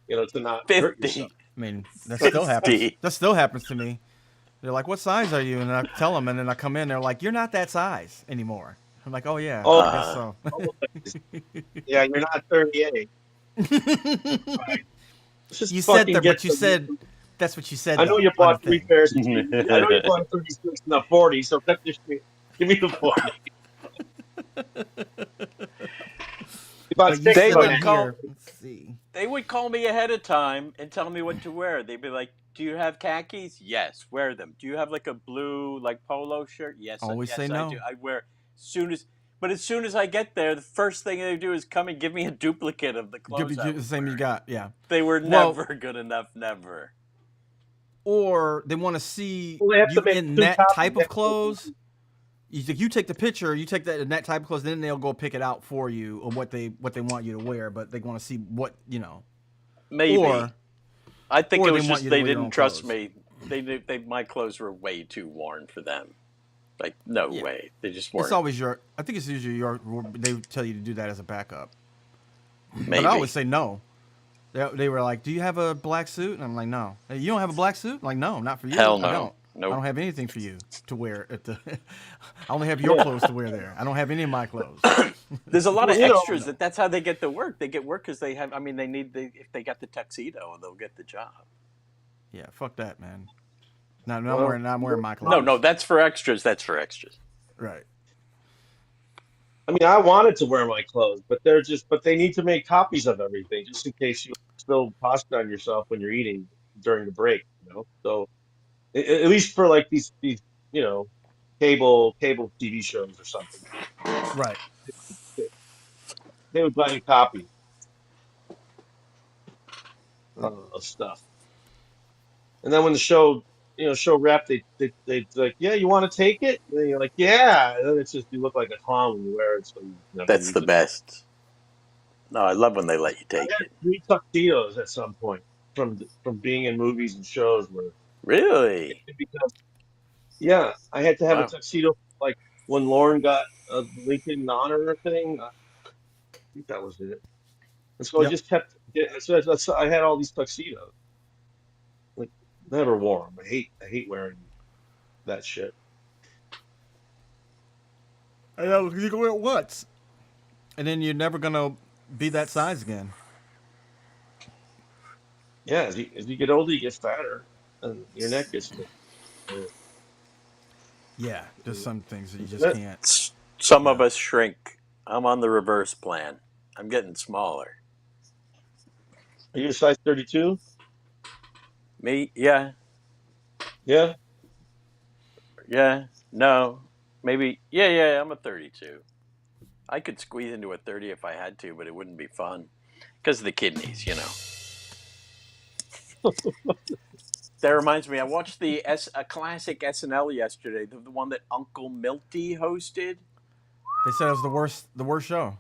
B: to not hurt yourself.
C: 50.
A: I mean, that still happens. That still happens to me. They're like, "What size are you?" And I tell them, and then I come in. They're like, "You're not that size anymore." I'm like, "Oh yeah, I guess so."
B: Yeah, you're not 38. Right. Let's just
A: You said
B: fucking
A: that,
B: get
A: but you said that's what you said.
B: I know
A: though,
B: you
A: on the
B: bought 3
A: thing.
B: pairs of shoes. I know you bought a 36 and a 40, so cut this shit. Give me the 40. You bought
A: But you
B: 6
C: They
A: said
B: of
A: on
C: would
B: them.
C: call.
A: here. Let's see.
C: They would call me ahead of time and tell me what to wear. They'd be like, "Do you have khakis? Yes, wear them. Do you have like a blue like polo shirt? Yes,
A: Always say
C: yes, I do.
A: no.
C: I wear as soon as I get there, the first thing they do is come and give me a duplicate of the
A: Give
C: clothes
A: you
C: I
A: the
C: was
A: same you
C: wearing.
A: got. Yeah.
C: They were
A: Well,
C: never good enough, never.
A: or they want to see
B: Well, they have to
A: you
B: make
A: in
B: 2
A: that
B: copies.
A: type of clothes. You take the picture, you take that in that type of clothes, then they'll go pick it out for you or what they want you to wear. But they want to see what
C: Maybe.
A: or
C: I think
A: or
C: it
A: they
C: was
A: want
C: just
A: you to
C: they
A: wear your
C: didn't
A: own
C: trust
A: clothes.
C: me. My clothes were way too worn for them. Like, no
A: Yeah.
C: way. They just weren't.
A: It's always I think it's usually they tell you to do that as a backup.
C: Maybe.
A: But I always say no. They were like, "Do you have a black suit?" And I'm like, "No." "Hey, you don't have a black suit?" I'm like, "No, not for you.
C: Hell
A: I
C: no.
A: don't.
C: Nope.
A: I don't have anything for you to wear at the. I only have your clothes to wear there. I don't have any of my clothes."
C: There's a lot of
B: Well, you know,
C: extras that's how they get the work. They get work because they have. I mean, if they got the tuxedo, they'll get the job.
A: Yeah, fuck that, man. No,
B: Well,
A: I'm wearing my clothes.
C: No, that's for extras. That's for extras.
A: Right.
B: I mean, I wanted to wear my clothes, but they need to make copies of everything just in case you spill pasta on yourself when you're eating during the break, So at least for like these you know cable TV shows or something,
A: Right.
B: they, they would buy a copy of stuff. And then when the show wrapped, they like, yeah, you want to take it? And then you're like, yeah. And then it's just you look like a clown when you wear it, so you never
C: That's
B: use
C: the
B: it.
C: best. No, I love when they let you
B: I
C: take
B: had
C: it.
B: 3 tuxedos at some point from being in movies and shows where
C: Really?
B: because yeah, I had to have a
C: Wow.
B: tuxedo like when Lauren got the Lincoln Honor thing. I think that was it. And so I
A: Yep.
B: just kept. So I had all these tuxedos. Like never wore them. I hate wearing that shit.
A: I know you can wear it once, and then you're never gonna be that size again.
B: Yeah, as you get older, you get fatter, and your neck gets thick.
A: Yeah, there's some things that you just
B: That-
A: can't.
C: Some of
A: Yeah.
C: us shrink. I'm on the reverse plan. I'm getting smaller.
B: Are you a size 32?
C: Me? Yeah.
B: Yeah.
C: Yeah. No. Maybe. Yeah. I'm a 32. I could squeeze into a 30 if I had to, but it wouldn't be fun because of the kidneys, That reminds me, I watched a classic SNL yesterday, the one that Uncle Milty hosted,
A: They said it was the worst show.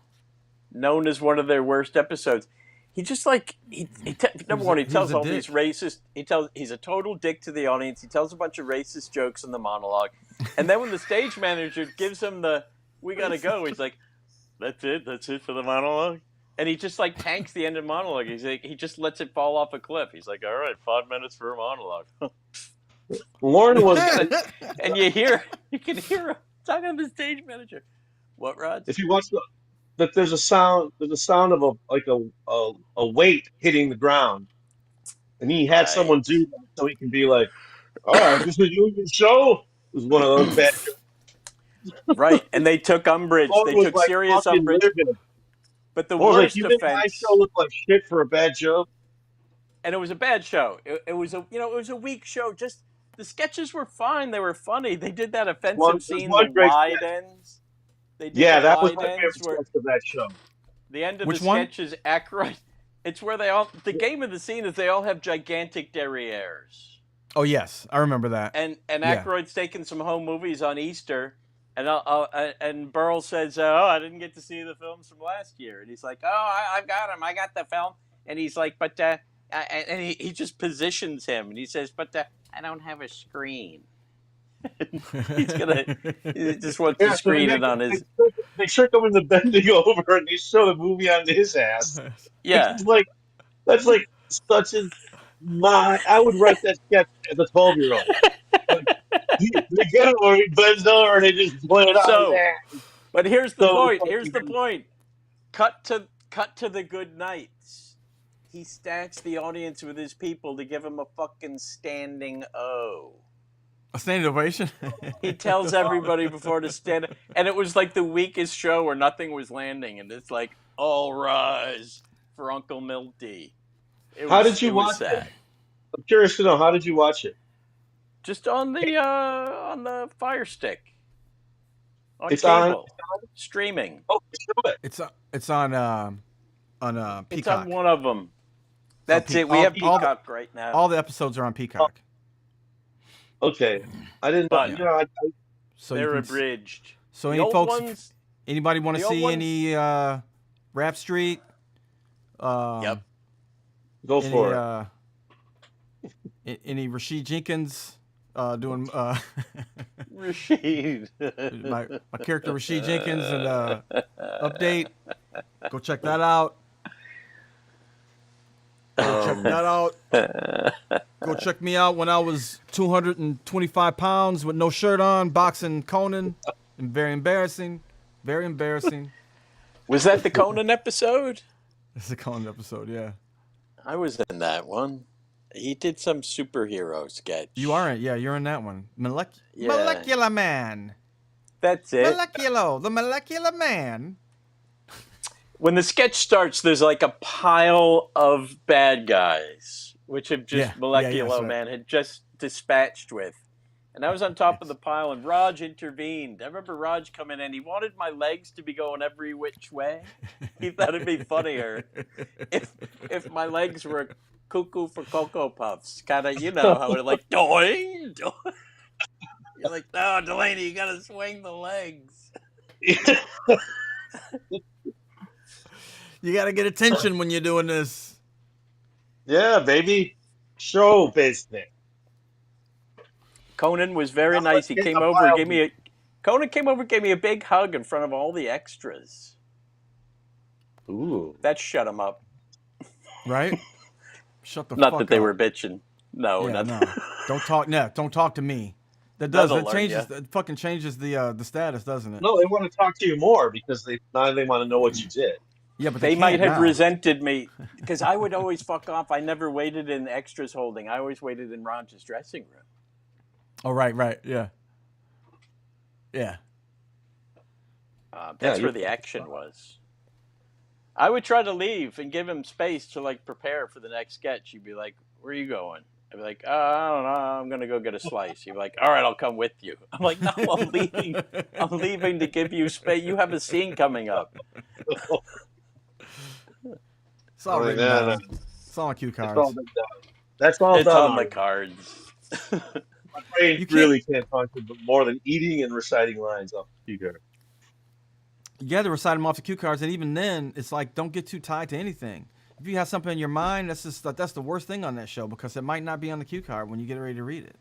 C: known as one of their worst episodes. He just number one, he
A: he was
C: tells
A: a
C: all these
A: dick.
C: racist. He's a total dick to the audience. He tells a bunch of racist jokes in the monologue, and then when the stage manager gives him "we gotta go," he's like, "That's it for the monologue." And he just like tanks the end of the monologue. He just lets it fall off a cliff. He's like, "All right, 5 minutes for a monologue."
B: Lauren was.
C: And you can hear him talking to the stage manager. What, Rod?
B: If you watch that, there's a sound of a weight hitting the ground, and he had
C: Right.
B: someone do that so he can be like, "All right, this is your show." It was one of those bad jokes.
C: Right. And they took umbrage.
B: Lauren
C: They
B: was
C: took
B: like
C: serious
B: fucking
C: umbrage.
B: livid.
C: But the
B: Lauren was like,
C: worst
B: "You made my
C: offense,
B: show look like shit for a bad joke."
C: and it was a bad show. It was a weak show. Just the sketches were fine. They were funny. They did that offensive
B: There's
C: scene, the
B: one great
C: wide
B: sketch.
C: ends. They did
B: Yeah,
C: the
B: that was
C: wide
B: my favorite
C: ends where
B: sketch of that show.
C: the end of
A: Which
C: the
A: one?
C: sketch is Aykroyd. It's where the game of the scene is they all have gigantic derrieres.
A: Oh yes, I remember that.
C: And
A: Yeah.
C: Aykroyd's taking some home movies on Easter, and Burl says, "Oh, I didn't get to see the films from last year." And he's like, "Oh, I've got them. I got the film." And he's like, "But," and he just positions him, and he says, "But I don't have a screen." He just wants to
B: Yeah, so
C: screen it on his.
B: they trick him into bending over and they show the movie on his ass.
C: Yeah.
B: It's like that's like such a I would write that sketch as a 12-year-old. Like, they get him where he bends over and they just play it on his ass.
C: But here's the
B: So
C: point.
B: fucking
C: Here's the
B: good.
C: point. Cut to the good nights. he stacks the audience with his people to give him a fucking standing O.
A: A standing ovation.
C: He tells everybody before to stand, and it was like the weakest show where nothing was landing, and it's like, all rise for Uncle Milty.
B: How did you
C: It was
B: watch
C: sad.
B: it? I'm curious to know, how did you watch it?
C: Just on the Fire Stick. On
B: It's
C: cable.
B: on?
C: Streaming.
B: Oh, show it.
A: It's on Peacock.
C: It's on one of them. That's it. We have Peacock right now.
A: All the episodes are on Peacock.
B: Okay, I didn't.
C: But
A: so
C: they're abridged.
A: So
C: the
A: any
C: old
A: folks,
C: ones,
A: anybody want to see any Rap Street?
C: Yep.
B: Go for
A: it. Any Rashid Jenkins doing
C: Rashid?
A: my character Rashid Jenkins and update. Go check that out. Check that out. Go check me out when I was 225 pounds with no shirt on, boxing Conan. And very embarrassing. Very embarrassing.
C: Was that the Conan episode?
A: It's the Conan episode, yeah.
C: I was in that one. He did some superhero sketch.
A: You are in, yeah, you're in that one. Molecular Man.
C: That's it.
A: The Molecular Man.
C: When the sketch starts, there's like a pile of bad guys, which have just Molecular Man had just dispatched with. And I was on top of the pile, and Raj intervened. I remember Raj coming in. He wanted my legs to be going every which way. He thought it'd be funnier if my legs were cuckoo for Cocoa Puffs. Kind of, you know, how it like, doing, doing. You're like, no, Delaney, you got to swing the legs.
A: You got to get attention when you're doing this.
B: Yeah, baby. Show business.
C: Conan was very nice. He came over, gave me a big hug in front of all the extras.
B: Ooh.
C: That shut him up.
A: Right? Shut the fuck up.
C: Not that they were bitching. No,
A: yeah, no. Don't talk. No, don't talk to me. That does. It changes. It fucking changes the status, doesn't it?
B: No, they want to talk to you more because they want to know what you did.
A: Yeah, but
C: they might have resented me because I would always fuck off. I never waited in extras holding. I always waited in Raj's dressing room.
A: Oh, right, yeah.
C: That's where the action was. I would try to leave and give him space to like prepare for the next sketch. He'd be like, "Where are you going?" I'd be like, "I don't know. I'm gonna go get a slice." He'd be like, "All right, I'll come with you." I'm like, "No, I'm leaving. I'm leaving to give you space. You have a scene coming up."
A: It's all written down. It's all on cue cards.
B: That's all
C: it's
B: done.
C: On the cards.
B: My brain really can't function more than eating and reciting lines off the cue card.
A: You got to recite them off the cue cards, and even then, it's like don't get too tied to anything. If you have something in your mind, that's the worst thing on that show because it might not be on the cue card when you get ready to read it.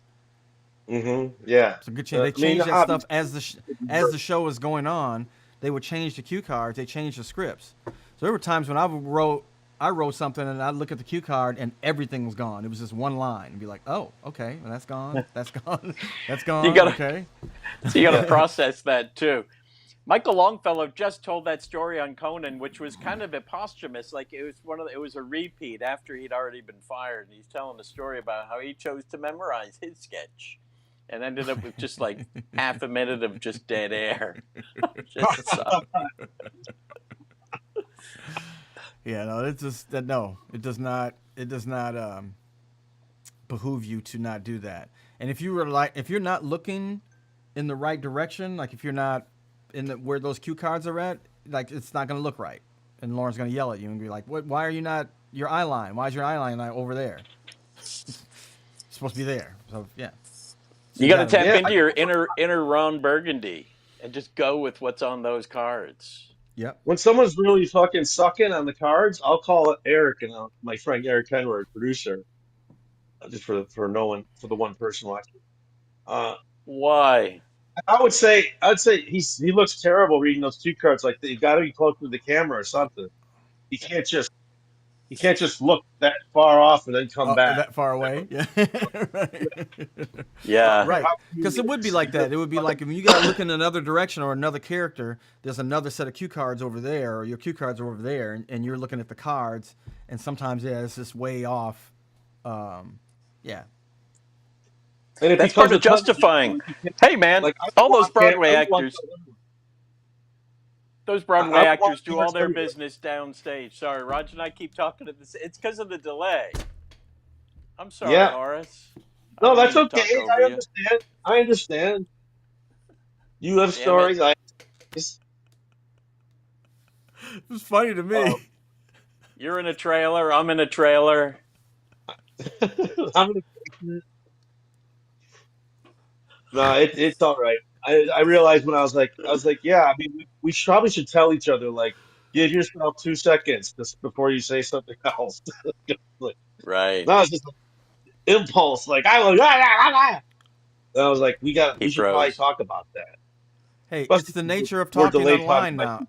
B: Mm-hmm. Yeah.
A: It's a good chance. They change that stuff as the show is going on. They would change the cue cards. They change the scripts. So there were times when I wrote something and I'd look at the cue card and everything was gone. It was just one line and be like, oh, okay, well, that's gone. That's gone. That's gone. Okay.
C: So you got to process that too. Michael Longfellow just told that story on Conan, which was kind of a posthumous. Like it was a repeat after he'd already been fired. And he's telling a story about how he chose to memorize his sketch and ended up with just like half a minute of just dead air.
A: Yeah, no, it's just that. No, it does not. It does not behoove you to not do that. And if you're not looking in the right direction, like if you're not in where those cue cards are at, like it's not going to look right. And Lauren's going to yell at you and be like, "What? Why are you not your eye line? Why is your eye line not over there? It's supposed to be there." So yeah,
C: you got to tap into your inner Ron Burgundy and just go with what's on those cards.
A: Yep.
B: When someone's really fucking sucking on the cards, I'll call it Eric and my friend Eric Henry, producer, just for the one person watching.
C: Why?
B: I'd say he looks terrible reading those cue cards. Like you got to be close to the camera or something. You can't just You can't just look that far off and then come back.
A: That far away. Yeah. Right.
C: Yeah.
A: Right. Because it would be like that. It would be like if you got to look in another direction or another character, there's another set of cue cards over there, or your cue cards are over there, and you're looking at the cards, and sometimes, it's just way off. Yeah.
B: And it
C: That's
B: becomes
C: part of justifying. Hey, man,
B: like I
C: all those
B: watch it,
C: Broadway
B: I watch
C: actors,
B: it.
C: those Broadway
B: I watch
C: actors do all their
B: everywhere.
C: business downstage. Sorry, Roger and I keep talking at this. It's because of the delay. I'm sorry,
B: Yeah.
C: Horace.
B: No,
C: I don't
B: that's
C: mean to
B: okay.
C: talk over
B: I
C: you.
B: understand. I understand. You have
C: Damn
B: stories.
C: it.
A: It was funny to me.
C: You're in a trailer. I'm in a trailer.
B: I'm gonna. No, it's all right. I realized when I was like, yeah. I mean, we probably should tell each other like, give yourself 2 seconds just before you say something else. Like,
C: Right.
B: no, it's just an impulse. Like I was, and I was like,
C: He
B: we should probably
C: froze.
B: talk about that.
A: Hey, it's
B: Especially
A: the
B: since
A: nature of
B: we're
A: talking
B: delayed talking
A: online
B: by
A: now.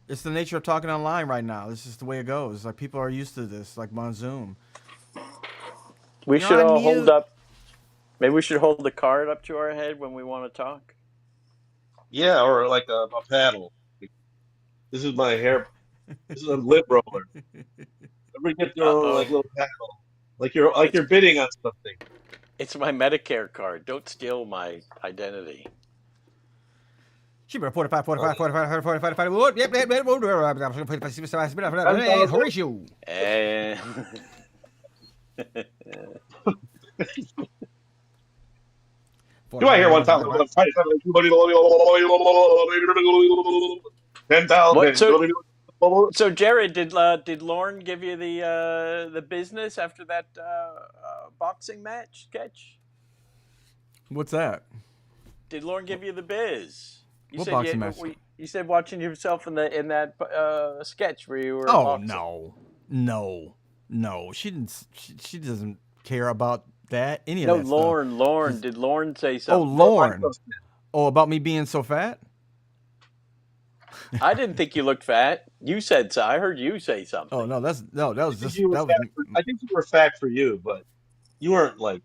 A: It's the nature of talking online right now. This is the way it goes. Like people are used to this, like on Zoom.
C: We
A: You're
C: should
A: on
C: all hold
A: mute.
C: up. Maybe we should hold the card up to our head when we want to talk.
B: Yeah, or like a paddle. Like, this is my hair. This is a lip roller. Everybody get their own like
C: Uh-oh.
B: little paddle. Like
C: It's
B: you're bidding on something.
C: it's my Medicare card. Don't steal my identity.
A: She better 45, 45, 45, 45, 45. Yep, yep, yep. Horatio.
C: And
B: Do I hear 1,000? 10,000.
C: what? So Jared, did Lauren give you the business after that boxing match sketch?
A: What's that?
C: Did Lauren give you the biz? You
A: What
C: said
A: boxing match?
C: you said watching yourself in that sketch where you were.
A: Oh
C: boxing.
A: no. She didn't. She doesn't care about that. Any of
C: No,
A: that
C: Lauren.
A: stuff.
C: Lauren. Did Lauren say
A: Oh,
C: something?
A: Lauren. Oh, about me being so fat?
C: I didn't think you looked fat. You said so. I heard you say something.
A: Oh no, that was just that was.
B: I think you were fat for you, but you weren't like.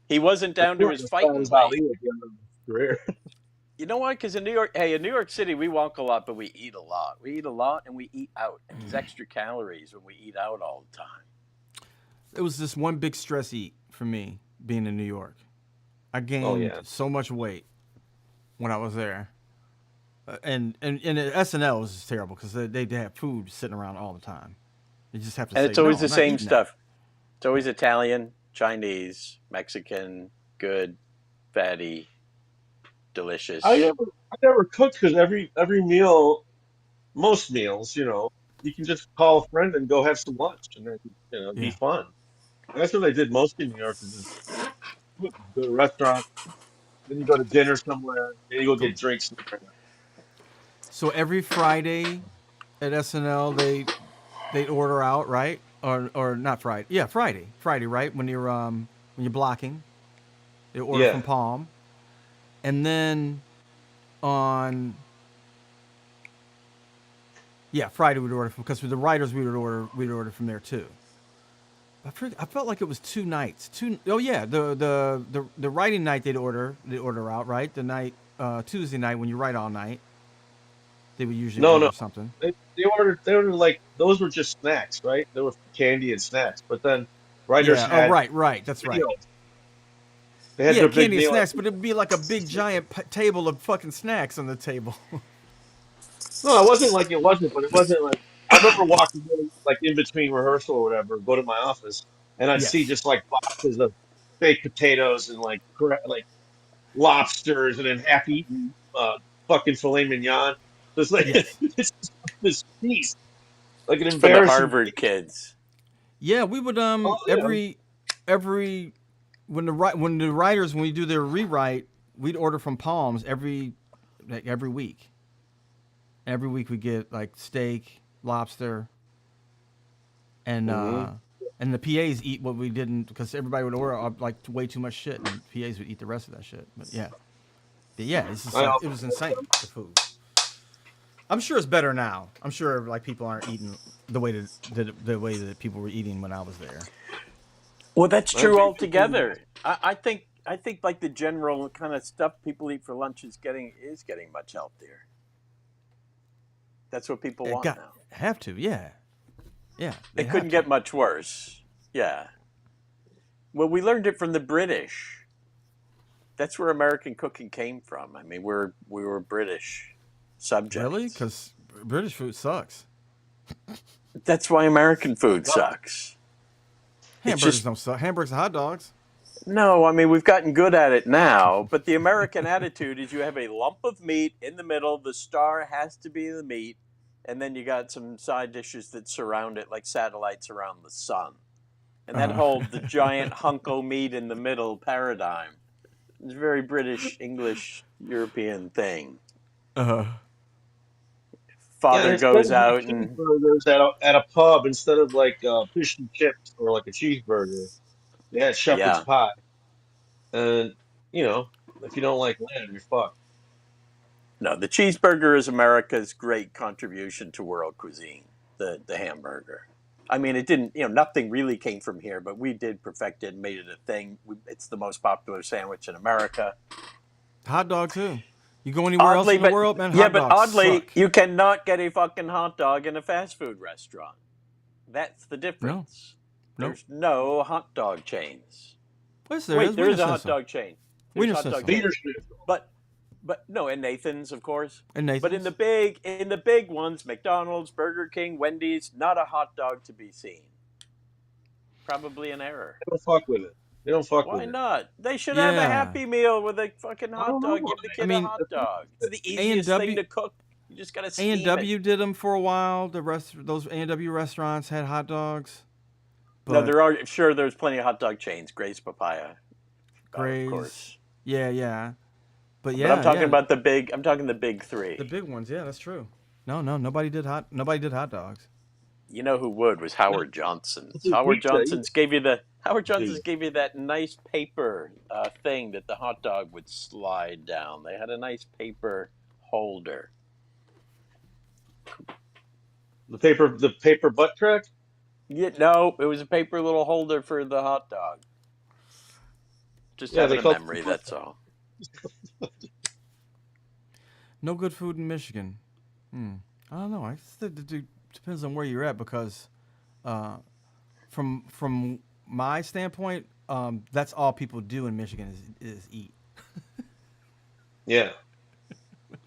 C: He wasn't down to his fighting weight.
B: Ali at the end of his career.
C: You know why? Because in New York City, we walk a lot, but we eat a lot. We eat a lot, and we eat out. And there's extra calories when we eat out all the time.
A: It was just one big stress eat for me being in New York. I gained so much weight when I was there, and SNL was just terrible because they have food sitting around all the time. You just have to.
C: And
A: say,
C: it's always
A: no,
C: the
A: I'm not
C: same
A: eating
C: stuff. It's always Italian, Chinese, Mexican, good, fatty, delicious.
B: I never cooked because every meal, most meals, you can just call a friend and go have some lunch and then it'd be fun. And that's what I did most in New York. Is just go to a restaurant, then you go to dinner somewhere, then you go get drinks somewhere.
A: So every Friday at SNL, they'd order out, right? Or not Friday? Yeah, Friday, right? When you're blocking, they order from Palm, and then on Friday we'd order because with the writers we'd order from there too. I felt like it was 2 nights. The writing night they'd order out, right? The night Tuesday night when you write all night. They would usually order something.
B: They ordered like those were just snacks, right? They were candy and snacks. But then writers had
A: right. That's right.
B: They had their big
A: candy and
B: meal.
A: snacks, but it'd be like a big giant table of fucking snacks on the table.
B: No, it wasn't like it wasn't, but it wasn't like I remember walking in, like in between rehearsal or whatever, go to my office, and I'd see just like boxes of baked potatoes and like lobsters and then half-eaten fucking filet mignon. So it's like it's this feast, like an
C: It's for the
B: embarrassing.
C: Harvard kids.
A: Yeah, we would every when the writers when we do their rewrite, we'd order from Palms every week. Every week we get like steak, lobster, and the PAs eat what we didn't because everybody would order like way too much shit, and PAs would eat the rest of that shit. But it's just it was insane the food. I'm sure it's better now. I'm sure like people aren't eating the way that people were eating when I was there.
C: Well, that's
B: I
C: true
B: think-
C: altogether. I think like the general kind of stuff people eat for lunch is getting much healthier. That's what people want now.
A: Have to, yeah.
C: It couldn't get much worse. Yeah. Well, we learned it from the British. That's where American cooking came from. I mean, we were British subjects.
A: Really? Because British food sucks.
C: That's why American food sucks.
A: Hamburgers don't suck. Hamburgers and hot dogs.
C: No, I mean, we've gotten good at it now, but the American attitude is you have a lump of meat in the middle, the star has to be the meat, and then you got some side dishes that surround it like satellites around the sun. And that whole the giant hunk of meat in the middle paradigm is a very British, English, European thing. Father goes out and
B: burgers at a pub instead of like fish and chips or like a cheeseburger. They had shepherd's pie, and if you don't like lamb, you're fucked.
C: No, the cheeseburger is America's great contribution to world cuisine. The hamburger. I mean, it didn't. Nothing really came from here, but we did perfect it and made it a thing. It's the most popular sandwich in America.
A: Hot dog too. You go anywhere else in the world, man.
C: Yeah,
A: hot
C: but
A: dogs
C: oddly,
A: suck.
C: you cannot get a fucking hot dog in a fast food restaurant. That's the difference.
A: No.
C: There's no hot dog chains.
A: What's there?
C: Wait, there is a hot dog chain. There's
A: Wiener
C: hot dog
A: Schnitzel.
C: chains. But no, and Nathan's, of course.
A: And Nathan's.
C: But in the big ones, McDonald's, Burger King, Wendy's, not a hot dog to be seen. Probably an error.
B: They don't fuck with it. They don't fuck with it.
C: Why not? They should have a Happy Meal with a fucking hot dog. Give the kid a hot dog. It's the easiest thing to cook. You just gotta steam
A: A&W did them for a while. Those A&W restaurants had hot dogs.
C: No, there's plenty of hot dog chains. Gray's Papaya.
A: Gray's.
C: Of course.
A: Yeah. But
C: I'm talking about the big. I'm talking the big three.
A: The big ones, yeah, that's true. No, nobody did hot dogs.
C: You know who would was Howard Johnson's. Howard Johnson's gave you that nice paper thing that the hot dog would slide down. They had a nice paper holder.
B: The paper butt crack?
C: Yeah, no, it was a paper little holder for the hot dog. Just having a memory, that's all.
A: No good food in Michigan. I don't know. I guess it depends on where you're at because from my standpoint, that's all people do in Michigan is eat.
B: Yeah.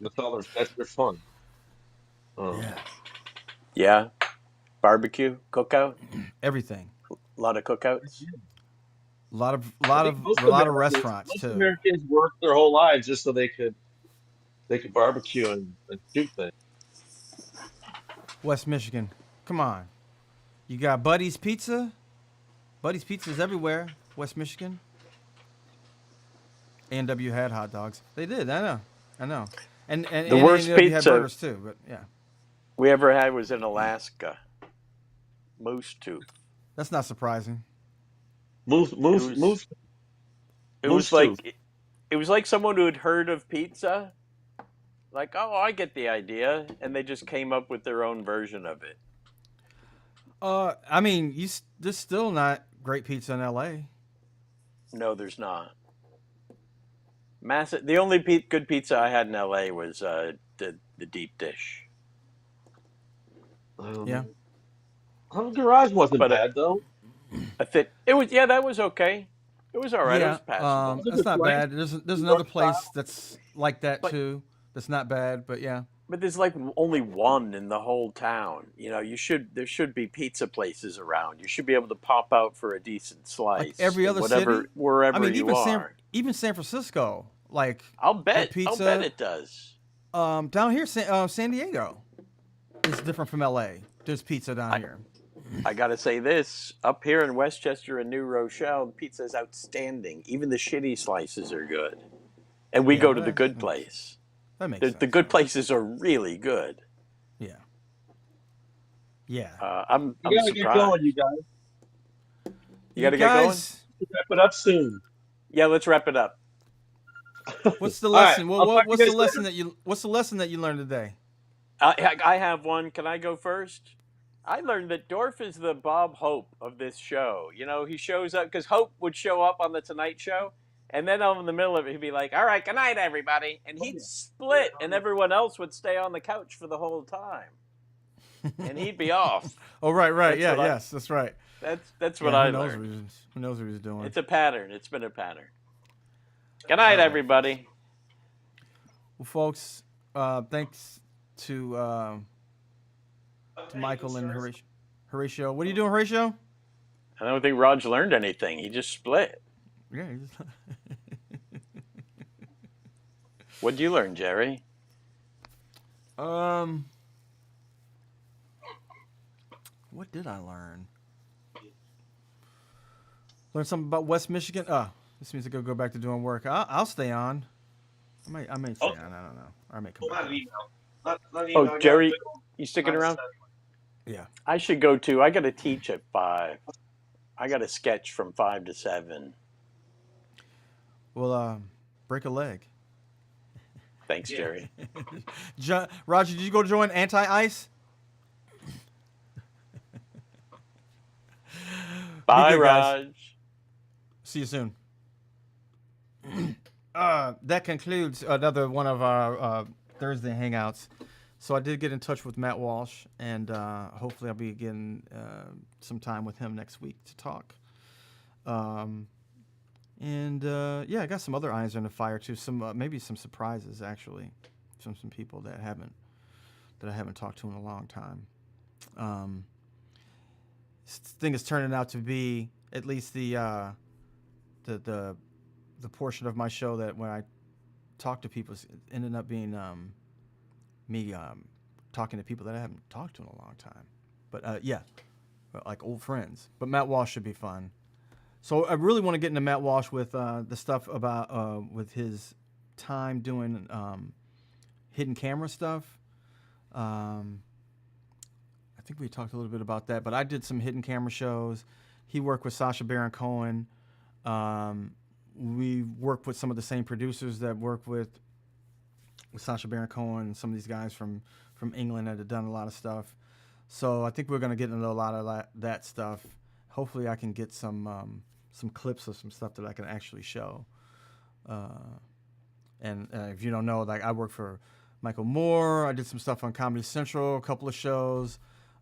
B: That's their fun.
C: Yeah. Barbecue, cookout,
A: everything.
C: A lot of cookouts.
A: A lot of restaurants
B: most
A: too.
B: Americans work their whole lives just so they could barbecue and do things.
A: West Michigan, come on. You got Buddy's Pizza. Buddy's Pizza's everywhere. West Michigan. A&W had hot dogs. They did. I know. And
C: the worst
A: A&W had
C: pizza
A: burgers too. But yeah,
C: we ever had was in Alaska. Moose tooth.
A: that's not surprising.
B: Moose. It
C: was like someone who had heard of pizza. Like, oh, I get the idea, and they just came up with their own version of it.
A: I mean, there's still not great pizza in L.A.
C: No, there's not. Massive. The only good pizza I had in L.A. was the deep dish.
A: Yeah.
B: The garage wasn't bad though.
C: That was okay. It was all right.
A: Yeah,
C: It was passable.
A: that's not bad. There's another place that's like that too. That's not bad, but yeah.
C: But there's like only one in the whole town. There should be pizza places around. You should be able to pop out for a decent slice.
A: Like every other city,
C: wherever you are.
A: Even San Francisco, like
C: I'll bet
A: pizza.
C: it does.
A: Down here, San Diego is different from LA. There's pizza down here.
C: I gotta say this: up here in Westchester and New Rochelle, the pizza is outstanding. Even the shitty slices are good, and we go to the good place.
A: That makes sense.
C: The good places are really good.
A: Yeah. Yeah.
C: I'm
B: You gotta
C: surprised.
B: get going, you guys.
C: You gotta get going.
B: Wrap it up soon.
C: Yeah, let's wrap it up.
A: What's the lesson?
B: All right,
A: What's the lesson that you learned today?
C: I have one. Can I go first? I learned that Dorf is the Bob Hope of this show. You know, he shows up because Hope would show up on the Tonight Show, and then in the middle of it, he'd be like, "All right, good night, everybody," and he'd split, and everyone else would stay on the couch for the whole time, and he'd be off.
A: Oh, right.
C: That's
A: Yeah,
C: what I-
A: yes, that's right.
C: That's what
A: Yeah,
C: I
A: who knows
C: learned.
A: who knows what he's doing?
C: It's a pattern. It's been a pattern. Good night, everybody.
A: Well, folks, thanks to Michael and Horatio. What are you doing, Horatio?
C: I don't think Raj learned anything. He just split.
A: Yeah.
C: What'd you learn, Jerry?
A: What did I learn? Learn something about West Michigan. This means I gotta go back to doing work. I'll stay on. I may stay on. I don't know. I may come back.
C: Oh, Jerry, you sticking around?
A: Yeah.
C: I should go too. I got to teach at 5. I got to sketch from 5 to 7.
A: Well, break a leg.
C: Thanks, Jerry.
A: Roger, did you go join Anti-Ice?
C: Bye,
A: good,
C: Raj.
A: guys. See you soon. That concludes another one of our Thursday Hangouts. So I did get in touch with Matt Walsh, and hopefully I'll be getting some time with him next week to talk. Yeah, I got some other irons in the fire too. Some maybe some surprises actually, from some people that I haven't talked to in a long time. This thing is turning out to be at least the portion of my show that when I talk to people ended up being me talking to people that I haven't talked to in a long time. But yeah, like old friends. But Matt Walsh should be fun. So I really want to get into Matt Walsh with the stuff about with his time doing hidden camera stuff. I think we talked a little bit about that, but I did some hidden camera shows. He worked with Sacha Baron Cohen. We worked with some of the same producers that work with Sacha Baron Cohen and some of these guys from England that have done a lot of stuff. So I think we're going to get into a lot of that stuff. Hopefully I can get some clips of some stuff that I can actually show. And if you don't know, like I work for Michael Moore. I did some stuff on Comedy Central, a couple of shows.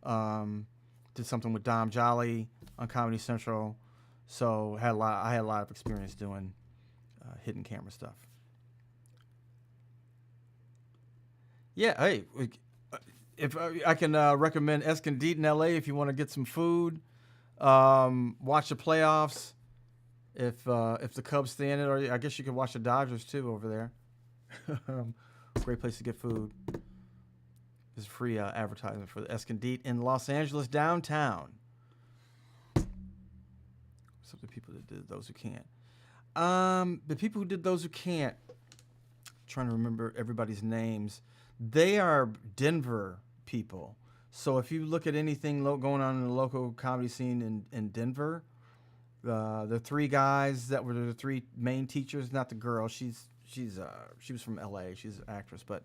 A: Did something with Dom Jolly on Comedy Central. So I had a lot of experience doing hidden camera stuff. Yeah, hey, if I can recommend Escondido in LA if you want to get some food, watch the playoffs. If the Cubs stay in it, or I guess you could watch the Dodgers too over there. Great place to get food. There's free advertisement for the Escondido in Los Angeles downtown. Some of the people that did Those Who Can't. The people who did Those Who Can't, trying to remember everybody's names. They are Denver people. So if you look at anything going on in the local comedy scene in Denver, the three guys that were the three main teachers, not the girl. She was from LA. She's an actress, but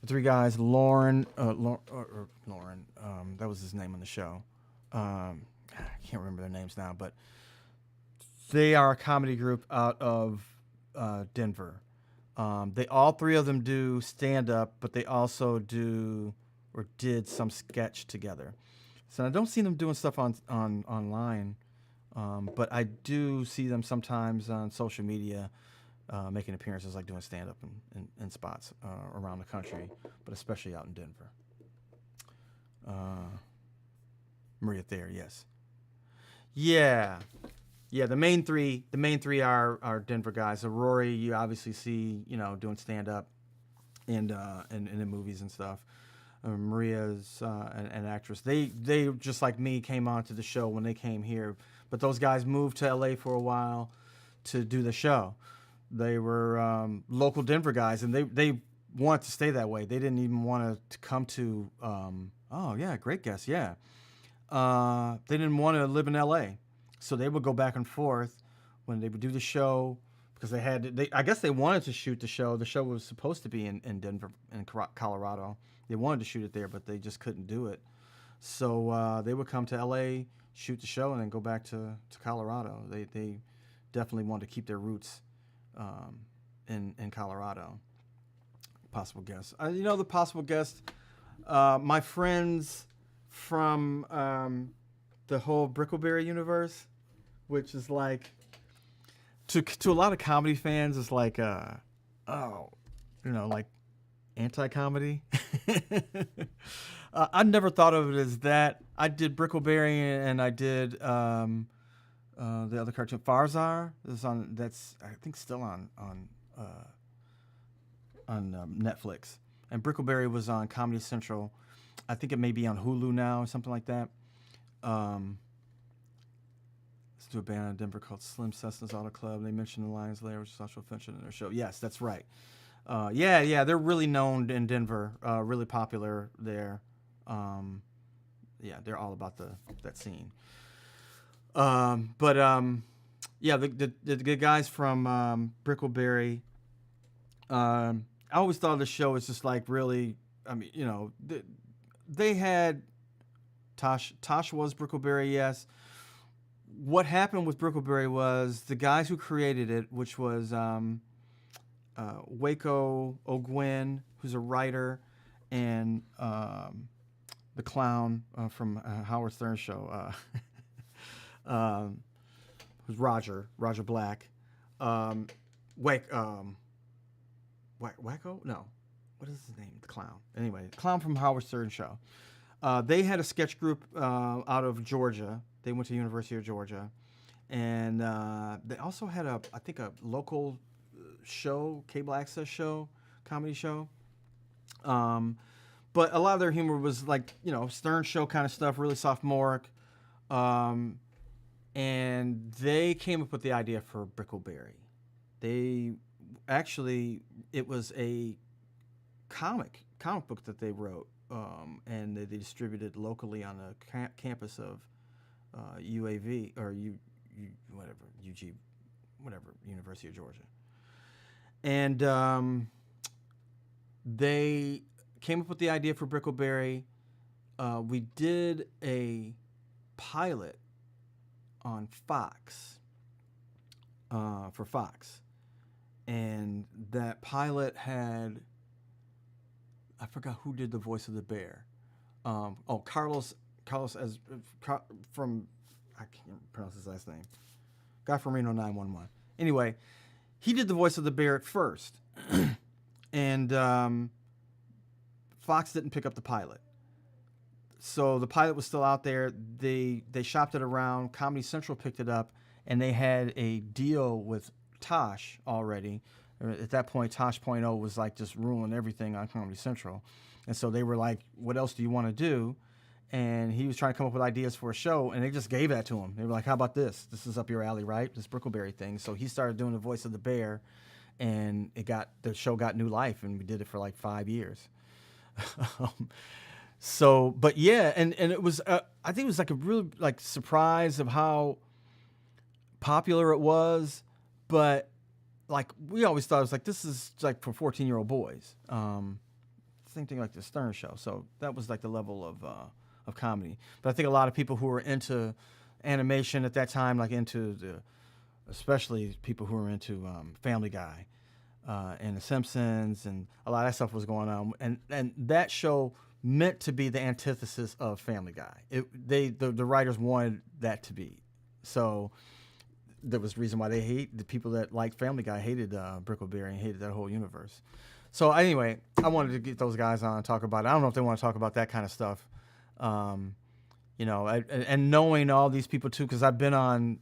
A: the three guys, Lauren, that was his name on the show. I can't remember their names now, but they are a comedy group out of Denver. They all three of them do stand-up, but they also do or did some sketch together. So I don't see them doing stuff online, but I do see them sometimes on social media making appearances, like doing stand-up in spots around the country, but especially out in Denver. Maria Thayer, yes. Yeah, the main three are Denver guys. So Rory, you obviously see, doing stand-up and in movies and stuff. Maria's an actress. They just like me came onto the show when they came here, but those guys moved to LA for a while to do the show. They were local Denver guys, and they wanted to stay that way. They didn't even want to come to. Oh yeah, great guess. Yeah, they didn't want to live in LA, so they would go back and forth when they would do the show because I guess they wanted to shoot the show. The show was supposed to be in Denver, in Colorado, They wanted to shoot it there, but they just couldn't do it. So they would come to L.A., shoot the show, and then go back to Colorado. They definitely wanted to keep their roots in Colorado. Possible guest. The possible guest, my friends from the whole Brickleberry universe, which is like, to a lot of comedy fans, it's like, like anti-comedy. I never thought of it as that. I did Brickleberry and I did the other cartoon, Farzar. That's I think still on Netflix. And Brickleberry was on Comedy Central. I think it may be on Hulu now or something like that. Let's do a band in Denver called Slim Cessna's Auto Club. They mentioned the Lions Lair, which is also featured in their show. Yes, that's right. They're really known in Denver, really popular there. They're all about that scene. The guys from Brickleberry, I always thought the show was just like really, they had Tosh was Brickleberry, yes. What happened with Brickleberry was the guys who created it, which was Waco O'Gwen, who's a writer, and the clown from Howard Stern's show, who's Roger Black. Waco? No. What is his name? The clown. Anyway, the clown from Howard Stern's show. They had a sketch group out of Georgia. They went to the University of Georgia. And they also had a local show, cable access show, comedy show. But a lot of their humor was like, Stern show kind of stuff, really sophomoric. And they came up with the idea for Brickleberry. It was a comic book that they wrote, and they distributed locally on the campus of UAV or University of Georgia. And they came up with the idea for Brickleberry. We did a pilot on Fox, for Fox. And that pilot had, I forgot who did the voice of the bear. Carlos from, I can't pronounce his last name. Guy from Reno 911. Anyway, he did the voice of the bear at first. And Fox didn't pick up the pilot. So the pilot was still out there. They shopped it around. Comedy Central picked it up, and they had a deal with Tosh already. At that point, Tosh.0 was like just ruling everything on Comedy Central. And so they were like, what else do you want to do? And he was trying to come up with ideas for a show, and they just gave that to him. They were like, how about this? This is up your alley, right? This Brickleberry thing. So he started doing the voice of the bear, and the show got new life, and we did it for like 5 years. And it was, I think it was like a real like surprise of how popular it was, but like we always thought it was like, this is like for 14-year-old boys. Same thing like the Stern show. So that was like the level of comedy. But I think a lot of people who were into animation at that time, like especially people who were into Family Guy and The Simpsons, and a lot of that stuff was going on. And that show meant to be the antithesis of Family Guy. The writers wanted that to be. So there was a reason why the people that liked Family Guy hated Brickleberry and hated that whole universe. So anyway, I wanted to get those guys on and talk about it. I don't know if they want to talk about that kind of stuff. And knowing all these people too, because I've been on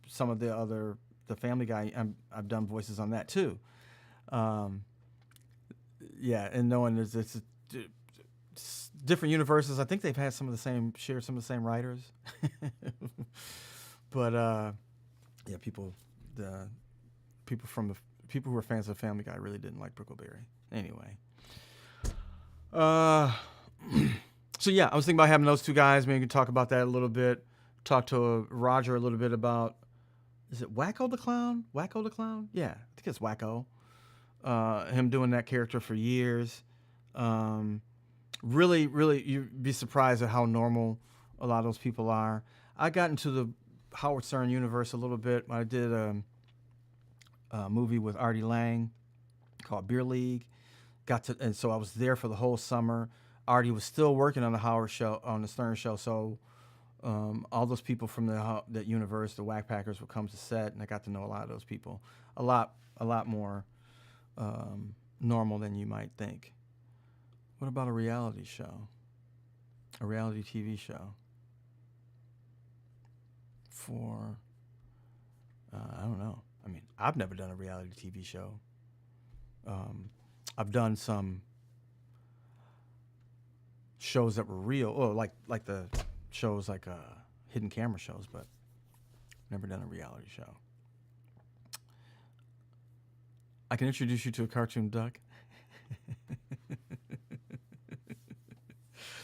A: some of the Family Guy. I've done voices on that too. And knowing it's different universes. I think they've had some of the same writers. But people who were fans of Family Guy really didn't like Brickleberry. Anyway. I was thinking about having those two guys. Maybe we could talk about that a little bit. Talk to Roger a little bit about, is it Wacko the Clown? Wacko the Clown? Yeah, I think it's Wacko. Him doing that character for years. Really, really, you'd be surprised at how normal a lot of those people are. I got into the Howard Stern universe a little bit. I did a movie with Artie Lang called Beer League. And so I was there for the whole summer. Artie was still working on the Howard show, on the Stern show. So all those people from that universe, the Whack Packers, would come to set, and I got to know a lot of those people. A lot more normal than you might think. What about a reality show? A reality TV show? For, I don't know. I mean, I've never done a reality TV show. I've done some shows that were real, like the shows like hidden camera shows, but never done a reality show. I can introduce you to a cartoon duck.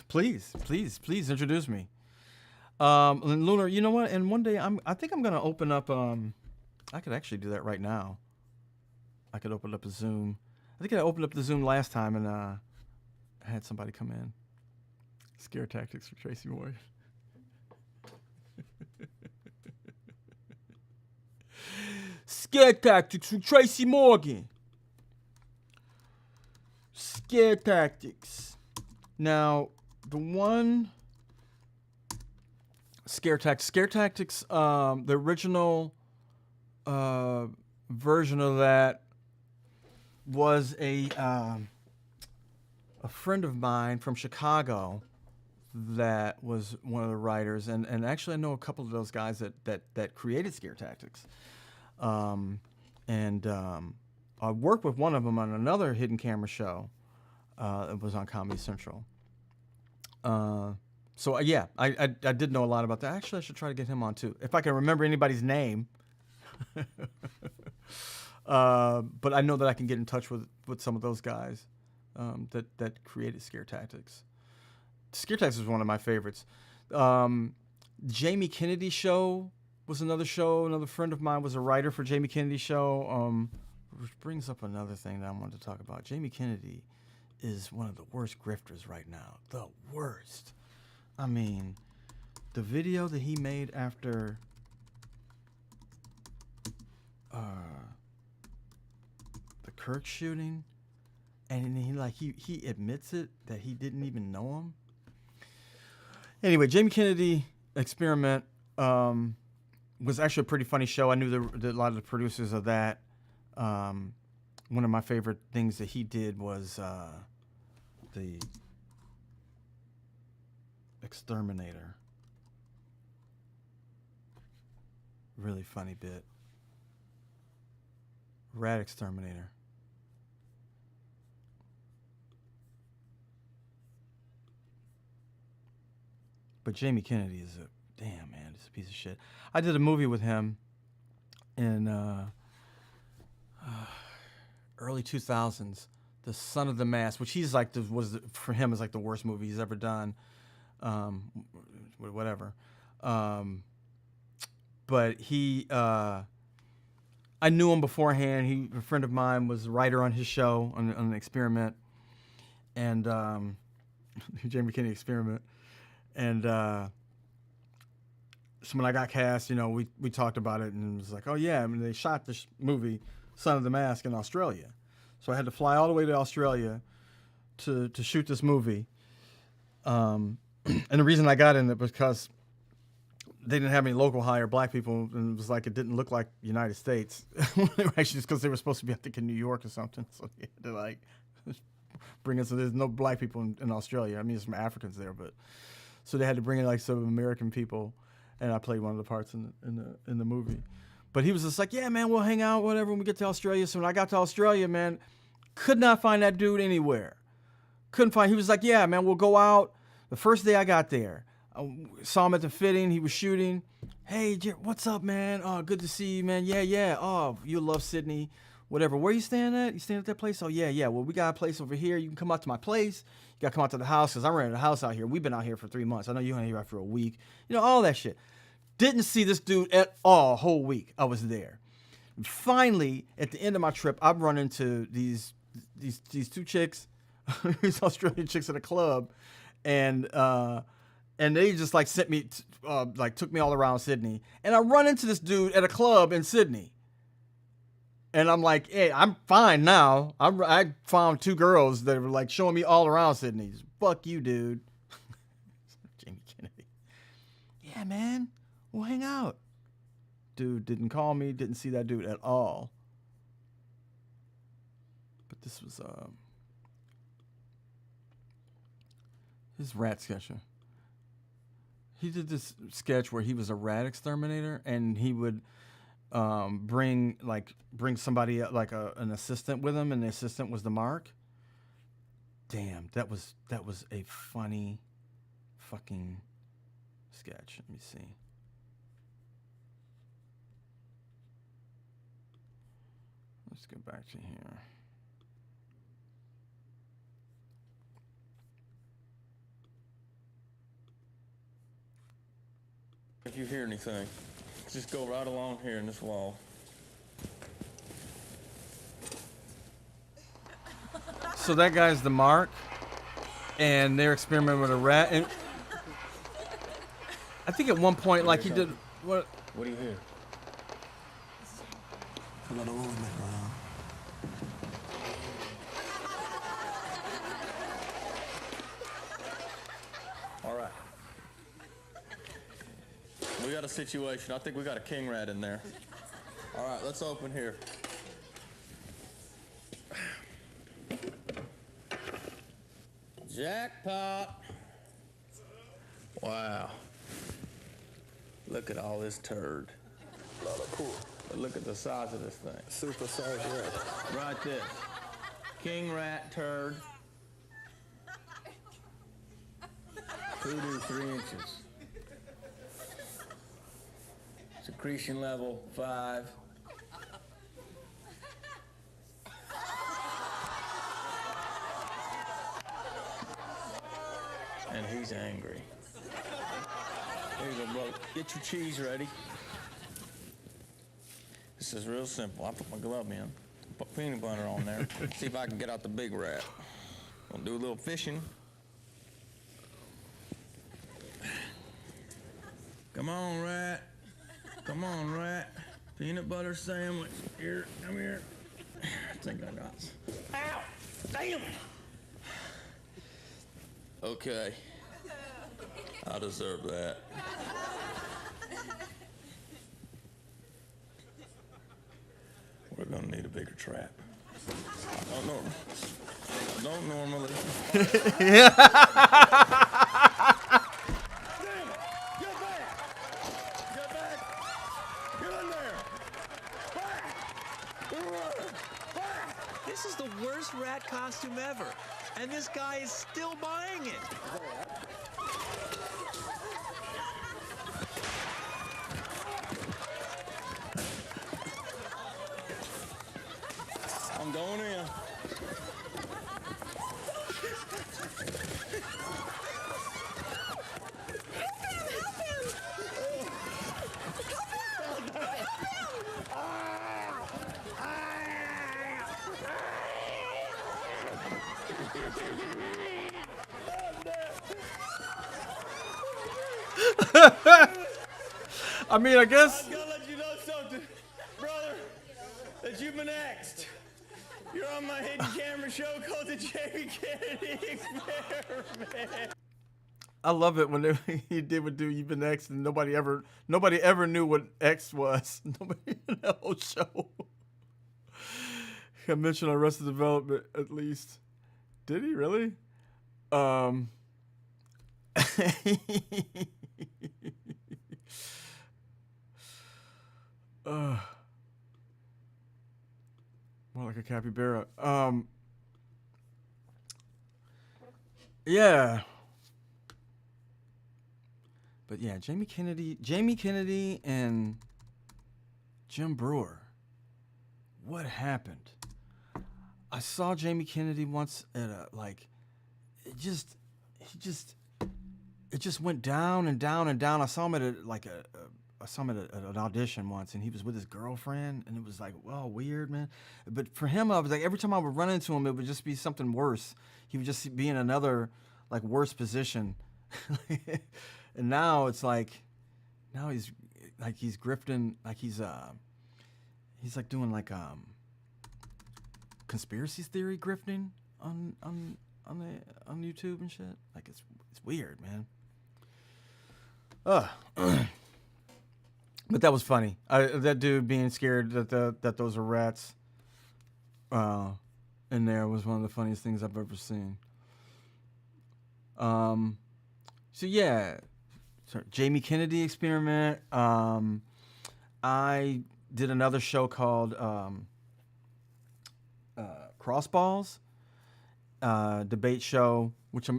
A: Please introduce me. And Lunar, you know what? And one day I think I'm gonna open up. I could actually do that right now. I could open up a Zoom. I think I opened up the Zoom last time and I had somebody come in. Scare tactics for Tracy Morgan. Scare tactics for Tracy Morgan. Scare tactics. Now, the one Scare Tactics, the original version of that was a friend of mine from Chicago that was one of the writers, and actually I know a couple of those guys that created Scare Tactics. I worked with one of them on another hidden camera show. It was on Comedy Central. So yeah, I did know a lot about that. Actually, I should try to get him on too, if I can remember anybody's name. But I know that I can get in touch with some of those guys that created Scare Tactics. Scare Tactics was one of my favorites. Jamie Kennedy's show was another show. Another friend of mine was a writer for Jamie Kennedy's show, which brings up another thing that I wanted to talk about. Jamie Kennedy is one of the worst grifters right now. The worst. I mean, the video that he made after the Kirk shooting, and he admits it that he didn't even know him. Anyway, Jamie Kennedy Experiment was actually a pretty funny show. I knew a lot of the producers of that. One of my favorite things that he did was the Exterminator. Really funny bit. Rat Exterminator. But Jamie Kennedy is he's a piece of shit. I did a movie with him in early 2000s, The Son of the Mask, which he's like for him is like the worst movie he's ever done. Whatever. But he, I knew him beforehand. A friend of mine was a writer on his show on an Experiment, and Jamie Kennedy Experiment. And so when I got cast, we talked about it, and it was like, oh yeah, I mean, they shot this movie, Son of the Mask, in Australia. So I had to fly all the way to Australia to shoot this movie. And the reason I got in it was because they didn't have any local hire black people, and it was like it didn't look like the United States. Actually, just because they were supposed to be, I think, in New York or something. So they had to bring us. So there's no black people in Australia. I mean, there's some Africans there, but so they had to bring in some American people, and I played one of the parts in the movie. But he was just like, yeah, man, we'll hang out, whatever, when we get to Australia. So when I got to Australia, man, could not find that dude anywhere. He was like, yeah, man, we'll go out. The first day I got there, I saw him at the fitting. He was shooting. Hey, what's up, man? Oh, good to see you, man. Yeah. Oh, you love Sydney. Whatever. Where you staying at? You staying at that place? Oh, yeah. Well, we got a place over here. You can come out to my place. You got to come out to the house because I rented a house out here. We've been out here for 3 months. I know you're here after a week. All that shit. Didn't see this dude at all a whole week I was there. And finally, at the end of my trip, I've run into these two chicks. these Australian chicks at a club, and they just like sent me, like took me all around Sydney, and I run into this dude at a club in Sydney, and I'm like, hey, I'm fine now. I found 2 girls that were like showing me all around Sydney. Fuck you, dude. Jamie Kennedy. Yeah, man, we'll hang out. Dude didn't call me. Didn't see that dude at all. But this was his rat sketch. He did this sketch where he was a rat exterminator, and he would bring somebody like an assistant with him, and the assistant was the mark. Damn, that was a funny fucking sketch. Let me see. Let's go back to here.
K: If you hear anything, just go right along here in this wall.
A: So that guy's the mark, and they're experimenting with a rat. And I think at one point, like he did, what?
K: What do you hear?
L: A lot of movement around.
K: All right. We got a situation. I think we got a king rat in there. All right, let's open here. Jackpot. Wow. Look at all this turd. Cool. But look at the size of this thing.
L: Super size rat.
K: Right this. King rat turd. 2 to 3 inches. Secretion level 5. And he's angry. Here you go, brother. Get your cheese ready. This is real simple. I put my glove in, put peanut butter on there, see if I can get out the big rat. We'll do a little fishing. Come on, rat. Come on, rat. Peanut butter sandwich. Here, come here. I think I got some. Ow! Damn! Okay. I deserve that. We're gonna need a bigger trap. I don't normally.
H: This is the worst rat costume ever, and this guy is still buying it.
K: I'm going in.
A: I mean, I guess.
K: I gotta let you know something, brother, that you've been axed. You're on my hidden camera show called the Jamie Kennedy Experiment.
A: I love it when he would do You've Been X, and nobody ever knew what X was. Nobody in that whole show. I mentioned Arrested Development at least. Did he really? More like a capybara. Yeah. But yeah, Jamie Kennedy and Jim Brewer. What happened? I saw Jamie Kennedy once at a it just went down and down and down. I saw him at a saw him at an audition once, and he was with his girlfriend, and it was like, well, weird, man. But for him, I was like, every time I would run into him, it would just be something worse. He would just be in another like worse position. And now it's like, now he's grifting, like he's like doing like conspiracy theory grifting on YouTube and shit. Like it's weird, man. But that was funny. That dude being scared that those are rats in there was one of the funniest things I've ever seen. So yeah, Jamie Kennedy experiment. I did another show called Crossballs, debate show, which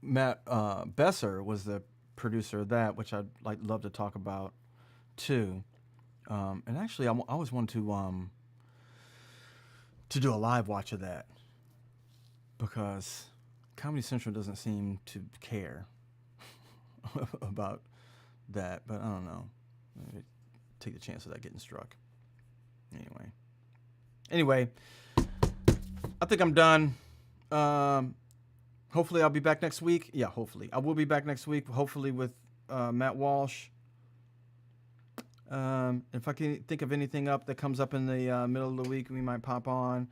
A: Matt Besser was the producer of that, which I'd love to talk about too. And actually, I always wanted to do a live watch of that, because Comedy Central doesn't seem to care about that. But I don't know. Maybe take the chance of that getting struck. Anyway, I think I'm done. Hopefully I'll be back next week. Yeah, hopefully. I will be back next week, hopefully with Matt Walsh. If I can think of anything up that comes up in the middle of the week, we might pop on.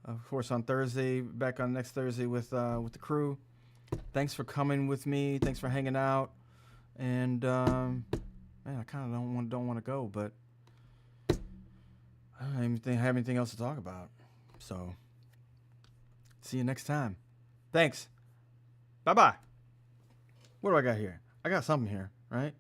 A: Of course, on Thursday, back on next Thursday with the crew. Thanks for coming with me. Thanks for hanging out. And man, I kind of don't want to go, but I don't even have anything else to talk about. So, see you next time. Thanks. Bye-bye. What do I got here? I got something here, right?